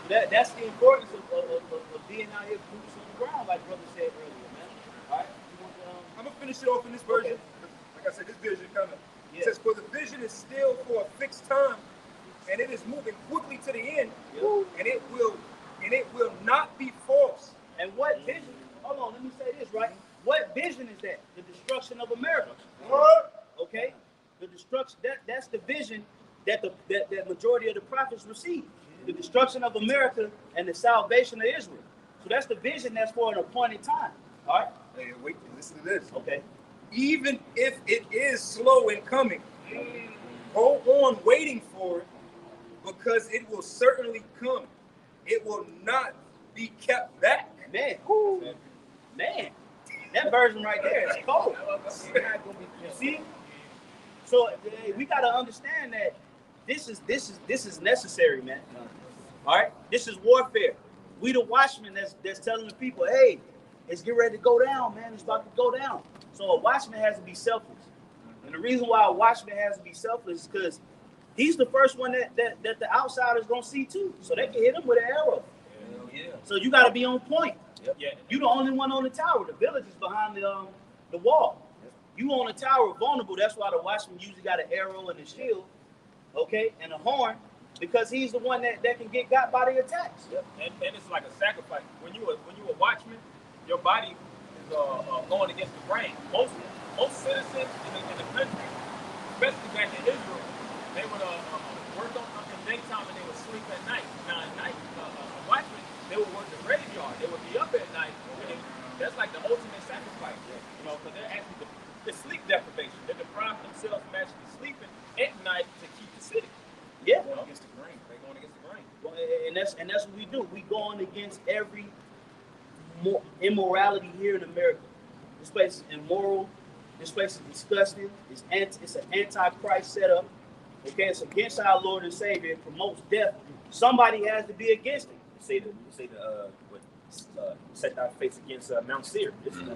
S7: that's the importance of being out here boots on the ground, like brother said earlier, man. All right.
S12: I'm gonna finish it off in this version. Okay. Like I said, this vision it says, "For the vision is still for a fixed time, and it is moving quickly to the end, and it will not be false."
S7: And what vision? Hold on, let me say this, right? What vision is that? The destruction of America.
S12: What?
S7: Okay? The destruction, that's the vision that the majority of the prophets received. The destruction of America and the salvation of Israel. So that's the vision that's for an appointed time. All right?
S12: Hey, wait, listen to this.
S7: Okay.
S12: "Even if it is slow in coming, go on waiting for it, because it will certainly come. It will not be kept back."
S7: Man, that version right there is cold. You see? So we got to understand that this is necessary, man. All right, this is warfare. We the watchmen that's telling the people, hey, it's getting ready to go down, man. It's about to go down. So a watchman has to be selfless, and the reason why a watchman has to be selfless is because he's the first one that the outsiders gonna see too, so they can hit him with an arrow. So you got to be on point.
S9: Yeah.
S7: You the only one on the tower. The village is behind the wall. You on the tower, vulnerable. That's why the watchman usually got an arrow and a shield, okay, and a horn, because he's the one that can get got by the attacks.
S9: Yep. And it's like a sacrifice. When you a watchman, your body is going against the brain. Most citizens in the country, especially back in Israel, they would work on in daytime and they would sleep at night. Now at night, watchmen, they would work the graveyard. They would be up at night. That's like the ultimate sacrifice, because they're actually it's sleep deprivation. They're depriving themselves from actually sleeping at night to keep the city.
S7: Yeah.
S11: Going against the grain. They going against the grain.
S7: Well, and that's what we do. We going against every immorality here in America. This place is immoral. This place is disgusting. It's an anti-Christ setup. Okay, it's against our Lord and Savior. It promotes death. Somebody has to be against it.
S9: Set our face against Mount Seir. This is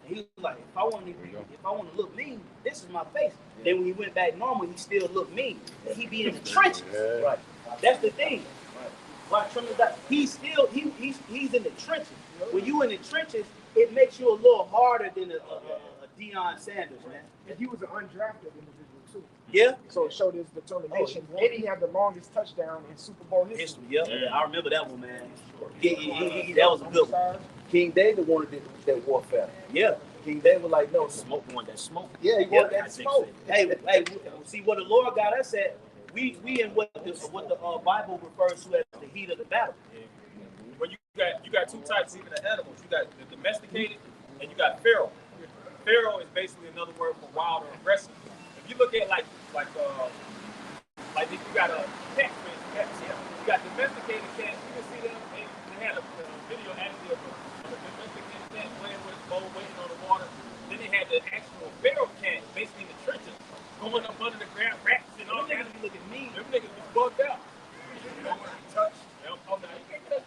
S7: He was like, if I want to look mean, this is my face. Then when he went back normal, he still looked mean. He be in the trenches. Right. That's the thing. Right. He's in the trenches. When you in the trenches, it makes you a little harder than a Deion Sanders, man.
S3: And he was an undrafted individual too.
S7: Yeah.
S3: So it showed his determination. And he had the longest touchdown in Super Bowl history.
S7: Yeah. I remember that one, man. That was a good one.
S8: King David wanted that warfare.
S7: Yeah.
S8: King David was like, no,
S9: smoke. Want that smoke?
S8: Yeah, he wanted that smoke.
S7: Hey, see what the Lord got us at. We in what the Bible refers to as the heat of the battle.
S5: Well, you got two types even of animals. You got the domesticated and you got feral. Feral is basically another word for wild or aggressive. If you look at like if you got a cat, you got domesticated cats. You can see them. They had a video actually of a domesticated cat playing with his bowl, waiting on the water. Then they had the actual feral cat, basically in the trenches, going up under the ground, rats and all that.
S7: Look at me.
S5: Them niggas was bugged out. You know when you touch. Oh, no, you can't touch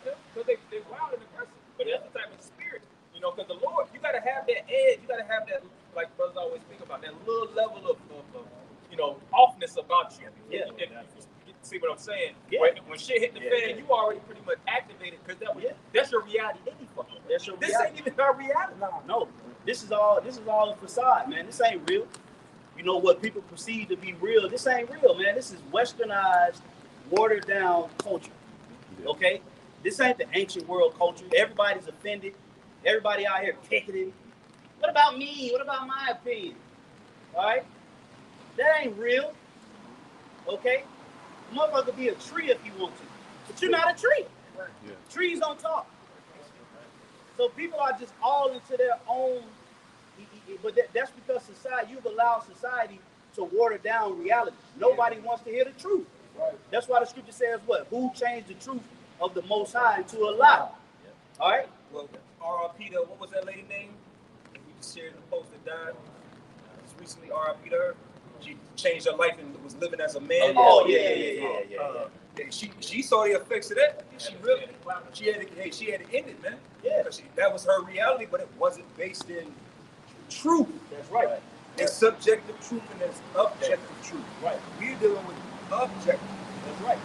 S5: offness about you.
S7: Yeah.
S5: You see what I'm saying?
S7: Yeah.
S5: When shit hit the fan, you already pretty much activated because that's your reality anyway.
S7: That's your
S5: This
S7: reality.
S5: ain't even our reality.
S7: No, this is all a facade, man. This ain't real. You know what people perceive to be real. This ain't real, man. This is westernized, watered down culture. Okay? This ain't the ancient world culture. Everybody's offended. Everybody out here picketing. What about me? What about my opinion? All right? That ain't real. Okay? A motherfucker be a tree if you want to. But you're not a tree.
S2: Yeah.
S7: Trees don't talk. So people are just all into their own, but that's because you've allowed society to water down reality. Nobody wants to hear the truth. Right. That's why the scripture says what? Who changed the truth of the Most High into a lie? All right?
S11: Well, R.I.P. to, what was that lady name? We just shared the post that died. Just recently, R.I.P. to her. She changed her life and was living as a man.
S7: Oh, yeah.
S11: She saw the effects of that. She had to end it, man. Yeah. That was her reality, but it wasn't based in truth.
S7: That's right.
S11: There's subjective truth and there's objective truth.
S7: Right.
S11: We're dealing with objective.
S7: That's right.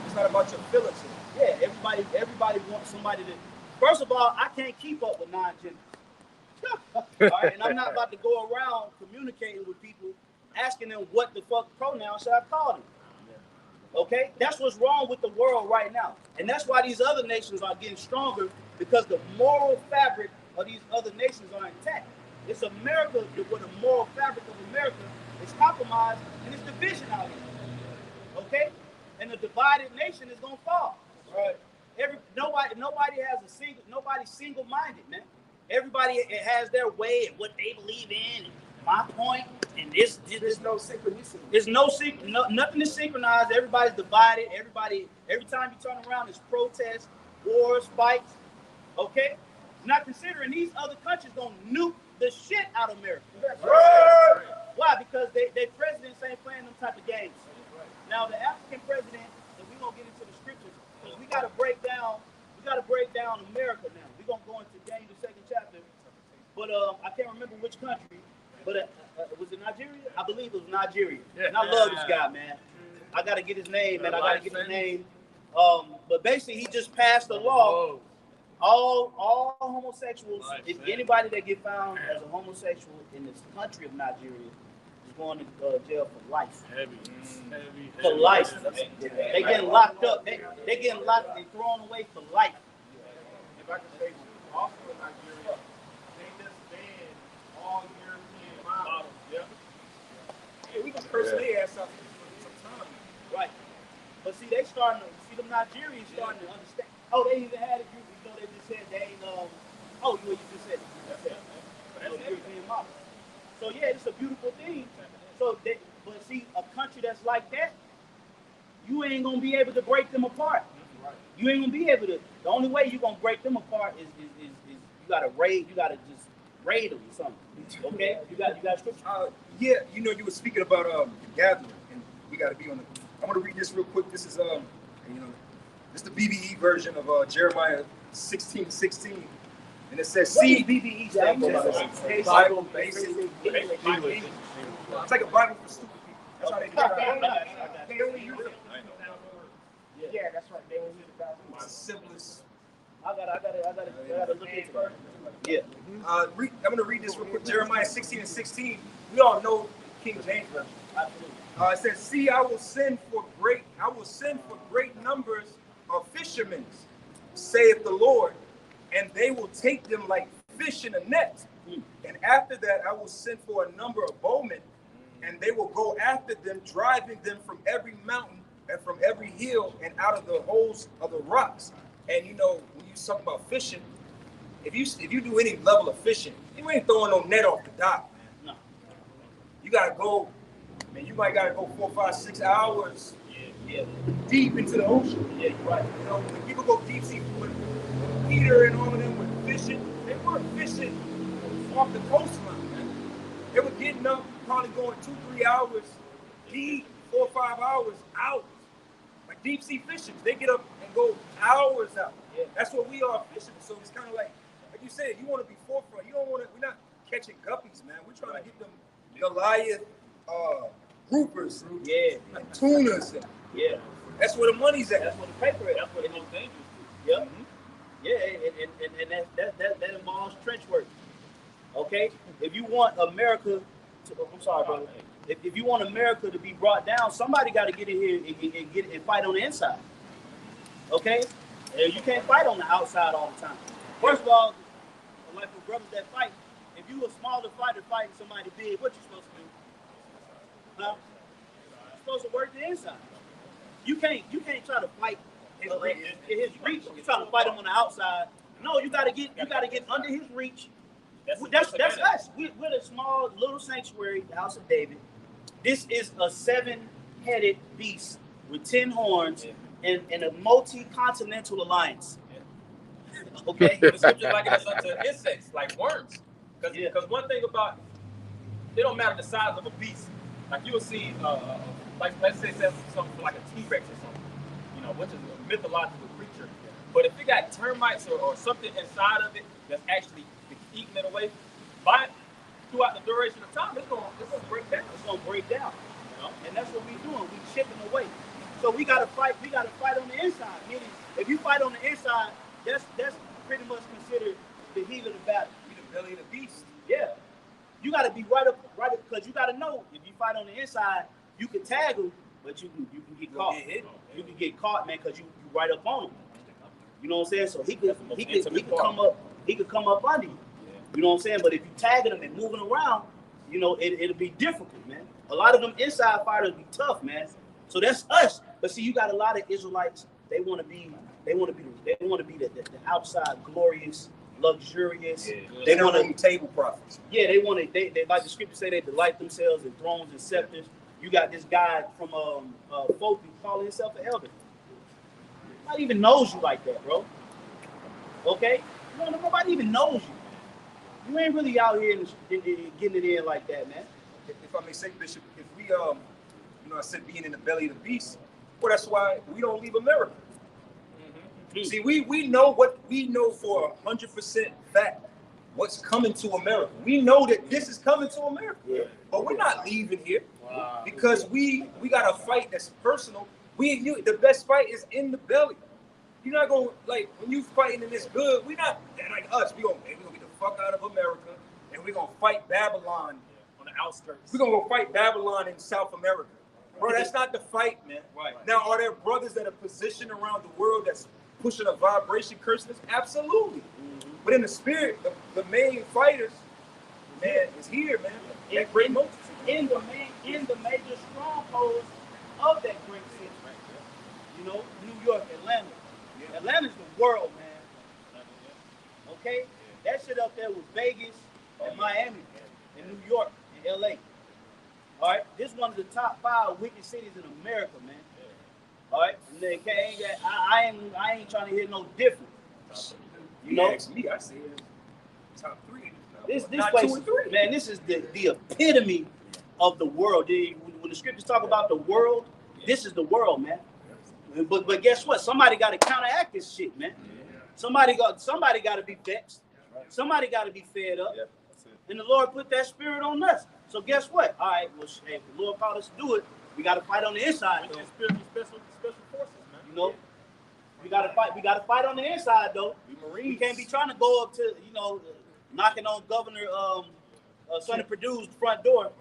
S11: It's not about your feelings.
S7: Yeah, everybody wants somebody to. First of all, I can't keep up with non-genders. All right, and I'm not about to go around communicating with people, asking them what the fuck pronoun should I call them. Okay, that's what's wrong with the world right now, and that's why these other nations are getting stronger because the moral fabric of these other nations are intact. It's America where the moral fabric of America is compromised and it's division out here. Okay, and the divided nation is gonna fall. Right. Nobody has nobody's single-minded, man. Everybody has their way and what they believe in. And my point, and there's no synchronicity. There's nothing is synchronized. Everybody's divided. Every time you turn around, there's protests, wars, fights. Okay, not considering these other countries gonna nuke the shit out of America. Right. Why? Because they presidents ain't playing them type of games. Right. Now the African president, and we're gonna get into the scriptures. We got to break down America now. We're going to go into Daniel, the 2nd chapter. But I can't remember which country. But was it Nigeria? I believe it was Nigeria. Yeah. And I love this guy, man. I got to get his name, man. But basically, he just passed a law. All homosexuals, if anybody that get found as a homosexual in this country of Nigeria, going to jail for life. For life. They getting locked up. They getting locked and thrown away for life.
S5: If I could say, also in Nigeria, they just banned all European models. Yeah, we just cursing their ass out for some time.
S7: Right. But see, them Nigerians starting to understand. Oh, they even had a group, they just said they ain't, you just said it. That's European models. So yeah, it's a beautiful thing. But see, a country that's like that, you ain't gonna be able to break them apart. You ain't gonna be able to. The only way you gonna break them apart is you gotta raid. You gotta just raid them or something. Okay? You got scripture.
S11: Yeah, you were speaking about the gathering, and we gotta be on the. I'm gonna read this real quick. This is this is the BBE version of Jeremiah 16:16. And it says, "See,
S7: BBE
S11: Bible basic English. It's like a Bible for stupid people. That's how they do it. They only use it.
S3: Yeah, that's right. They only use it.
S11: It's the simplest.
S7: I gotta look into it. Yeah.
S11: I'm gonna read this real quick. Jeremiah 16:16. We all know King James version. It says, "See, I will send for great numbers of fishermen, saith the Lord, and they will take them like fish in a net. And after that, I will send for a number of bowmen, and they will go after them, driving them from every mountain and from every hill and out of the holes of the rocks." And when you talk about fishing, if you do any level of fishing, you ain't throwing no net off the dock, man. No. You gotta go, man. You might gotta go 4, 5, 6 hours. Deep into the ocean. Yeah, you're right. When people go deep sea with Peter and all of them were fishing, they weren't fishing off the coastline, man. They were getting up, probably going 2, 3 hours deep, 4, 5 hours out. Like deep sea fishing, they get up and go hours out. Yeah. That's what we are fishing. So it's kind of like you said, you want to be forefront. You don't want to. We're not catching guppies, man. We're trying to get them Goliath groupers,
S9: Yeah.
S11: tuners.
S9: Yeah.
S11: That's where the money's at.
S9: That's what the paper is. That's what the most dangerous. Yep. Mm-hmm. Yeah, and that involves trench work. Okay? If you want America to, I'm sorry, brother. If you want America to be brought down, somebody got to get in here and fight on the inside. Okay? And you can't fight on the outside all the time. First of all, like for brothers that fight, if you a smaller fighter fighting somebody big, what you supposed to do? Huh? You're supposed to work the inside. You can't try to fight his reach. You try to fight him on the outside. No, you gotta get under his reach. That's us. We're the small little sanctuary, the house of David. This is a 7-headed beast with 10 horns and a multi-continental alliance. Okay.
S10: The scripture liken us unto insects, like worms. Because one thing about it don't matter the size of a beast. Like you will see, like let's say something like a T-Rex or something, you know, which is a mythological creature. But if it got termites or something inside of it that's actually eating it away, throughout the duration of time, it's gonna break down.
S9: It's gonna break down, you know, and that's what we're doing. We're chipping away. So we gotta fight. We gotta fight on the inside. Meaning, if you fight on the inside, that's pretty much considered the heat of the battle.
S11: You the belly of the beast.
S9: Yeah. You got to be right up, because you got to know if you fight on the inside, you can tag them, but you can get caught. You can get caught, man, because you right up on him. You know what I'm saying? So he could come up under you. You know what I'm saying? But if you tagging him and moving around, you know it'll be difficult, man. A lot of them inside fighters be tough, man. So that's us. But see, you got a lot of Israelites. They want to be the outside glorious, luxurious.
S11: Yeah.
S9: They want
S11: to table prophets.
S9: Yeah, they want to. They like the scripture say, they delight themselves in thrones and scepters. You got this guy from folk calling himself an elder. Nobody even knows you like that, bro. Okay, nobody even knows you. You ain't really out here getting it in like that, man.
S11: If I may say, Bishop, if we I said being in the belly of the beast. Well, that's why we don't leave America. Mm-hmm. See, we know what we know for 100% fact. What's coming to America? We know that this is coming to America, but we're not leaving here because we got a fight that's personal. The best fight is in the belly. You're not gonna like when you fighting in this good. We not like us. We gonna get the fuck out of America and we gonna fight Babylon on the outskirts. We're gonna go fight Babylon in South America. Bro, that's not the fight, man. Right. Now, are there brothers that are positioned around the world that's pushing a vibration cursing us? Absolutely. Mm-hmm. But in the spirit, the main fighters, man, is here, man. That great multitude.
S9: In the major strongholds of that great city. You know, New York, Atlanta. Yeah. Atlanta's the world, man. Okay? Yeah. That shit up there was Vegas and Miami and New York and LA. All right, this is one of the top 5 wicked cities in America, man. All right, I ain't trying to hear no different. You know,
S11: me, I say top 3.
S9: This place, man, this is the epitome of the world. When the scriptures talk about the world, this is the world, man. But guess what? Somebody got to counteract this shit, man. Somebody got to be vexed. Somebody got to be fed up. And the Lord put that spirit on us. So guess what? All right, well, if the Lord called us to do it, we got to fight on the inside, though.
S10: Special forces, man.
S9: You know, we got to fight. We got to fight on the inside, though. We can't be trying to go up to, knocking on Governor Sonny Perdue's front door.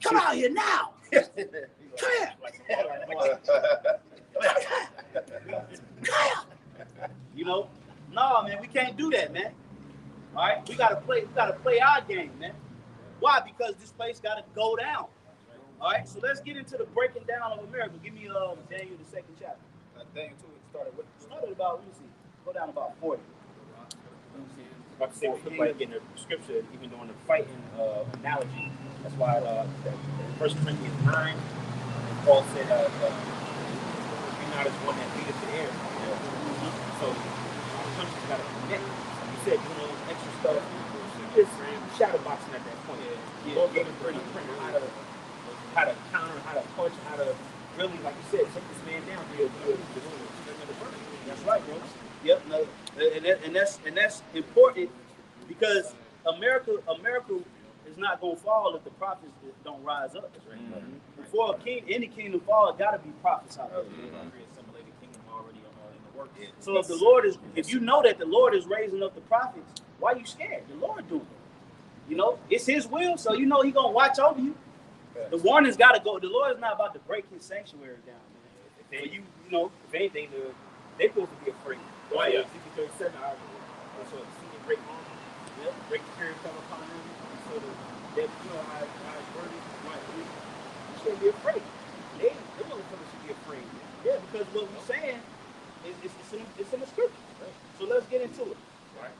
S9: Come out here now. Come here. No, man, we can't do that, man. All right, we gotta play our game, man. Why? Because this place gotta go down. All right, so let's get into the breaking down of America. Give me Daniel, the 2nd chapter.
S11: Daniel 2
S9: started about, let me see, go down about 40. About to say we like in the scripture, even during the fighting analogy. That's why 1 Corinthians 9, Paul said, "Be not as one that beateth the air." So our country's got to connect. You said extra stuff. You just shadow boxing at that point. Lord gave us pretty how to counter, how to punch, how to really, like you said, take this man down. That's right, bro. Yep. No, and that's important because America
S7: is not gonna fall if the prophets don't rise up. Before any kingdom fall, it gotta be prophets out there.
S10: Assimilated kingdom already in the works.
S7: So if the Lord is, if you know that the Lord is raising up the prophets, why are you scared? The Lord doing it. You know, it's His will, so you know He gonna watch over you. The warning's gotta go. The Lord is not about to break His sanctuary down, man. If you know,
S9: if anything, they're supposed to be afraid.
S10: Oh, yeah.
S9: 67 hours. So see the great moment, great period come upon them. So that you know how it's worded, right? You shouldn't be afraid. They motherfuckers should be afraid.
S7: yeah, because what we're saying is it's in the scripture. Right? So let's get into it.
S10: Right.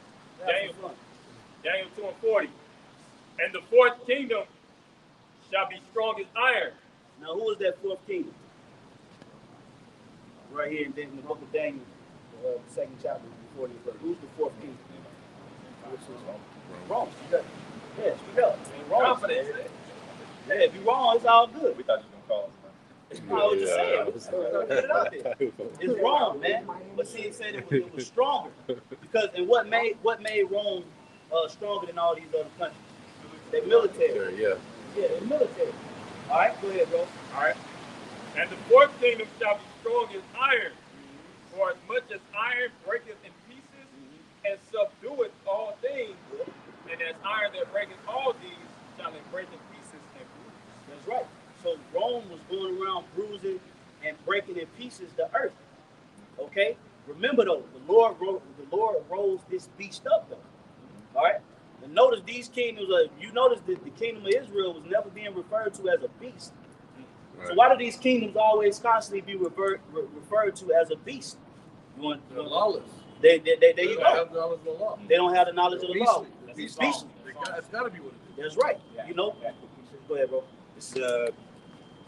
S10: Daniel 2 and 40. And the fourth kingdom shall be strong as iron.
S7: Now, who is that fourth kingdom? Right here in the book of Daniel, second chapter, before the verse. Who's the fourth kingdom? Rome. Yeah, speak up.
S10: Confidence.
S7: Yeah, if you're wrong, it's all good.
S11: We thought you were gonna call us.
S7: I was just saying. Get it out there. It's wrong, man. But see, it said it was stronger because and what made Rome stronger than all these other countries? Their military.
S2: Yeah,
S7: their military. All right, go ahead, bro.
S10: All right. And the fourth kingdom shall be strong as iron, for as much as iron breaketh in pieces and subdueth all things, and as iron that breaketh all these shall it break in pieces and bruise.
S7: That's right. So Rome was going around bruising and breaking in pieces the earth. Okay? Remember though, the Lord rose this beast up though. All right? And notice these kingdoms you notice that the kingdom of Israel was never being referred to as a beast. Right. So why do these kingdoms always constantly be referred to as a beast?
S2: They're lawless.
S7: There you go.
S2: Have knowledge of the law.
S7: They don't have the knowledge of the law.
S2: It's beastly. It's got to be what it is.
S7: That's right. You know. Go ahead, bro.
S9: It's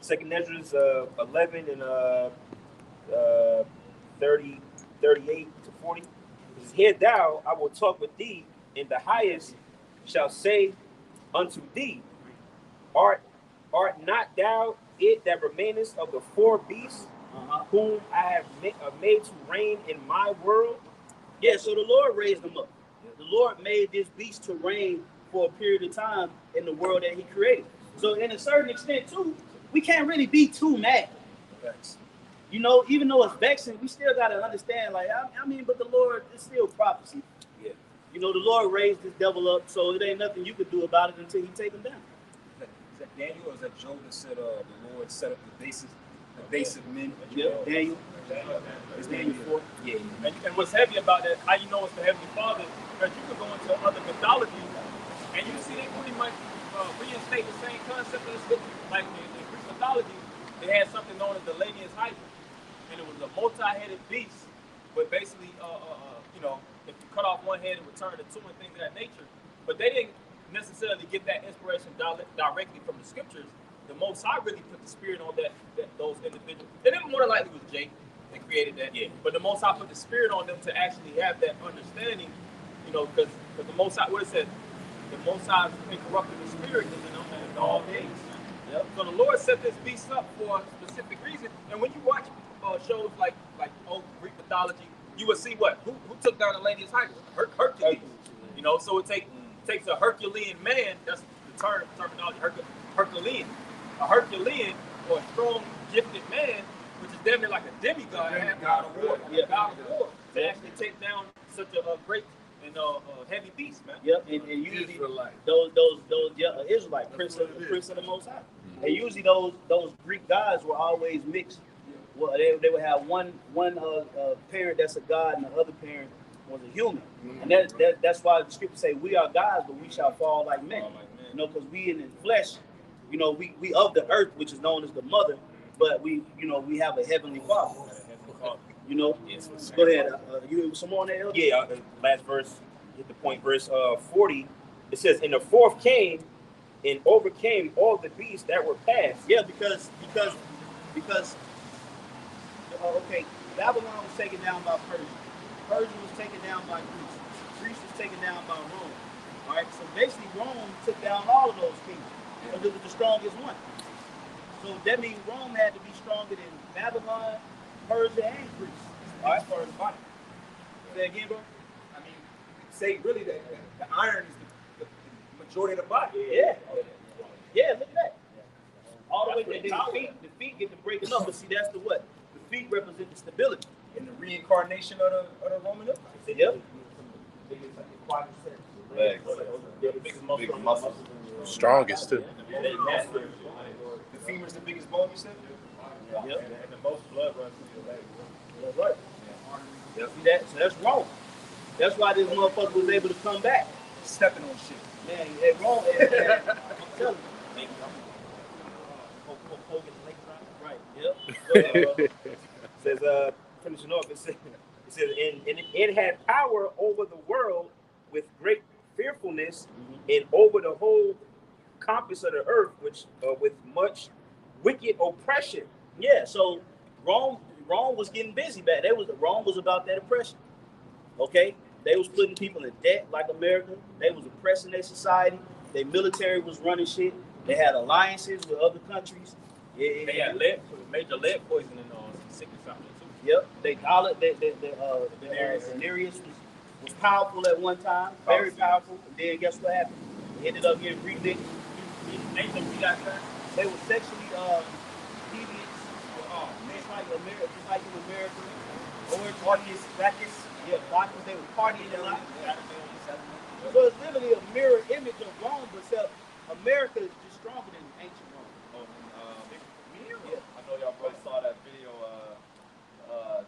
S9: Second Ezra's 11 and 30, 38 to 40. It says, "Hear thou, I will talk with thee, and the highest shall say unto thee, Art not thou it that remainest of the four beasts, whom I have made to reign in my world?"
S7: Yeah, so the Lord raised them up. The Lord made this beast to reign for a period of time in the world that He created. So, in a certain extent, too, we can't really be too mad. You know, even though it's vexing, we still got to understand, like, I mean, but the Lord is still prophecy.
S9: Yeah.
S7: You know, the Lord raised this devil up, so it ain't nothing you could do about it until He take him down.
S11: Is that Daniel or is that Job that said the Lord set up the base of men?
S7: Yeah, Daniel. It's Daniel 4.
S10: Yeah. And what's heavy about that, how you know it's the Heavenly Father, because you can go into other mythology and you see they pretty much reinstate the same concept of the scripture. Like in Greek mythology, they had something known as the Lanius Hydra, and it was a multi-headed beast. But basically, you know, if you cut off one head and return the two and things of that nature. But they didn't necessarily get that inspiration directly from the scriptures. The Most High really put the spirit on those individuals. And then more than likely was Jake that created that. Yeah. But the Most High put the spirit on them to actually have that understanding, you know, because the Most High, what it said, the Most High incorruptible spirit is in all days. Yep. So the Lord set this beast up for a specific reason. And when you watch shows like old Greek mythology, you would see what? Who took down the Lanius Hydra? Hercules. You know, so it takes a Herculean man, that's the terminology, Herculean. A Herculean or a strong, gifted man, which is damn near like a demigod, god of war, god of war, to actually take down such a great and heavy beast, man.
S7: Yep, and usually those Israelite, prince of the Most High. And usually those Greek gods were always mixed. Well, they would have one parent that's a god and the other parent was a human. And that's why the scriptures say we are gods, but we shall fall like men. You know, because we in the flesh, you know, we of the earth, which is known as the mother, but we have a heavenly father. You know, go ahead. You have some more on that, Elder?
S9: Yeah, last verse, hit the point, verse 40. It says, "And the fourth came and overcame all the beasts that were past."
S7: Yeah, because okay, Babylon was taken down by Persia. Persia was taken down by Greece. Greece was taken down by Rome. All right, so basically Rome took down all of those kingdoms because it was the strongest one. So that means Rome had to be stronger than Babylon, Persia, and Greece. All right, part of the body. Say again, bro.
S11: I mean, say really that the iron is the
S10: majority of the body.
S7: Yeah. Yeah, look at that. All the way to the feet get to breaking up, but see, that's the what? The feet represent the stability.
S10: And the reincarnation of the Roman Empire.
S7: Yep.
S12: Legs.
S10: The biggest muscle.
S13: Strongest too.
S10: The femur's the biggest bone, you said?
S7: Yep.
S5: And the most blood runs through your legs.
S7: That's right. Yep. See that? So that's wrong. That's why this motherfucker was able to come back.
S10: Stepping on shit.
S7: Man, it's wrong. I'm telling you. Right. Yep.
S9: Says, finishing off, it says, and it had power over the world with great fearfulness and over the whole compass of the earth, which with much wicked oppression.
S7: Yeah, so Rome was getting busy back. Rome was about that oppression. Okay? They was putting people in debt like America. They was oppressing their society. Their military was running shit. They had alliances with other countries.
S10: They had major lead poisoning on sickness out there too.
S7: Yep. They call it Denarius was powerful at one time, very powerful. And then guess what happened? They ended up getting relit. They were sexually deviants. Just like in America. Orgies, Bacchus. Yeah, Bacchus, they were partying a lot. So it's literally a mirror image of Rome, but except America is just stronger than ancient Rome.
S12: I know y'all both saw that video,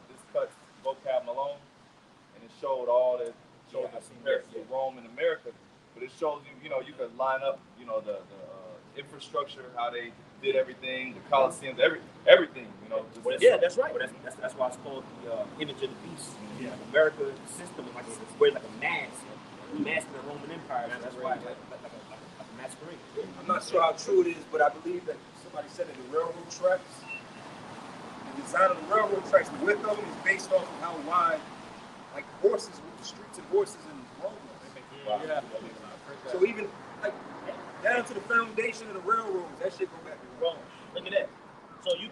S12: this cut vocab Malone, and it showed all the comparison of Rome and America, but it shows you know, you could line up, you know, the infrastructure, how they did everything, the Colosseums, everything, you know.
S7: Yeah, that's right.
S9: That's why it's called the image of the beast. Yeah. America system is like a mask of the Roman Empire. That's why like a masquerade.
S10: I'm not sure how true it is, but I believe that somebody said that the railroad tracks, the design of the railroad tracks, the width of them is based off of how wide, like horses, the streets and horses in Rome was.
S12: Wow.
S10: Yeah. So even like down to the foundation of the railroads, that shit go back to Rome.
S7: Look at that. So you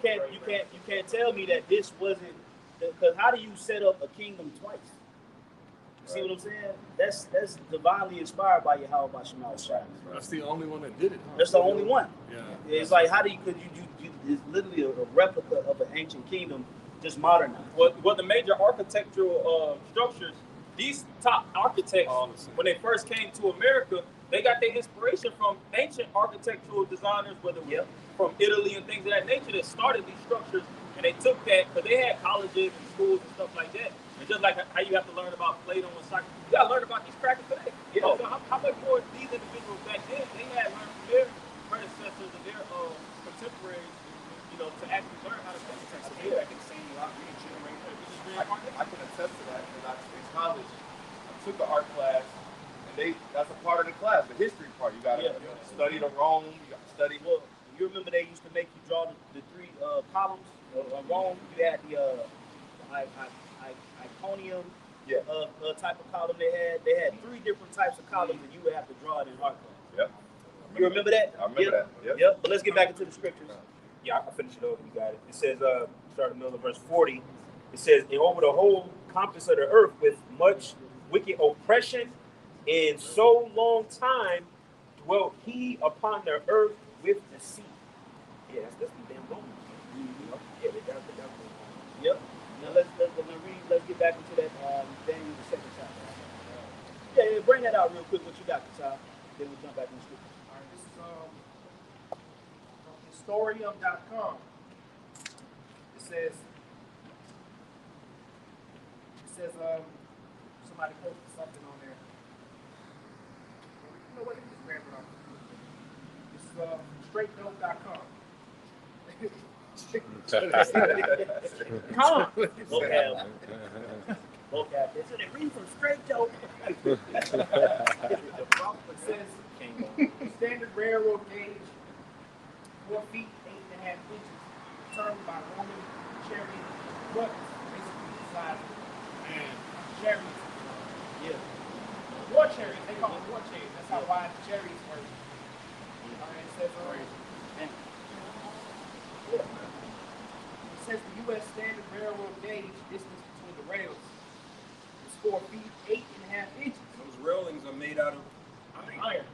S7: can't tell me that this wasn't, because how do you set up a kingdom twice? You see what I'm saying? That's divinely inspired by Yahweh Shemai.
S13: That's the only one that did it. Huh?
S7: That's the only one.
S13: Yeah.
S7: It's like, how do you, because you it's literally a replica of an ancient kingdom, just modernized.
S10: Well, the major architectural structures, these top architects, when they first came to America, they got their inspiration from ancient architectural designers, whether it was from Italy and things of that nature, that started these structures, and they took that, because they had colleges and schools and stuff like that. And just like how you have to learn about Plato and Socrates, you got to learn about these crackers today. You know, so how much more these individuals back then, they had learned from their predecessors and their contemporaries, you know, to actually learn how to architect. So they can sing a lot,
S12: I can attest to that because in college, I took an art class, and that's a part of the class, the history part. You got to study the Rome, you got to study.
S7: Well, you remember they used to make you draw the three columns of Rome. You had the Iconium type of column they had. They had three different types of columns, and you would have to draw it in art class.
S12: Yep.
S7: You remember that?
S12: I remember that.
S7: Yep. But let's get back into the scriptures.
S9: Yeah, I'll finish it over. You got it. It says, start in the middle of verse 40. It says, and over the whole compass of the earth with much wicked oppression, and so long time dwelt he upon the earth with the sea. Yeah, that's the damn Romans. Yeah, they got the damn Romans.
S7: Yep. Now let's get back into that Daniel the second chapter. Yeah, bring that out real quick. What you got, Kasai? Then we'll jump back in the scriptures.
S3: All right, this is from historium.com. It says somebody posted something on there. You know what? Let me just grab it off. This is straightdope.com. Come on.
S7: Vocab. So they read from straight dope.
S3: It says standard railroad gauge, 4 feet, 8.5 inches, determined by Roman chariot buttons, basically the size of chariots. Yeah. War chariots, they call them war chariots. That's how wide the chariots were. All right, it says the U.S. standard railroad gauge distance between the rails is 4 feet, 8.5 inches.
S10: Those railings are made out of how
S5: Iron.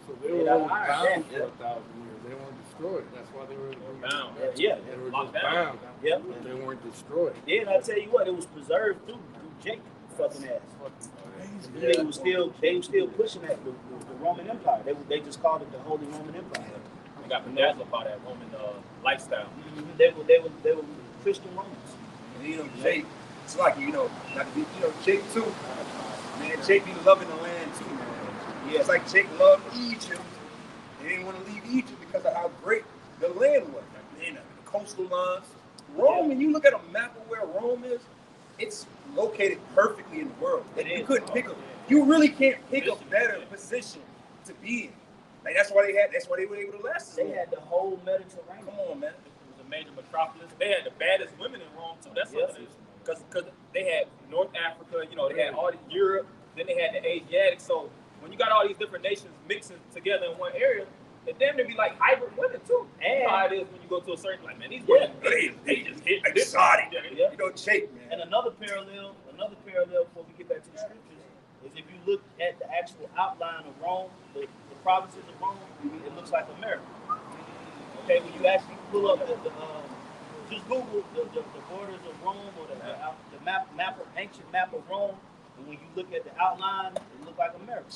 S13: So they were really bound for 1,000 years. They weren't destroyed. That's why they were
S10: Bound.
S7: Yeah.
S13: They were
S10: Locked
S13: just
S10: down.
S13: bound.
S7: Yep.
S13: But they weren't destroyed.
S7: Yeah, and I tell you what, it was preserved through Jake fucking ass. They were still pushing that the Roman Empire. They just called it the Holy Roman Empire.
S10: They got bedazzled by that Roman lifestyle.
S7: Mm-hmm. They were Christian Romans.
S11: And, you know, Jake, it's like, you know, Jake too. Man, Jake be loving the land too, man. Yeah, it's like Jake loved Egypt. They didn't want to leave Egypt because of how great the land was. Like, man, the coastal lines. Rome, when you look at a map of where Rome is, it's located perfectly in the world. You couldn't pick you really can't pick a better position to be in. Like that's why they were able to last.
S7: They had the whole Mediterranean.
S11: Come on, man.
S10: It was a major metropolis. They had the baddest women in Rome too. That's what it is. Because they had North Africa, you know, they had all the Europe, then they had the Asiatic. So when you got all these different nations mixing together in one area, it damn near be like hybrid women too. And you know how it is when you go to a certain like, man, these women they just hit
S11: exotic.
S7: Yeah.
S11: You know, Jake, man.
S7: And another parallel before we get back to the scriptures is if you look at the actual outline of Rome, the provinces of Rome, it looks like America. Okay, when you actually pull up just Google the borders of Rome or the ancient map of Rome, and when you look at the outline, it looks like America.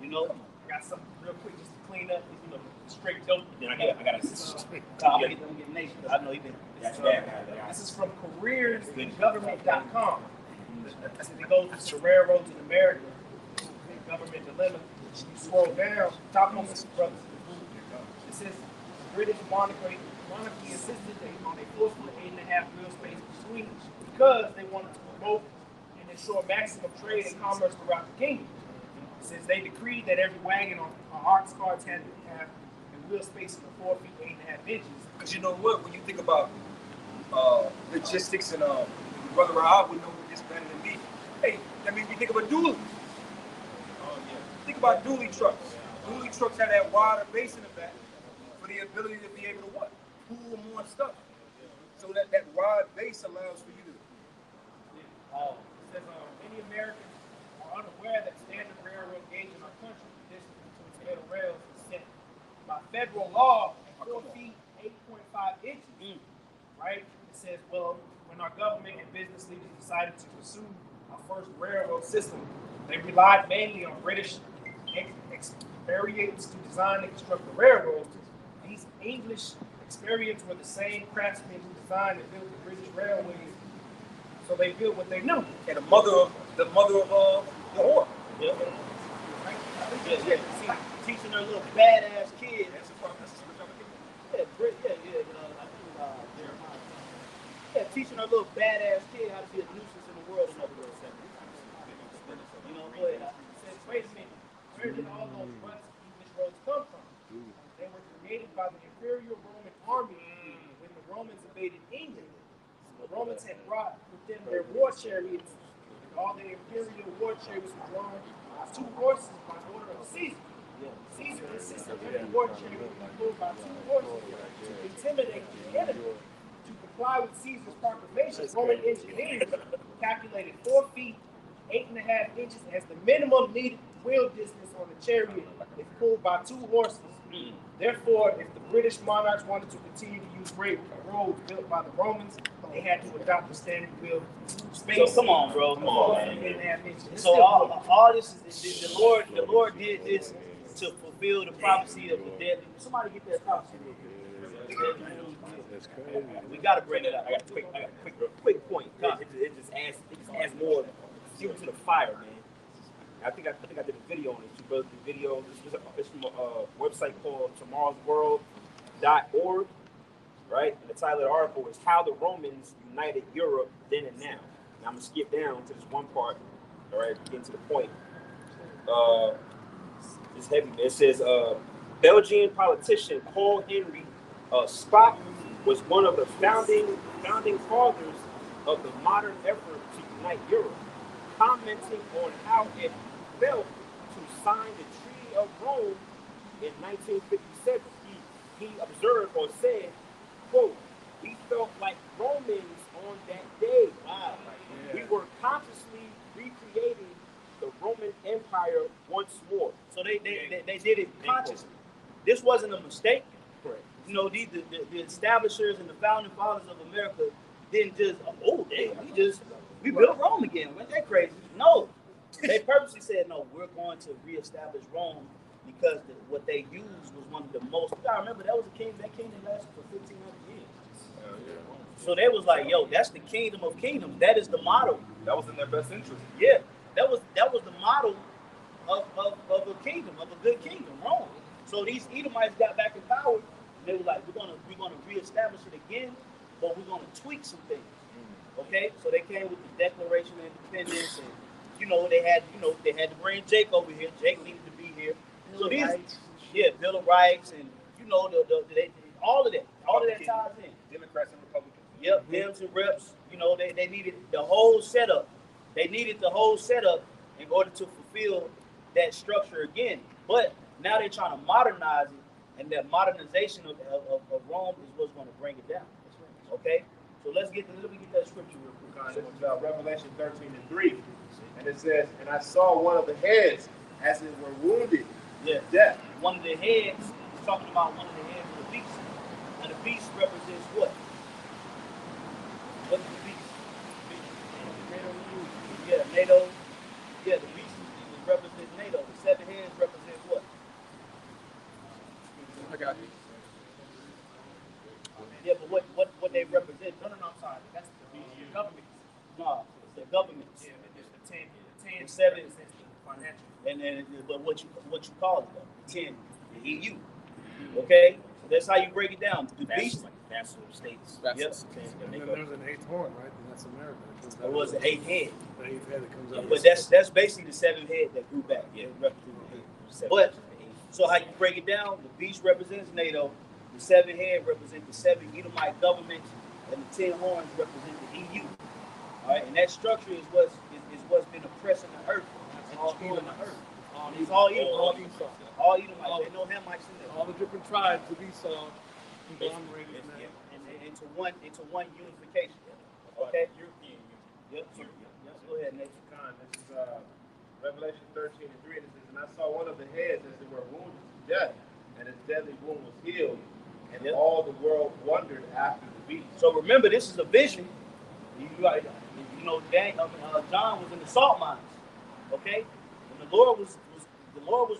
S7: You know,
S5: I got something real quick just to clean up. You know, straight dope.
S10: Then I got
S7: I'm gonna get nation. I know you been.
S5: This is from careersgovernment.com. It goes to the railroads in America, government dilemma. You scroll down, topmost brothers. It says British monarchy insisted on a 4 foot 8.5 real space between because they wanted to promote and ensure maximum trade and commerce throughout the kingdom. Since they decreed that every wagon on ox carts had to have a wheel space of 4 feet 8.5 inches.
S11: Because you know what, when you think about logistics and Brother Rahab would know this better than me. Hey, that means you think about dually. Think about dually trucks. Dually trucks have that wider base in the back for the ability to be able to what? Pull more stuff. So that wide base allows for you to.
S5: It says many Americans are unaware that standard railroad gauge in our country, the distance between metal rails is set by federal law at 4 feet 8.5 inches. Right? It says, well, when our government and business leaders decided to pursue our first railroad system, they relied mainly on British experienced to design and construct the railroads. These English experienced were the same craftsmen who designed and built the British railways. So they built what they knew.
S11: And the mother of the whore.
S7: Yeah. Teaching their little badass kids. Teaching her little badass kid how to be a nuisance in the world, in other words. You know, go ahead.
S5: Wait a minute. Where did all those ruts English roads come from? They were created by the Imperial Roman army when the Romans invaded England. The Romans had brought with them their war chariots. All the Imperial war chariots were drawn by 2 horses by order of Caesar. Caesar insisted every war chariot be pulled by 2 horses to intimidate the enemy. To comply with Caesar's proclamation, Roman engineers calculated 4 feet 8.5 inches as the minimum needed wheel distance on the chariot if pulled by 2 horses. Therefore, if the British monarchs wanted to continue to use great roads built by the Romans, they had to adopt the standard wheel space.
S7: So come on, bro. Come on, man.
S5: 8.5 inches.
S7: So all this is the Lord did this to fulfill the prophecy of the dead. Somebody get that prophecy real quick.
S13: That's crazy.
S7: We gotta bring it up.
S10: I got a quick point. It just adds more fuel to the fire, man. I think I did a video on it. You brothers did a video. It's from a website called tomorrowsworld.org, right? And the title of the article is How the Romans United Europe Then and Now. And I'm gonna skip down to this one part, all right, getting to the point. It's heavy. It says Belgian politician Paul Henry Spaak was one of the founding fathers of the modern effort to unite Europe, commenting on how it felt to sign the Treaty of Rome in 1957. He observed or said, quote, "We felt like Romans on that day. Wow. We were consciously recreating the Roman Empire once
S7: did it consciously. This wasn't a mistake. You know, the establishers and the founding fathers of America didn't just, oh, damn, we built Rome again. Wasn't that crazy? No. They purposely said, no, we're going to reestablish Rome because what they used was one of the most, you gotta remember, that kingdom lasted for 1,500 years. So they was like, yo, that's the kingdom of kingdoms. That is the model.
S12: That was in their best interest.
S7: Yeah, that was the model of a kingdom, of a good kingdom, Rome. So these Edomites got back in power, and they were like, we're gonna reestablish it again, but we're gonna tweak some things. Okay, so they came with the Declaration of Independence, and they had to bring Jake over here. Jake needed to be here. So these, Bill of Rights, and all of that ties in.
S12: Democrats and Republicans.
S7: Yep, Dems and Reps. They needed the whole setup. They needed the whole setup in order to fulfill that structure again. But now they're trying to modernize it, and that modernization of Rome is what's going to bring it down. Okay, so let me get that scripture real quick.
S2: This is Revelation 13:3, and it says, "And I saw one of the heads as it were wounded, death."
S7: One of the heads is talking about one of the heads of the beast. And the beast represents what? What's the beast? Yeah, NATO. Yeah, the beast represents NATO. The 7 heads represent what?
S13: I got you.
S7: Yeah, but what they represent?
S5: No, I'm sorry. That's the government.
S7: No, the governments.
S5: Yeah, it's the 10. The 10
S7: The 7
S5: is financial.
S7: And then, but what you call it though? 10, the EU. Okay, so that's how you break it down. The beast,
S9: like vassal states.
S7: Yep.
S13: And then there's an 8th horn, right? And that's America.
S7: It was the 8th head.
S13: The 8th head that comes out.
S7: But that's basically the 7th head that grew back. Yeah, but so how you break it down? The beast represents NATO. The 7th head represents the 7 Edomite governments, and the 10 horns represent the EU. All right, and that structure is what's been oppressing the earth. And destroying the earth. It's all Edomites. All Edomites. They know Hamites in there.
S13: All the different tribes of Esau conglomerated
S7: into one unification. Okay. European. Yep. Go ahead, Nathan.
S2: This is Revelation 13:3, and it says, "And I saw one of the heads as it were wounded to death, and his deadly wound was healed, and all the world wondered after the beast."
S7: So remember, this is a vision. John was in the salt mines. Okay, and the Lord was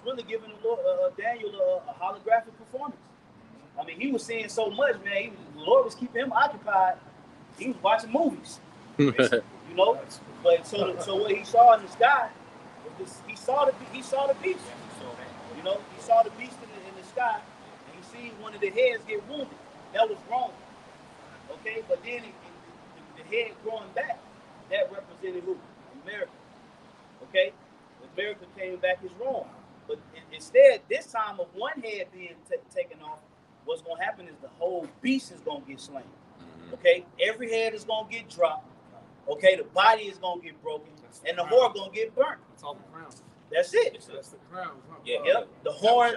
S7: really giving Daniel a holographic performance. I mean, he was seeing so much, man. The Lord was keeping him occupied. He was watching movies. But so what he saw in the sky was this, he saw the beast. He saw the beast in the sky, and he seen one of the heads get wounded. That was wrong. Okay, but then the head growing back, that represented who? America. Okay, America came back as wrong. But instead, this time of one head being taken off, what's going to happen is the whole beast is going to get slain. Okay, every head is going to get dropped. Okay, the body is going to get broken, and the horn going to get burnt.
S13: That's all the crowns.
S7: That's it.
S13: That's the crowns. Huh?
S7: Yeah. Yep. The horn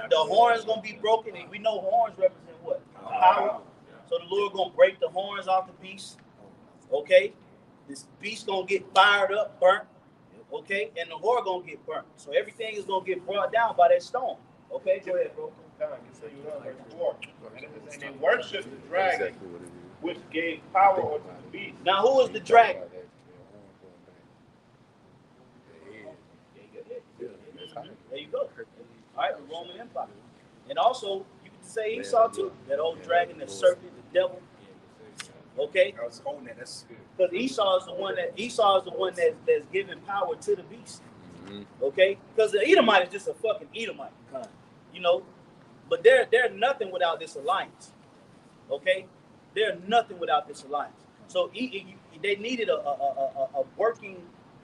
S7: is going to be broken, and we know horns represent what? Power. So the Lord going to break the horns off the beast. Okay, this beast going to get fired up, burnt. Okay, and the horn going to get burnt. So everything is going to get brought down by that stone. Okay, go ahead, bro.
S2: And they worshiped the dragon, which gave power unto the beast.
S7: Now, who is the dragon? There you go. All right, the Roman Empire. And also, you can say Esau too. That old dragon, that serpent, the devil. Okay?
S11: I was holding that. That's good.
S7: Because Esau is the one that's giving power to the beast. Okay? Because the Edomite is just a fucking Edomite. But they're nothing without this alliance. Okay? They're nothing without this alliance. So they needed a working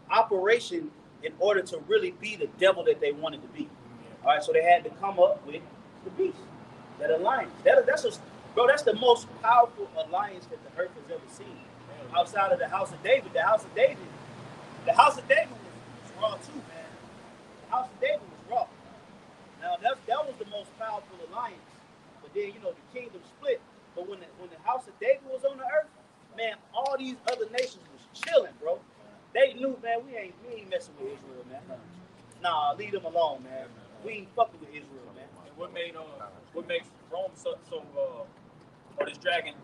S7: operation in order to really be the devil that they wanted to be. All right, so they had to come up with the beast, that alliance. That's the most powerful alliance that the earth has ever seen. Outside of the house of David, the house of David was raw too, man. The house of David was raw. Now that was the most powerful alliance. But then the kingdom split. But when the house of David was on the earth, man, all these other nations was chilling, bro. They knew, man, we ain't messing with Israel, man. Nah, leave them alone, man. We ain't fucking with Israel, man.
S10: And what makes Rome or this dragon,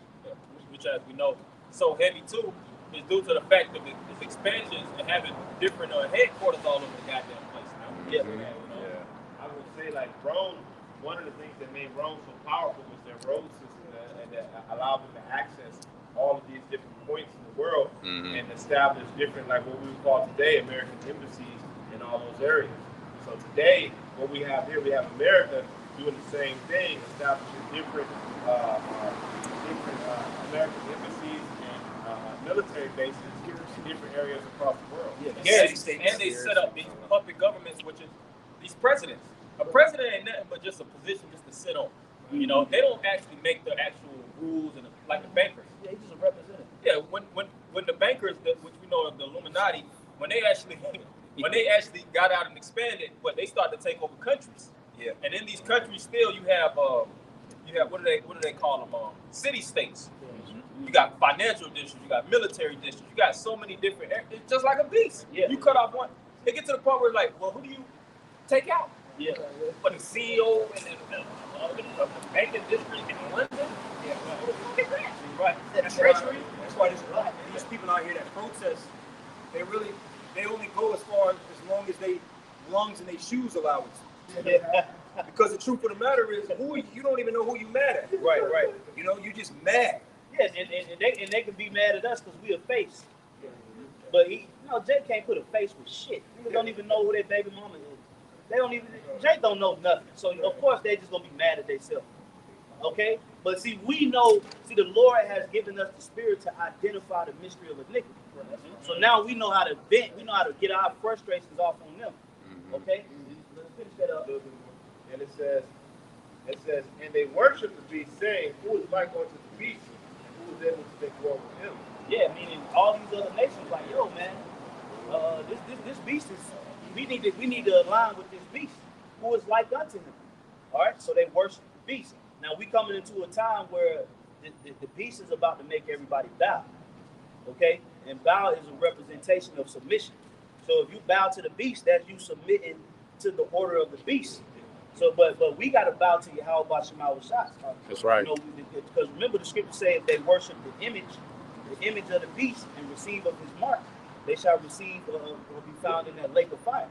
S10: which as we know, so heavy too, is due to the fact of its expansions and having different headquarters all over the goddamn place now.
S7: Yeah.
S2: I would say like Rome, one of the things that made Rome so powerful was their road system and that allowed them to access all of these different points in the world and establish different, like what we would call today, American embassies in all those areas. So today, what we have here, we have America doing the same thing, establishing different American embassies and military bases in different areas across the world.
S10: And they set up these puppet governments, which is these presidents. A president ain't nothing but just a position just to sit on. You know, they don't actually make the actual rules and like the bankers.
S7: Yeah, he's just a representative.
S10: Yeah, when the bankers, which we know of the Illuminati, when they actually got out and expanded, but they started to take over countries.
S11: Yeah.
S10: And in these countries, still you have what do they call them? City states. You got financial districts, you got military districts, you got so many different. It's just like a beast.
S7: Yeah.
S10: You cut off one, they get to the point where like, well, who do you take out?
S7: Yeah.
S10: But the CEO and the banking district in London. Yeah.
S7: Right.
S10: The treasury. That's why these people out here that protest, they only go as far as long as they lungs and their shoes allow it to.
S7: Yeah.
S10: Because the truth of the matter is, you don't even know who you mad at.
S7: Right.
S10: You know, you just mad.
S7: Yes, and they can be mad at us because we a face. But Jay can't put a face with shit. Niggas don't even know who their baby mama is. Jay don't know nothing. So of course they just gonna be mad at themselves. Okay? But see, the Lord has given us the spirit to identify the mystery of iniquity. So now we know how to vent, we know how to get our frustrations off on them. Okay? Let's finish that up.
S2: And it says, and they worship the beast, saying, who is like unto the beast, and who is able to make war with him?
S7: Yeah, meaning all these other nations like, yo, man, this beast is, we need to align with this beast, who is like unto him. All right, so they worship the beast. Now we coming into a time where the beast is about to make everybody bow. Okay, and bow is a representation of submission. So if you bow to the beast, that's you submitting to the order of the beast. So, but we got to bow to Yahweh Shema Shah.
S13: That's right.
S7: Because remember the scripture says if they worship the image of the beast and receive of his mark, they shall receive or be found in that lake of fire.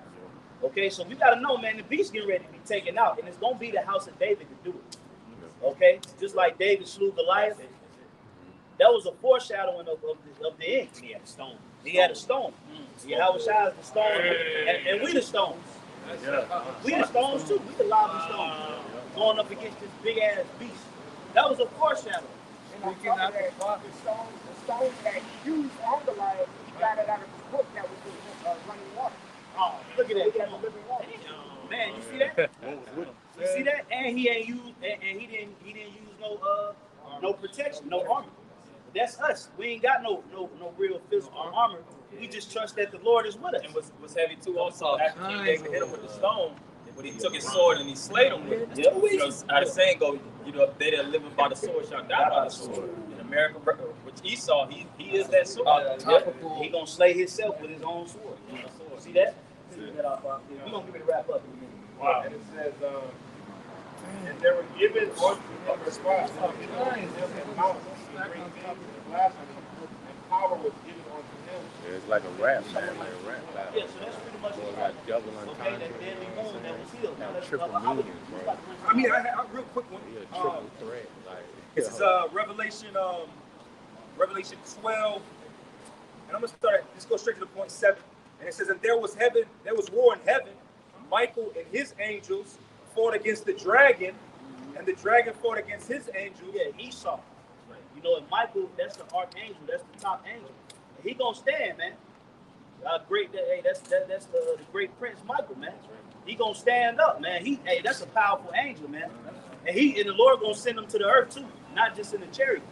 S7: Okay, so we got to know, man, the beast getting ready to be taken out, and it's going to be the house of David to do it. Okay, just like David slew Goliath, that was a foreshadowing of the end. He had a stone. Yahweh Shai is the stone, and we the stones. We the stones too. We the lava stones going up against this big ass beast. That was a foreshadow.
S3: And on top of that, the stones that he used on Goliath, he got it out of the book that was running water.
S7: Oh, look at that!
S3: He had the living water.
S7: Man, you see that? You see that? And he ain't used, and he didn't use no protection, no armor. That's us. We ain't got no real physical armor. We just trust that the Lord is with us.
S10: And what's heavy too also, after King David hit him with the stone, when he took his sword and he slayed him with it, you know, how the saying go, you know, they that live by the sword shall die by the sword. In America, which Esau, he is that sword.
S7: He gonna slay himself with his own sword. See that? We're gonna give it a wrap up in a minute.
S2: Wow. And it says, and they were given unto him responsibility and power, and power was given unto him.
S13: Yeah, it's like a rap, man, like a rap battle.
S7: Yeah, so that's pretty much
S13: like double entendre.
S7: that deadly wound that was healed. Now,
S13: Triple meaning, bro.
S10: I mean, I have a real quick one.
S13: Yeah, triple threat. Like,
S10: This is Revelation 12, and I'm gonna start. Let's go straight to the point 7. And it says, and there was war in heaven. Michael and his angels fought against the dragon, and the dragon fought against his angels.
S7: Yeah, Esau. You know, and Michael, that's the archangel, that's the top angel. And he gonna stand, man. That's the great Prince Michael, man. He gonna stand up, man. That's a powerful angel, man. And the Lord gonna send him to the earth too, not just in the chariot.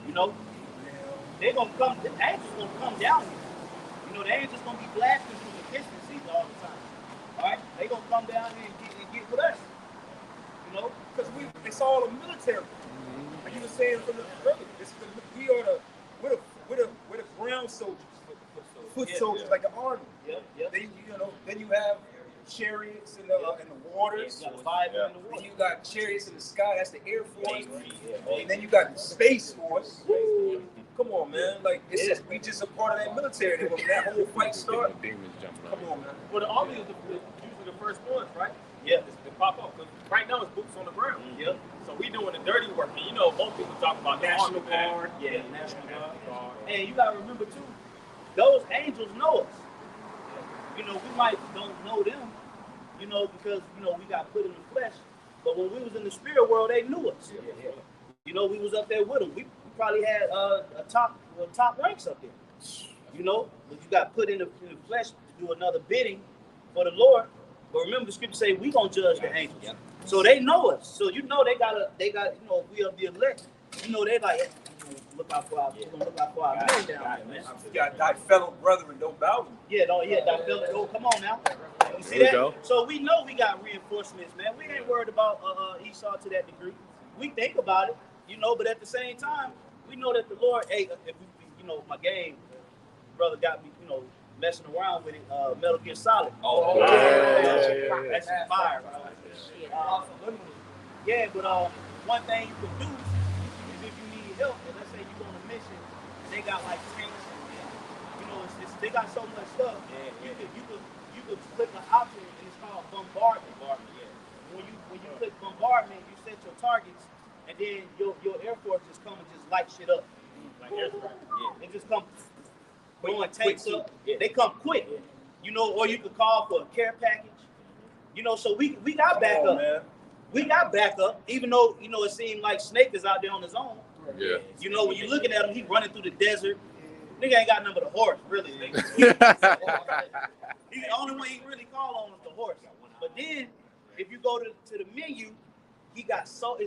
S7: You know, the angels gonna come down here. You know, the angels gonna be blasting through the distance seats all the time. All right, they gonna come down here and get with us. You know, because it's all a military. Like you were saying from the earlier, we're the ground soldiers, foot soldiers, like the army. Yep.
S10: Then you have
S11: chariots in the waters.
S7: You got the Bible in the
S11: Then
S7: water.
S11: you got chariots in the sky. That's the Air Force. And then you got the Space Force. Come on, man. Like it's just, we just a part of that military. And when that whole fight started, come on, man.
S10: Well, the army is usually the first ones, right?
S7: Yeah.
S10: They pop up. Cause right now it's boots on the ground.
S7: Yeah.
S10: So we doing the dirty work. And you know, most people talk about the
S7: National
S10: army, man.
S7: Guard. Yeah, National Guard. And you gotta remember too, those angels know us. You know, we might don't know them, you know, because you know we got put in the flesh. But when we was in the spirit world, they knew us. You know, we was up there with them. We probably had top ranks up there. You know, but you got put in the flesh to do another bidding for the Lord. But remember, the scripture say we gonna judge the angels. So they know us. So you know they got you know, if we are the elect, you know they like look out for our look out for our men down there, man.
S11: You got thy fellow brethren, don't bow.
S7: Yeah, thy fellow. Oh, come on now. You see that? So we know we got reinforcements, man. We ain't worried about Esau to that degree. We think about it, you know, but at the same time, we know that the Lord, hey, if we, you know, my game, brother got me, you know, messing around with it, Metal Gear Solid. That's fire. Yeah, but one thing you can do is if you need help, and let's say you're on a mission, they got like tanks, you know, they got so much stuff. You could click an option, and it's called bombardment. When you click bombardment, you set your targets, and then your Air Force just come and just light shit up. Like airstrike. They just come blowing tanks up. They come quick. You know, or you could call for a care package. You know, so we got backup. We got backup, even though, you know, it seemed like Snake is out there on his own.
S14: Yeah.
S7: You know, when you're looking at him, he running through the desert. Nigga ain't got nothing but a horse, really. He's the only one he really call on is the horse. But then, if you go to the menu, he got so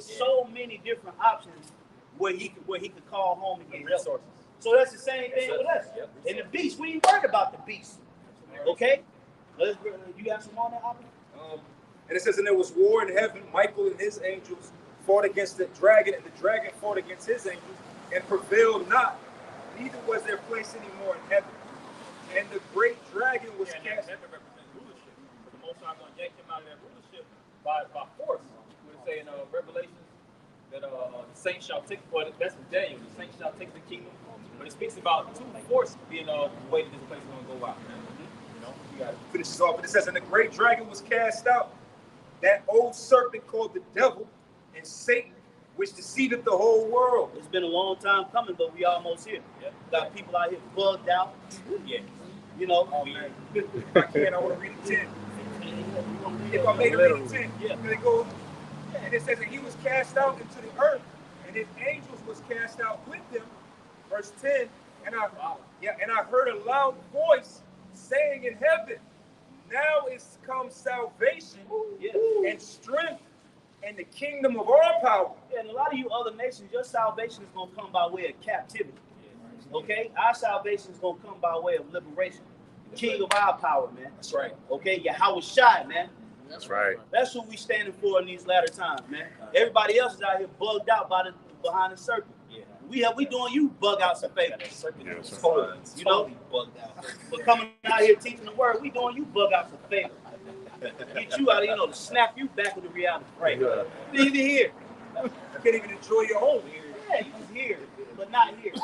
S7: many different options where he could call home and get resources. So that's the same thing with us. And the beast, we ain't worried about the beast. Okay? You got some on that, Abby?
S11: And it says, and there was war in heaven. Michael and his angels fought against the dragon, and the dragon fought against his angels and prevailed not. Neither was their place anymore in heaven. And the great dragon was cast.
S10: Heaven represents rulership. But the Most High going to yank him out of that rulership by force. We say in Revelation that the saints shall take, well, that's in Daniel, the saints shall take the kingdom. But it speaks about two force being the way that this place is going to go out. You know, you got to
S11: finish this off. But it says, and the great dragon was cast out, that old serpent called the devil and Satan, which deceiveth the whole world.
S7: It's been a long time coming, but we almost here. Got people out here bugged out.
S11: Yeah.
S7: You know.
S11: Oh, man. If I can, I want to read it 10. If I made it read it 10, it goes, and it says that he was cast out into the earth, and his angels was cast out with them. Verse 10, and I heard a loud voice saying in heaven, now is come salvation and strength and the kingdom of our power.
S7: Yeah, and a lot of you other nations, your salvation is going to come by way of captivity. Okay? Our salvation is going to come by way of liberation. King of our power, man.
S11: That's right.
S7: Okay? Yahweh Shai, man.
S14: That's right.
S7: That's what we standing for in these latter times, man. Everybody else is out here bugged out behind the serpent. We doing you bug out some favor. You know, bugged out. But coming out here teaching the word, we doing you bug out some favor. Get you out of, you know, to snap you back into reality. Right. You ain't even here.
S11: You can't even enjoy your home.
S7: Yeah, you was here, but not here.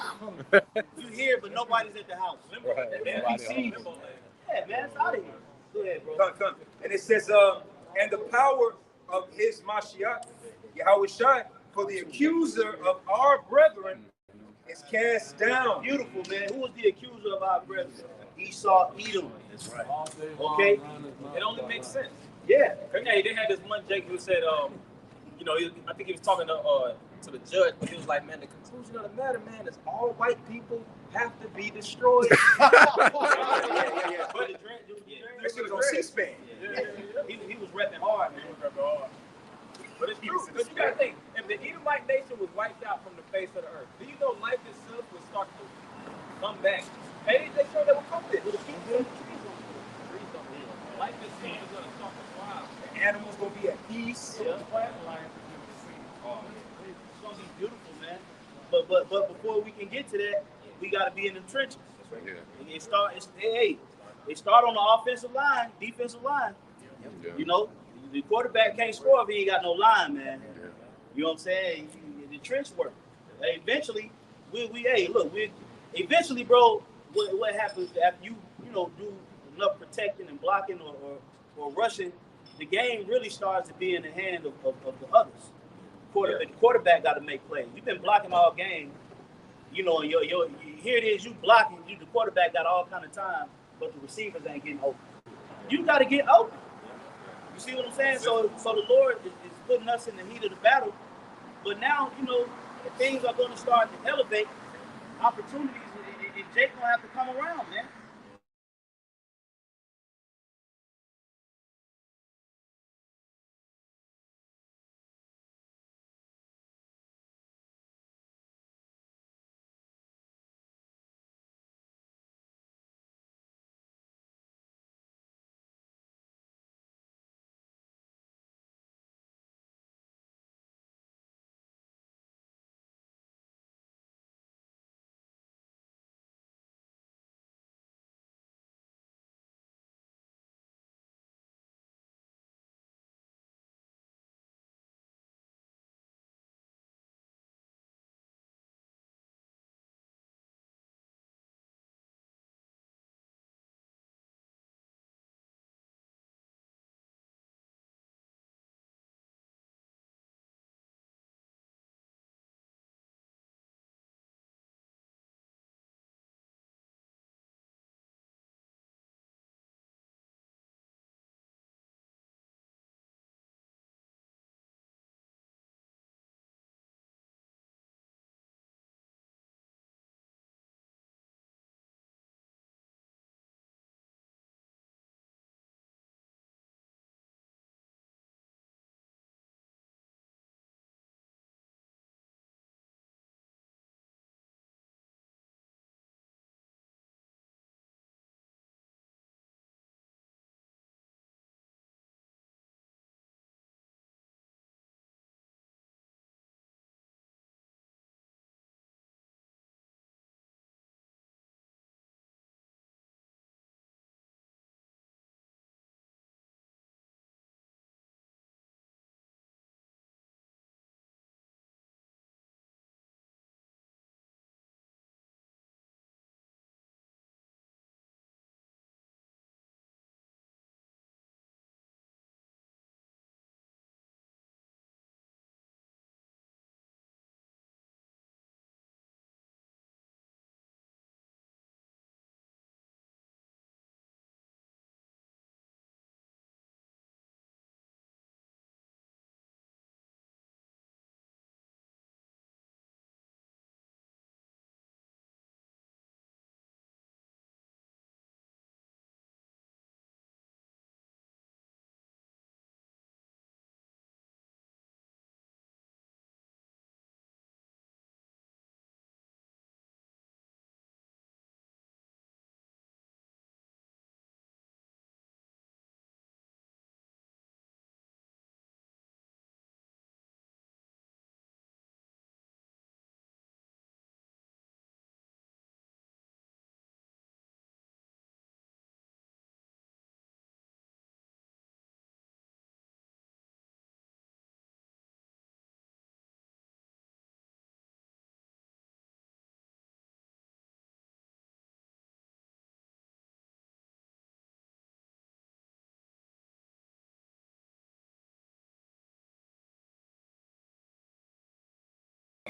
S7: You here, but nobody's at the house.
S14: Right.
S7: NPC. Yeah, man, it's out of here. Go ahead, bro.
S11: Come. And it says, and the power of his Mashiach, Yahweh Shai, for the accuser of our brethren is cast down.
S7: Beautiful, man. Who was the accuser of our brethren? Esau, Edom. That's right. Okay?
S10: It only makes sense.
S7: Yeah.
S10: Hey, they had this one Jake who said, you know, I think he was talking to the judge, but he was like, man, the conclusion of the matter, man, is all white people have to be destroyed.
S11: That shit was on C-SPAN.
S7: He was repping hard, man.
S10: But it's true, because you gotta think, if the Edomite nation was wiped out from the face of the earth, do you know life itself would start to come back? Hey, they sure they will come there. Life itself is gonna start to thrive.
S11: The animals gonna be at peace.
S10: Yeah. Plant life.
S7: It's gonna be beautiful, man. But before we can get to that, we gotta be in the trenches.
S14: Yeah.
S7: It start on the offensive line, defensive line. You know, the quarterback can't score if he ain't got no line, man. You know what I'm saying? The trench work. Eventually, eventually, bro. What happens after you do enough protecting and blocking or rushing? The game really starts to be in the hand of the others. The quarterback got to make plays. You've been blocking all game. You know, here it is. You blocking. The quarterback got all kind of time, but the receivers ain't getting open. You got to get open. You see what I'm saying? So the Lord is putting us in the heat of the battle. But now, things are going to start to elevate. Opportunities, and Jake gonna have to come around, man.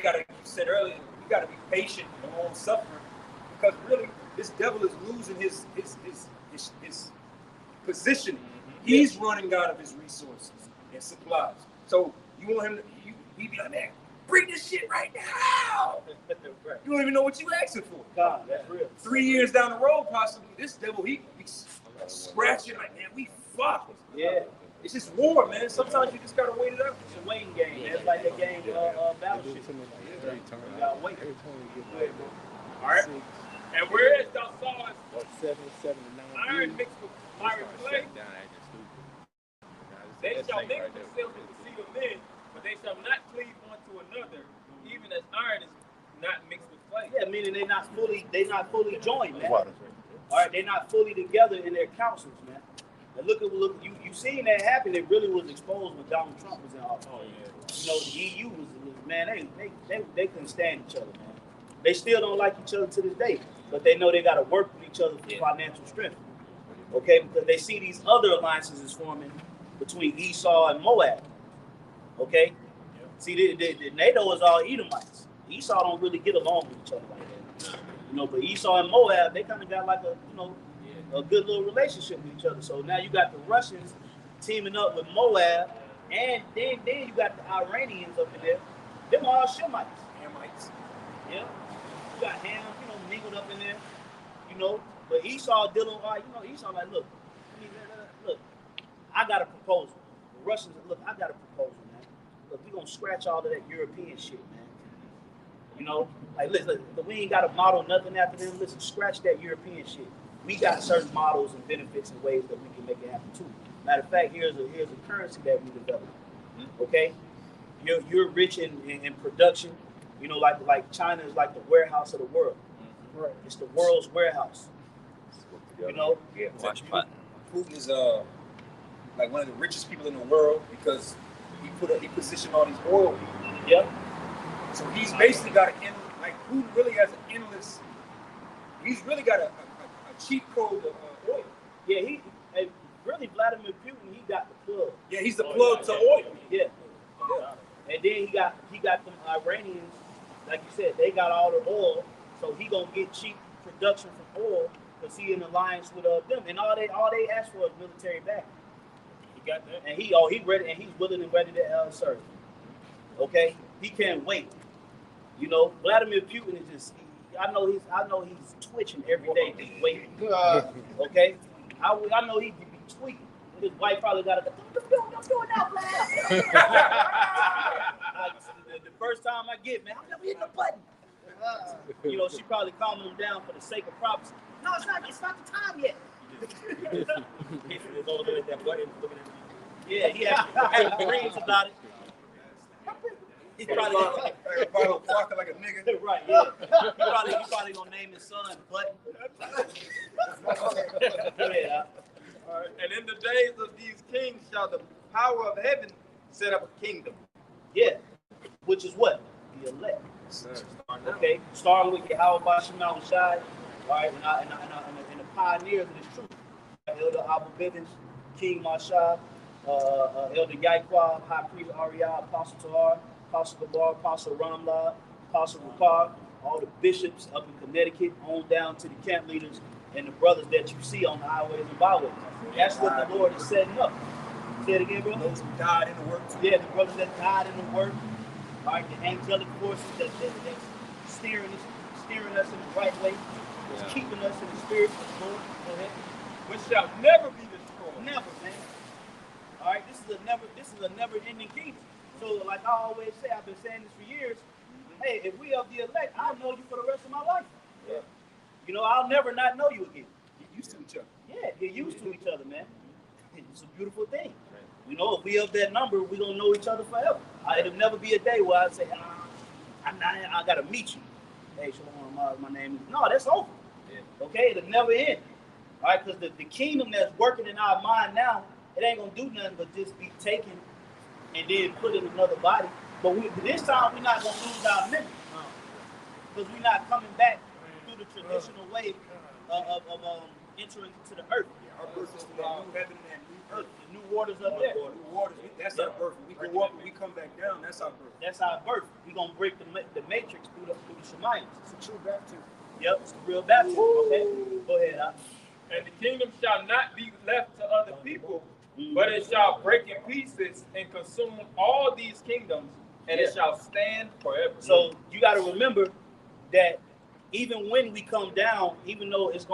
S10: You said earlier, you got to be patient and long suffering, because really, this devil is losing his positioning. He's running out of his resources and supplies. So you want him to, he be like, man, bring this shit right now. You don't even know what you asking for.
S7: God, that's real.
S10: 3 years down the road, possibly, this devil, he's scratching like, man, we fucked.
S7: Yeah.
S10: It's just war, man. Sometimes you just gotta wait it out.
S7: It's a waiting game. It's like that game, Battleship. You gotta wait.
S10: All right. And where is thou sawest
S13: 7 to 9.
S10: iron mixed with fiery clay? They shall mix themselves with the seed of men, but they shall not cleave one to another, even as iron is not mixed with clay.
S7: Yeah, meaning they're not fully joined, man. All right, they're not fully together in their councils, man. And look, you seen that happen. It really was exposed when Donald Trump was in office.
S5: Oh yeah.
S7: You know, the EU was man, they couldn't stand each other, man. They still don't like each other to this day, but they know they got to work with each other for financial strength. Okay, because they see these other alliances is forming between Esau and Moab. Okay, see, the NATO is all Edomites. Esau don't really get along with each other like that. You know, but Esau and Moab, they kind of got like a a good little relationship with each other. So now you got the Russians teaming up with Moab, and then you got the Iranians up in there. Them all Shemites.
S11: Hamites.
S7: Yeah. You got Ham, mingled up in there. But Esau dealing with, Esau like, look, I got a proposal. The Russians, look, I got a proposal, man. Look, we gonna scratch all of that European shit, man. Like, listen, we ain't got to model nothing after them. Listen, scratch that European shit. We got certain models and benefits and ways that we can make it happen too. Matter of fact, here's a currency that we developed. Okay, you're rich in production. Like China is like the warehouse of the world. Right. It's the world's warehouse.
S11: Yeah. Putin is like one of the richest people in the world because he positioned all these oil people.
S7: Yep.
S11: So he's basically got Putin really has an endless. He's really got a cheat code of oil.
S7: Yeah, really Vladimir Putin. He got the plug.
S11: Yeah, he's the plug to oil.
S7: Yeah. And then he got them Iranians, like you said, they got all the oil, so he gonna get cheap production from oil because he in alliance with them, and all they ask for is military backing.
S5: He got that,
S7: and he ready, and he's willing and ready to serve. Okay, he can't wait. Vladimir Putin is just. I know he's twitching every day, just waiting. Okay, I know he be tweaking. His wife probably got to. Don't do it now, Vlad. The first time I get, man, I'm never hitting the button. She probably calming him down for the sake of prophecy. No, it's not the time yet.
S9: He's over there at that button looking at me.
S7: Yeah, he had dreams about it. He's probably
S11: walking like a nigga.
S7: Right, yeah. He probably gonna name his son Button. Yeah.
S2: And in the days of these kings shall the power of heaven set up a kingdom.
S7: Yeah. Which is what? The elect. Okay. Starting with Yahweh Bashim Shai. All right. And the pioneers of this truth. Elder Abba Bivens, King Mashab, Elder Yaiqua, High Priest Ariah, Apostle Tahar, Apostle Gabar, Apostle Ramla, Apostle Rukar, all the bishops up in Connecticut, on down to the camp leaders and the brothers that you see on the highways and byways. That's what the Lord is setting up. Say it again, bro.
S11: Those who died in the work.
S7: Yeah, the brothers that died in the work. All right, the angelic forces that's steering us in the right way, that's keeping us in the spirit. Lord, go ahead.
S2: Which shall never be destroyed.
S7: Never, man. All right, this is a never-ending kingdom. So, like I always say, I've been saying this for years. Hey, if we of the elect, I'll know you for the rest of my life.
S11: Yeah.
S7: I'll never not know you again.
S11: Get used to each other.
S7: Yeah, get used to each other, man. It's a beautiful thing. If we of that number, we're going to know each other forever. It'll never be a day where I say, I got to meet you. Hey, Shalom, my name is... No, that's over. Yeah. Okay, it'll never end. All right, because the kingdom that's working in our mind now, it ain't going to do nothing but just be taken and then put in another body. But this time, we're not going to lose our memory. Because we're not coming back through the traditional way of entering into the earth.
S11: Our birth is the new heaven and new earth.
S7: The new waters up there.
S11: New waters, that's our birth. When we go up and we come back down, that's our birth.
S7: That's our birth. We're going to break the matrix through the Shemayim.
S11: It's a true baptism.
S7: Yep, it's the real baptism. Okay, go ahead, Al.
S2: And the kingdom shall not be left to other people, but it shall break in pieces and consume all these kingdoms, and it shall stand forever.
S7: So you got to remember that even when we come down, even though it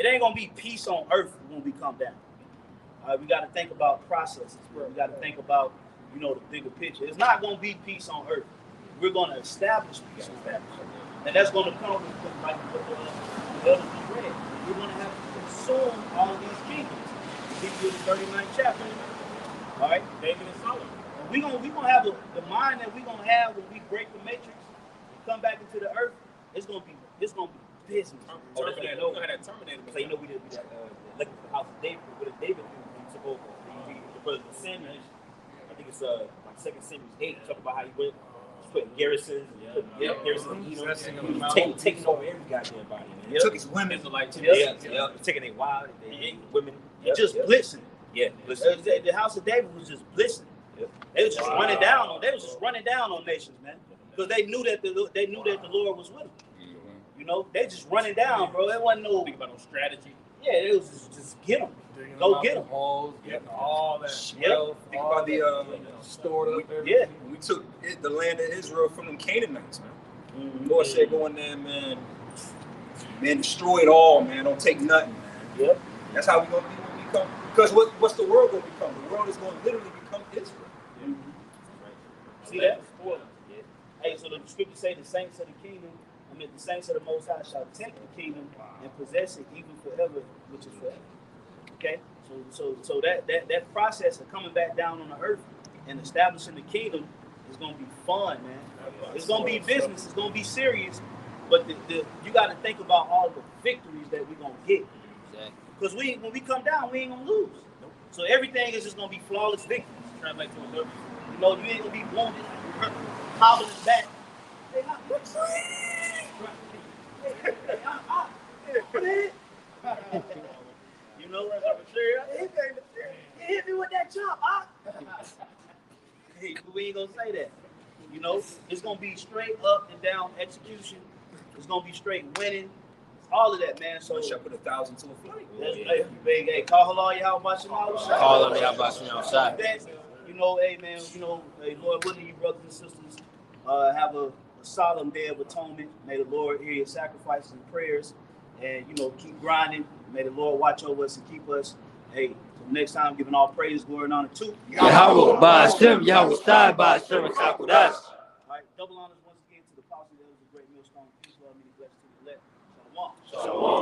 S7: ain't gonna be peace on earth when we come down. We got to think about processes. We got to think about the bigger picture. It's not gonna be peace on earth. We're gonna establish peace on earth, and that's gonna come with like the elders read. We're gonna have to consume all these kingdoms. Give you the 39th chapter. All right, David and Solomon. We gonna have the mind that we gonna have when we break the matrix and come back into the earth. It's gonna be business.
S9: Oh, that's what I know. We had that Terminator. So you know we did that looking for the house of David. What did David do when he took over? The brother Samuel. I think it's like 2 Samuel 8. Talk about how he went putting garrisons. Garrisons. Taking over every goddamn body. Man.
S11: Took his women.
S9: Taking their wives, they women.
S7: Just blitzing.
S9: Yeah.
S7: The house of David was just blitzing. They was just running down on. They was just running down on nations, man, because they knew that the Lord was with them. You know, they just running down, bro. It wasn't no
S9: think about no strategy.
S7: Yeah, it was just get them. Go get them.
S11: Getting all that. Well, think about the
S13: stored up.
S7: Yeah,
S11: we took the land of Israel from them Canaanites, man. The Lord said, "Go in there, man. Man, destroy it all, man. Don't take nothing, man."
S7: Yep.
S11: That's how we gonna be when we become. Because what's the world gonna become? The world is gonna literally become Israel.
S7: See that? Yeah. Hey, so the scripture say the saints of the kingdom. The saints of the Most High shall take the kingdom and possess it even forever, which is forever. Okay, so that process of coming back down on the earth and establishing the kingdom is going to be fun, man. It's going to be business. It's going to be serious, but you got to think about all the victories that we're going to get. Because when we come down, we ain't going to lose. So everything is just going to be flawless victories. Translate to a liberty. You know, you ain't going to be wounded, hobbling back. You know, he hit me with that chop. We ain't gonna say that. You know, it's gonna be straight up and down execution. It's gonna be straight winning. All of that, man. So
S11: I put 1,000 to a flight.
S7: Hey, call halal y'all about your outside.
S6: Call on y'all about your outside.
S7: You know, hey man, you know, hey Lord willing, you brothers and sisters have a solemn day of atonement. May the Lord hear your sacrifices and prayers, and you know, keep grinding. May the Lord watch over us and keep us. Hey, so next time, giving all praise, glory, and honor to
S6: Yahweh, Ba'ashem, Yahweh, Sai, Ba'ashem, Sakudash.
S7: All right, double honors once again to the apostle that was a great millstone. Peace, love, many blessings to the elect. Shalom.